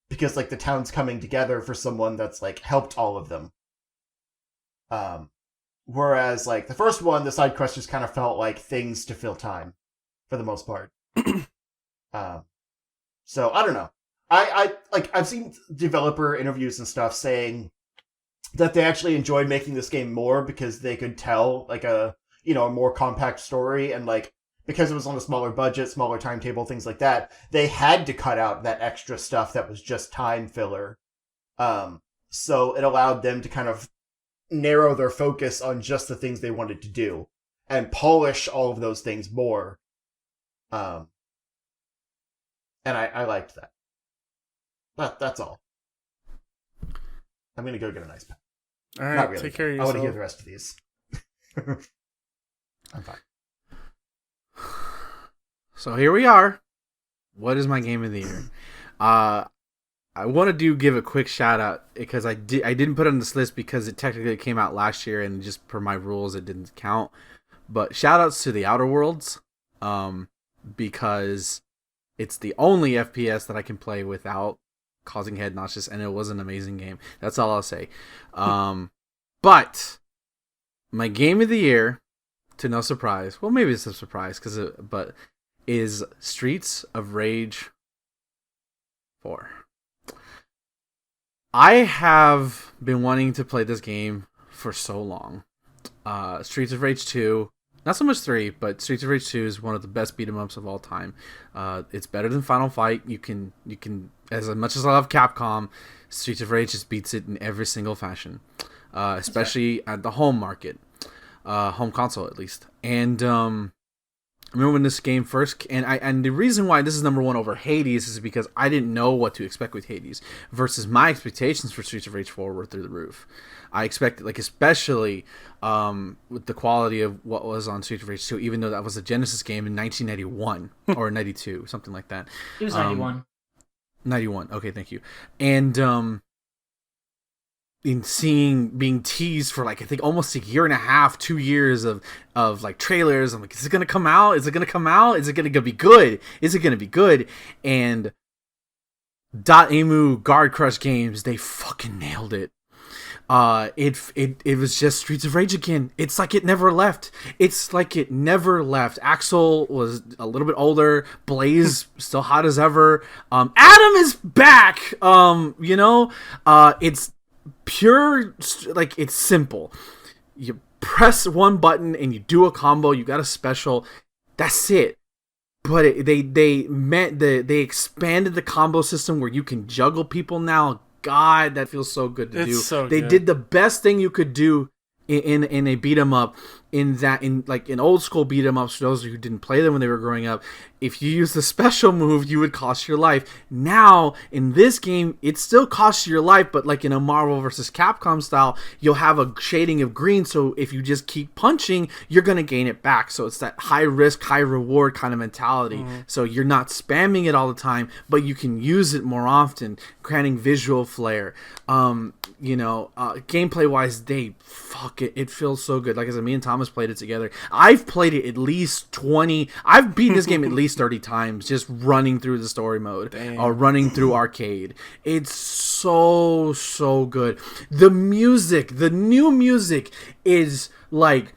because like the town's coming together for someone that's like helped all of them. Whereas like the first one, the side quests just kind of felt like things to fill time for the most part. So I don't know. I like I've seen developer interviews and stuff saying that they actually enjoyed making this game more because they could tell like a more compact story, and like because it was on a smaller budget, smaller timetable, things like that, they had to cut out that extra stuff that was just time filler. So it allowed them to kind of narrow their focus on just the things they wanted to do and polish all of those things more. And I liked that. That's all. I'm gonna go get an ice pack. All right, Not really. take care of I want to hear yourself. the rest of these. I'm fine. So here we are. What is my game of the year? I want to give a quick shout out because I didn't put it on this list because it technically came out last year and just per my rules it didn't count. But shout outs to The Outer Worlds, because it's the only FPS that I can play without causing head notches, and it was an amazing game. That's all I'll say. But my game of the year, to no surprise, well maybe it's a surprise but is Streets of Rage 4. I have been wanting to play this game for so long. Streets of Rage 2, not so much 3, but Streets of Rage 2 is one of the best beat 'em ups of all time. It's better than Final Fight. You can as much as I love Capcom, Streets of Rage just beats it in every single fashion, especially at the home market, home console at least. And I remember when this game first, and the reason why this is number one over Hades is because I didn't know what to expect with Hades, versus my expectations for Streets of Rage 4 were through the roof. I expected, like, especially with the quality of what was on Streets of Rage 2, even though that was a Genesis game in 1991 or 92, something like that. It was 91. 91. Okay, thank you. And in being teased for like I think almost a year and a half, 2 years of like trailers. I'm like, is it gonna come out? Is it gonna come out? Is it gonna be good? Is it gonna be good? And .emu Guard Crush Games, they fucking nailed it. It was just Streets of Rage again. It's like it never left. Axel was a little bit older. Blaze still hot as ever. Adam is back. It's pure, like, it's simple. You press one button and you do a combo. You got a special. That's it. But they expanded the combo system where you can juggle people now. God, that feels so good to do. So they good. did the best thing you could do in a beat 'em up, in old school beat 'em ups. For those who didn't play them when they were growing up, if you use the special move, you would cost your life. Now in this game, it still costs you your life, but like in a Marvel vs. Capcom style, you'll have a shading of green. So if you just keep punching, you're gonna gain it back. So it's that high risk, high reward kind of mentality. So you're not spamming it all the time, but you can use it more often, granting visual flair. Gameplay wise, it feels so good. Like I said, me and Thomas played it together. I've played it at least 20. I've beaten this game at least 30 times just running through the story mode or running through arcade. It's so good. The new music is like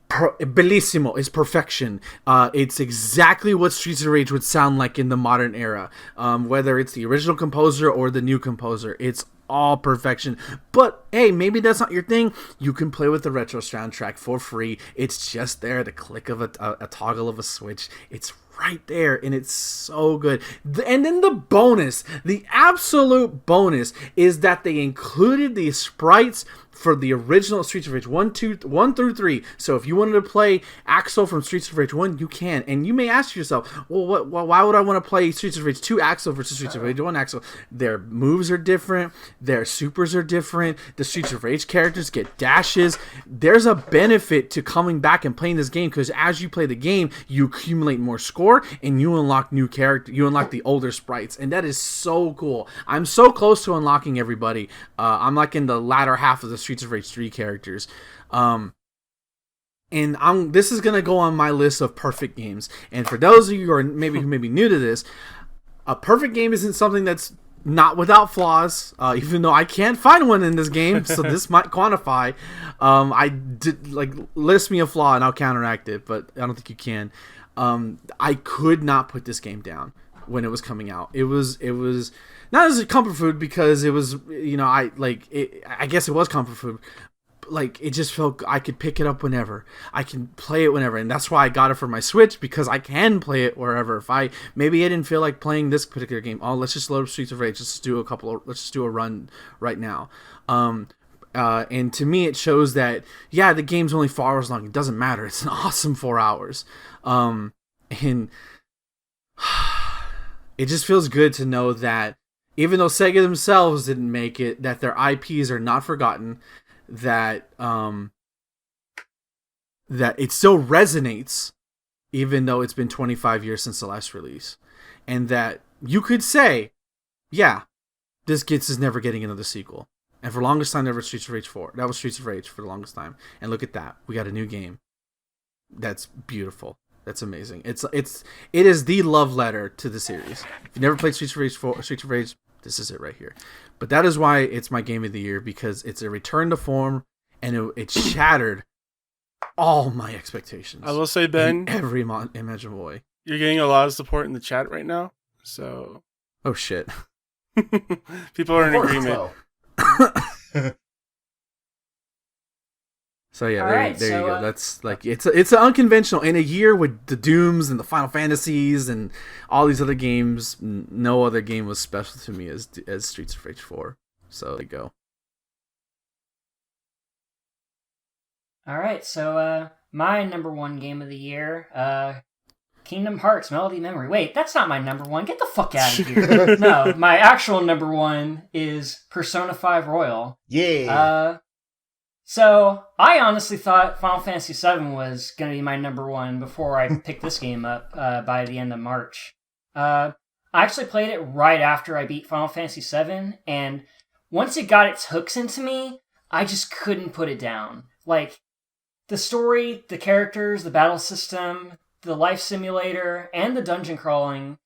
bellissimo. It's perfection. It's exactly what Streets of Rage would sound like in the modern era, whether it's the original composer or the new composer. It's all perfection. But hey, maybe that's not your thing. You can play with the retro soundtrack for free. It's just there, the click of a toggle of a switch. It's right there, and it's so good. And then the absolute bonus is that they included these sprites for the original Streets of Rage 1 through 3. So if you wanted to play Axel from Streets of Rage 1, you can. And you may ask yourself, well, why would I want to play Streets of Rage 2 Axel versus Streets of Rage 1 Axel? Their moves are different. Their supers are different. The Streets of Rage characters get dashes. There's a benefit to coming back and playing this game because as you play the game, you accumulate more score and you unlock new character. You unlock the older sprites. And that is so cool. I'm so close to unlocking everybody. I'm like in the latter half of the Streets of Rage 3 characters. And this is going to go on my list of perfect games. And for those of you who may be new to this, a perfect game isn't something that's not without flaws, even though I can't find one in this game, so this might quantify. I did list me a flaw and I'll counteract it, but I don't think you can. I could not put this game down when it was coming out. It was not as a comfort food because it was, I guess it was comfort food. Like, it just felt I could pick it up whenever. I can play it whenever, and that's why I got it for my Switch, because I can play it wherever. Maybe I didn't feel like playing this particular game. Oh, let's just load up Streets of Rage. Let's just do a run right now. And to me, it shows that, yeah, the game's only 4 hours long. It doesn't matter. It's an awesome 4 hours. And it just feels good to know that even though Sega themselves didn't make it, that their IPs are not forgotten, that it still resonates even though it's been 25 years since the last release, and that you could say, yeah, this is never getting another sequel. And for the longest time, there was Streets of Rage 4. That was Streets of Rage for the longest time. And look at that, we got a new game. That's beautiful. That's amazing. It is the love letter to the series. If you never played Streets of Rage 4, Streets of Rage, this is it right here. But that is why it's my game of the year, because it's a return to form, and it shattered all my expectations. I will say, Ben, in every imaginable way. You're getting a lot of support in the chat right now, so oh shit, people are in agreement. So yeah, Alright, there you go. That's like it's an unconventional in a year with the Dooms and the Final Fantasies and all these other games. No other game was special to me as Streets of Rage 4. So there you go. All right, so my number one game of the year, Kingdom Hearts Melody Memory. Wait, that's not my number one. Get the fuck out of here. No, my actual number one is Persona 5 Royal. Yeah. So I honestly thought Final Fantasy VII was going to be my number one before I picked this game up by the end of March. I actually played it right after I beat Final Fantasy VII, and once it got its hooks into me, I just couldn't put it down. Like, the story, the characters, the battle system, the life simulator, and the dungeon crawling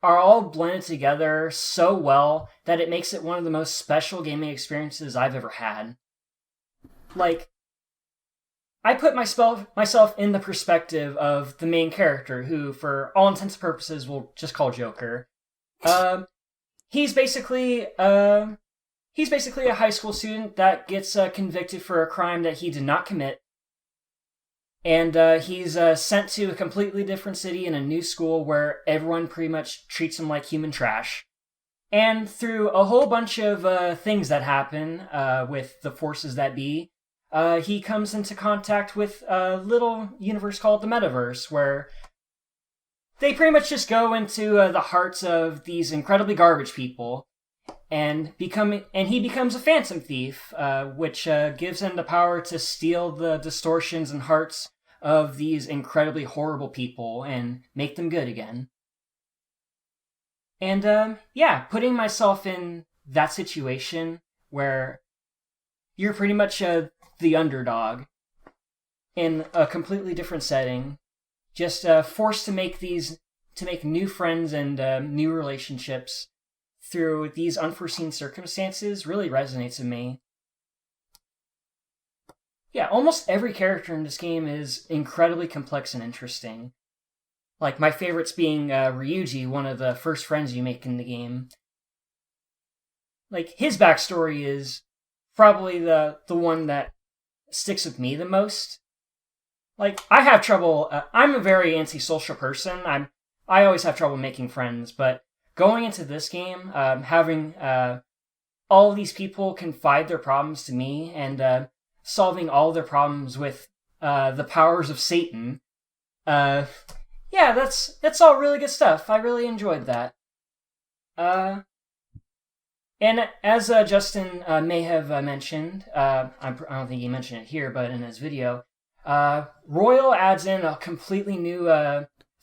are all blended together so well that it makes it one of the most special gaming experiences I've ever had. Like, I put myself in the perspective of the main character, who, for all intents and purposes, we'll just call Joker. He's basically a high school student that gets convicted for a crime that he did not commit. And he's sent to a completely different city in a new school where everyone pretty much treats him like human trash. And through a whole bunch of things that happen with the forces that be, he comes into contact with a little universe called the Metaverse, where they pretty much just go into the hearts of these incredibly garbage people, and he becomes a phantom thief, which gives him the power to steal the distortions and hearts of these incredibly horrible people and make them good again. And putting myself in that situation where you're pretty much the underdog in a completely different setting, just forced to make new friends and new relationships through these unforeseen circumstances, really resonates with me. Yeah, almost every character in this game is incredibly complex and interesting. Like, my favorites being Ryuji, one of the first friends you make in the game. Like, his backstory is probably the one that sticks with me the most. Like, I have trouble, I'm a very antisocial person. I always have trouble making friends, but going into this game, having a all of these people confide their problems to me, and solving all their problems with the powers of Satan. Yeah, that's all really good stuff. I really enjoyed that. And as Justin may have mentioned, I don't think he mentioned it here, but in his video, Royal adds in a completely new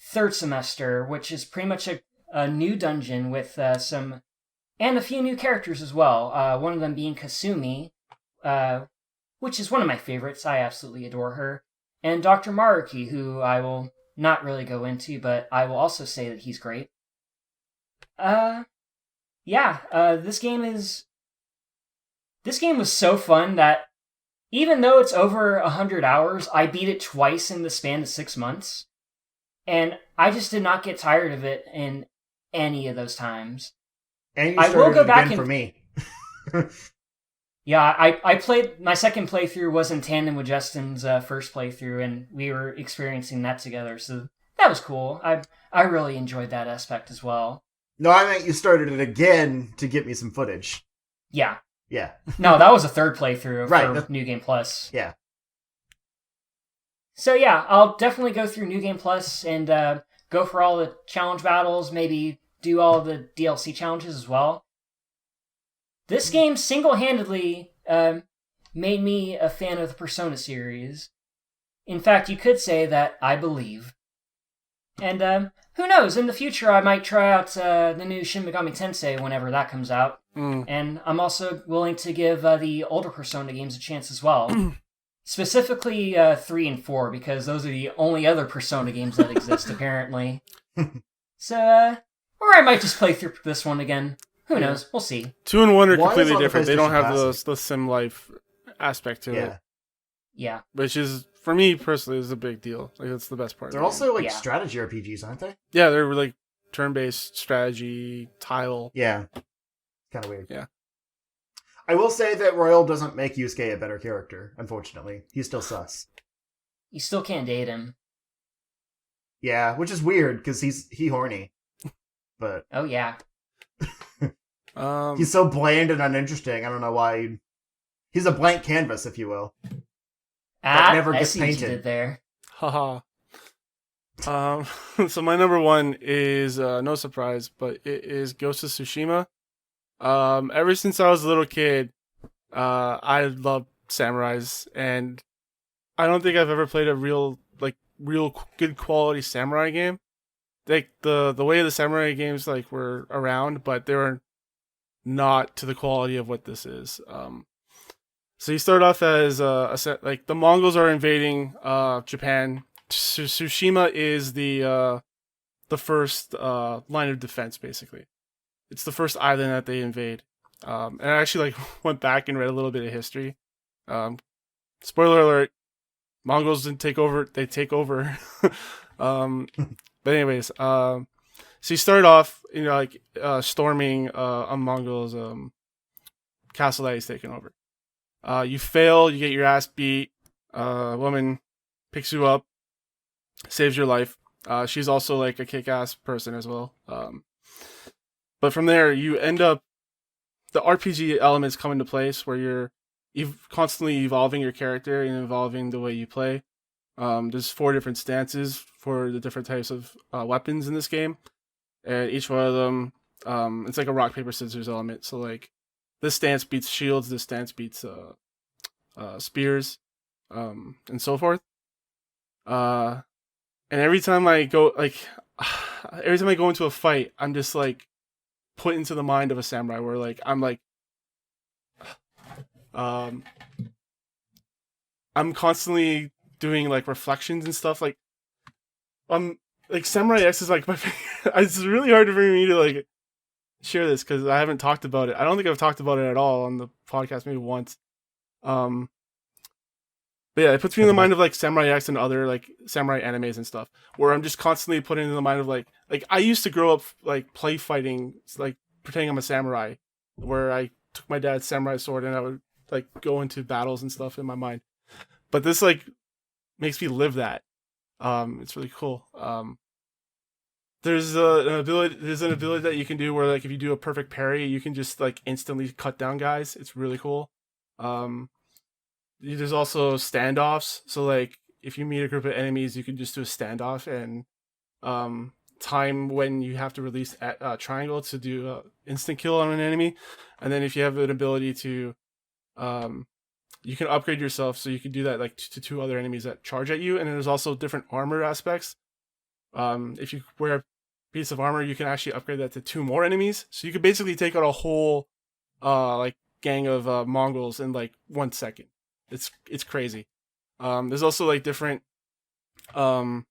third semester, which is pretty much a new dungeon with some, and a few new characters as well. One of them being Kasumi, which is one of my favorites. I absolutely adore her. And Dr. Maruki, who I will not really go into, but I will also say that he's great. This game was so fun that even though it's over 100 hours, I beat it twice in the span of 6 months. And I just did not get tired of it in any of those times. And you started it again for me. Yeah, I played, my second playthrough was in tandem with Justin's first playthrough, and we were experiencing that together, so that was cool. I really enjoyed that aspect as well. No, I meant you started it again to get me some footage. Yeah. Yeah. No, that was a third playthrough right, for New Game Plus. Yeah. So yeah, I'll definitely go through New Game Plus and go for all the challenge battles, maybe do all the DLC challenges as well. This game single-handedly made me a fan of the Persona series. In fact, you could say that I believe. And who knows, in the future I might try out the new Shin Megami Tensei whenever that comes out. And I'm also willing to give the older Persona games a chance as well. Specifically 3 and 4, because those are the only other Persona games that exist, apparently. So, or I might just play through this one again. Who knows? We'll see. 2 and 1 are One completely is on the different. They don't have PlayStation the sim life aspect to it. Yeah. Which is, for me personally, is a big deal. Like, that's the best part. They're also like Yeah. strategy RPGs, aren't they? Yeah, they're like turn-based strategy, tile. Yeah. Kind of weird. Yeah. I will say that Royal doesn't make Yusuke a better character, unfortunately. He's still sus. You still can't date him. Yeah, which is weird, because he horny. But Oh, yeah. he's so bland and uninteresting. I don't know why. He's a blank canvas, if you will. never I gets see what you painted. did there. Haha. So my number 1 is no surprise, but it is Ghost of Tsushima. Ever since I was a little kid, I loved samurais, and I don't think I've ever played a real good quality samurai game. Like the way the samurai games like were around, but they were not to the quality of what this is. So you start off as like the Mongols are invading Japan. Tsushima is the first line of defense, basically. It's the first island that they invade. And I actually went back and read a little bit of history. Spoiler alert: Mongols didn't take over; they take over. But anyways, so you start off, storming a Mongol's castle that he's taken over. You fail, you get your ass beat. A woman picks you up, saves your life. She's also like a kick-ass person as well. But from there, you end up, the RPG elements come into place where you're constantly evolving your character and evolving the way you play. There's 4 different stances for the different types of weapons in this game, and each one of them, it's like a rock paper scissors element. So like, this stance beats shields, this stance beats spears, and so forth. And every time I go into a fight, I'm just like put into the mind of a samurai, where like I'm constantly doing like reflections and stuff. Like Samurai X is like my it's really hard for me to like share this because I haven't talked about it. I don't think I've talked about it at all on the podcast, maybe once. But yeah, it puts me in the mind of like Samurai X and other like samurai animes and stuff, where I'm just constantly put in the mind of like I used to grow up like play fighting, like pretending I'm a samurai, where I took my dad's samurai sword and I would like go into battles and stuff in my mind. But this like makes me live that. It's really cool. There's an ability that you can do where like if you do a perfect parry, you can just like instantly cut down guys. It's really cool. Um, there's also standoffs. So like if you meet a group of enemies, you can just do a standoff and time when you have to release triangle to do instant kill on an enemy, and then if you have an ability to um, you can upgrade yourself so you can do that like to two other enemies that charge at you, and then there's also different armor aspects. If you wear a piece of armor, you can actually upgrade that to two more enemies, so you could basically take out a whole like gang of Mongols in like 1 second. It's crazy. There's also like different um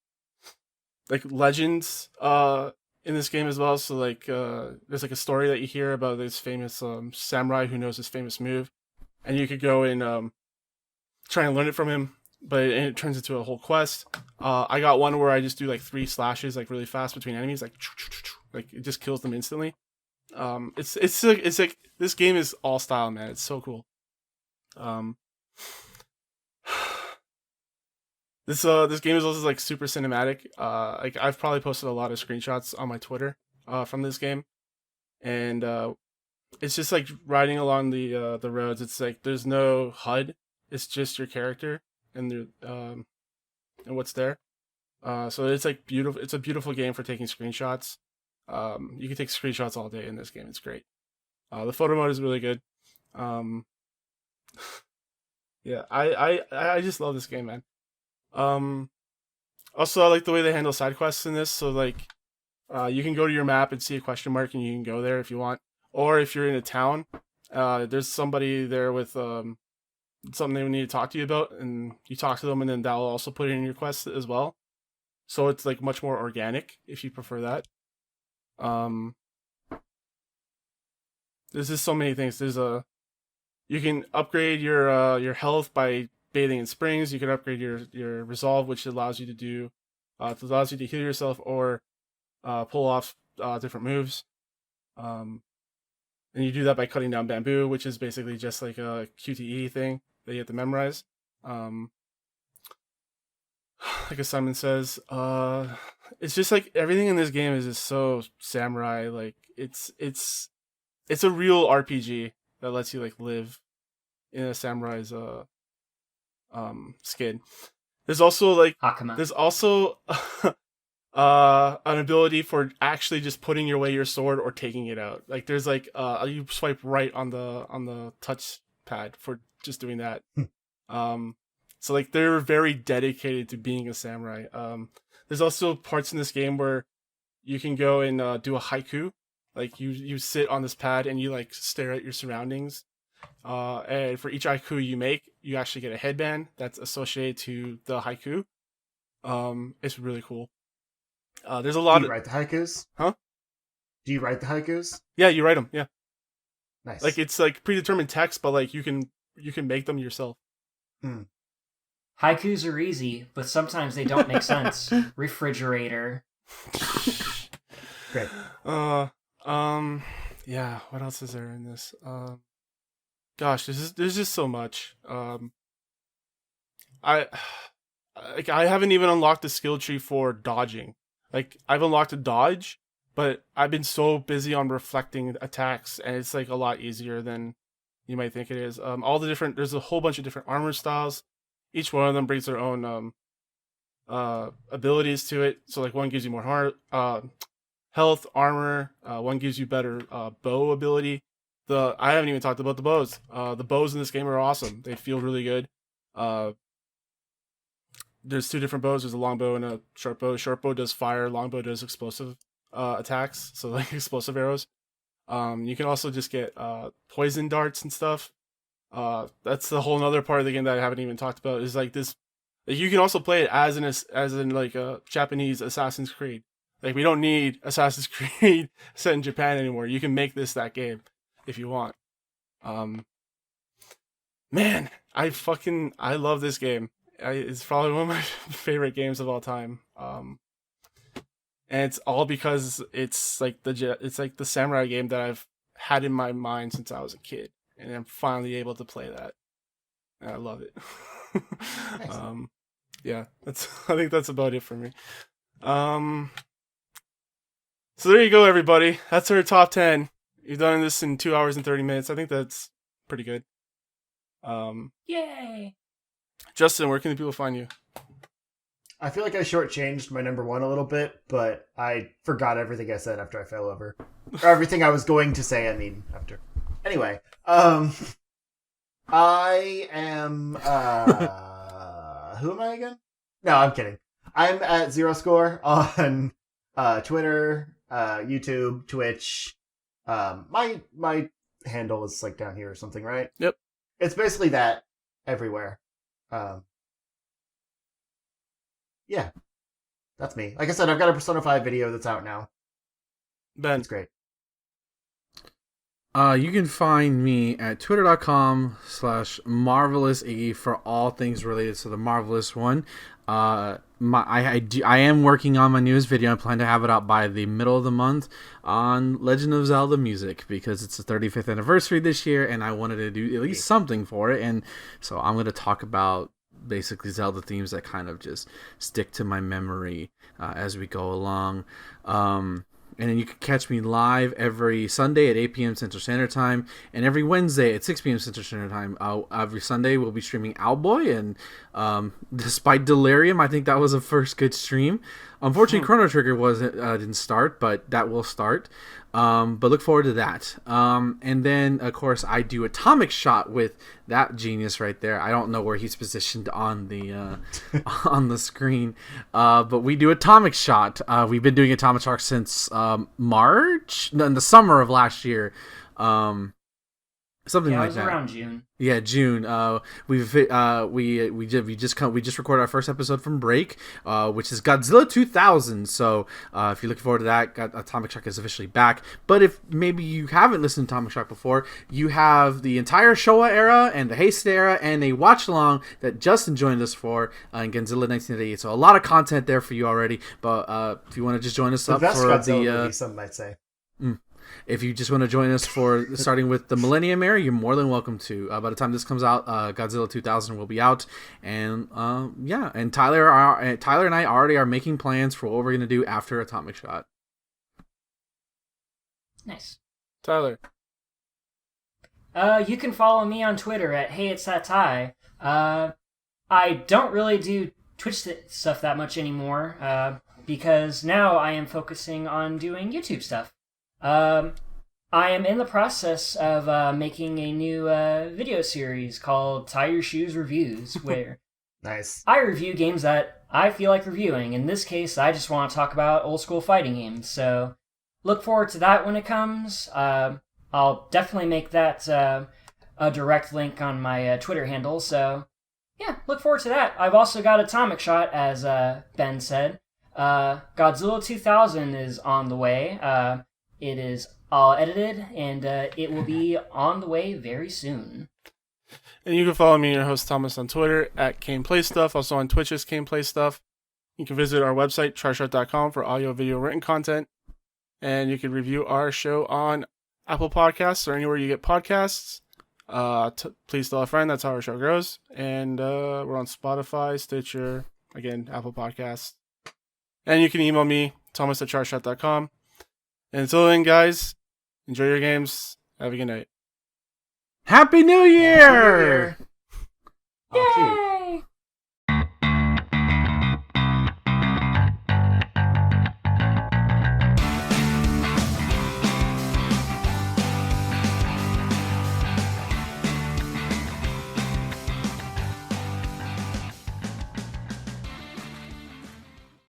like legends in this game as well. So like there's like a story that you hear about this famous samurai who knows this famous move, and you could go and try and learn it from him, but it turns into a whole quest. I got one where I just do like 3 slashes like really fast between enemies, like it just kills them instantly. It's like this game is all style, man. It's so cool. Um, this game is also like super cinematic. Like I've probably posted a lot of screenshots on my Twitter from this game, and it's just like riding along the roads. It's like there's no HUD. It's just your character and and what's there. So it's like beautiful. It's a beautiful game for taking screenshots. You can take screenshots all day in this game. It's great. The photo mode is really good. Um, yeah, I just love this game, man. Um, Also, I like the way they handle side quests in this. So like, you can go to your map and see a question mark, and you can go there if you want. Or if you're in a town, there's somebody there with something they need to talk to you about, and you talk to them, and then that'll also put it in your quest as well. So it's like much more organic if you prefer that. Um, there's just so many things. You can upgrade your health by bathing in springs. You can upgrade your resolve, which allows you to do allows you to heal yourself or pull off different moves. And you do that by cutting down bamboo, which is basically just like a QTE thing that you have to memorize. Um, like Simon says, it's just like everything in this game is just so samurai. Like it's a real RPG that lets you like live in a samurai's skin. There's also like Hakama. there's also an ability for actually just putting away your sword or taking it out. Like there's like you swipe right on the touch pad for just doing that. So like they're very dedicated to being a samurai. There's also parts in this game where you can go and do a haiku. Like you sit on this pad and you like stare at your surroundings. And for each haiku you make, you actually get a headband that's associated to the haiku. It's really cool. There's a lot Do you write the haikus? Huh? Do you write the haikus? Yeah, you write them. Yeah, Nice. like it's like predetermined text, but like you can make them yourself. Haikus are easy, but sometimes they don't make sense. Refrigerator. Great. Yeah. What else is there in this? Gosh, there's just so much. I I haven't even unlocked the skill tree for dodging. Like I've unlocked a dodge, but I've been so busy on reflecting attacks, and it's like a lot easier than you might think it is. There's a whole bunch of different armor styles. Each one of them brings their own abilities to it. So like one gives you more health, armor. One gives you better bow ability. I haven't even talked about the bows. The bows in this game are awesome. They feel really good. There's 2 different bows. There's a longbow and a short bow. Short bow does fire. Longbow does explosive attacks. So like explosive arrows. You can also just get poison darts and stuff. That's the whole other part of the game that I haven't even talked about. Is like this. You can also play it as in like a Japanese Assassin's Creed. Like we don't need Assassin's Creed set in Japan anymore. You can make this that game if you want. Man, I love this game. It's probably one of my favorite games of all time. And it's all because it's like the samurai game that I've had in my mind since I was a kid, and I'm finally able to play that. And I love it. Nice. Yeah, I think that's about it for me. So there you go, everybody. That's our top 10. You've done this in 2 hours and 30 minutes. I think that's pretty good. Yay! Justin, where can the people find you? I feel like I shortchanged my number one a little bit, but I forgot everything I said after I fell over. Or everything I was going to say, after. Anyway, I am, who am I again? No, I'm kidding. I'm at Zero Score on, Twitter, YouTube, Twitch. My handle is like down here or something, right? Yep. It's basically that everywhere. Yeah, that's me. Like I said, I've got a Persona 5 video that's out now. Ben. It's great. You can find me at twitter.com/marvelousiggy for all things related to the Marvelous one. I am working on my newest video. I plan to have it out by the middle of the month on Legend of Zelda music because it's the 35th anniversary this year, and I wanted to do at least something for it. And so I'm going to talk about basically Zelda themes that kind of just stick to my memory as we go along. And then you can catch me live every Sunday at 8 p.m. Central Standard Time and every Wednesday at 6 p.m. Central Standard Time. Every Sunday we'll be streaming Owlboy, and despite Delirium, I think that was a first good stream. Unfortunately, Chrono Trigger didn't start, but that will start. But look forward to that. And then, of course, I do Atomic Shot with that genius right there. I don't know where he's positioned on the on the screen, but we do Atomic Shot. We've been doing Atomic Shot since March, no, in the summer of last year. Something like that. It was around June. Yeah, June. We just recorded our first episode from break, which is Godzilla 2000. So if you're looking forward to that, Atomic Shock is officially back. But if maybe you haven't listened to Atomic Shock before, you have the entire Showa era and the Heisei era and a watch along that Justin joined us for in Godzilla 1988. So a lot of content there for you already. But if you want to just join us The up best for Godzilla movie, some might say. If you just want to join us for starting with the Millennium Era, you're more than welcome to. By the time this comes out, Godzilla 2000 will be out, and and Tyler and I already are making plans for what we're gonna do after Atomic Shot. Nice. Tyler. You can follow me on Twitter at HeyIt'sThatTy. I don't really do Twitch stuff that much anymore, because now I am focusing on doing YouTube stuff. I am in the process of making a new video series called Tie Your Shoes Reviews, where Nice. I review games that I feel like reviewing. In this case, I just want to talk about old school fighting games, so look forward to that when it comes. I'll definitely make that a direct link on my Twitter handle, so yeah, look forward to that. I've also got Atomic Shot, as Ben said. Godzilla 2000 is on the way. It is all edited, and it will be on the way very soon. And you can follow me, your host Thomas, on Twitter at CanePlayStuff, also on Twitch as CanePlayStuff. You can visit our website, tryshot.com, for audio, video, written content. And you can review our show on Apple Podcasts or anywhere you get podcasts. Please tell a friend, that's how our show grows. And we're on Spotify, Stitcher, again, Apple Podcasts. And you can email me, Thomas at tryshot.com. And until then, guys, enjoy your games. Have a good night. Happy New Year! Oh, cute. Yay!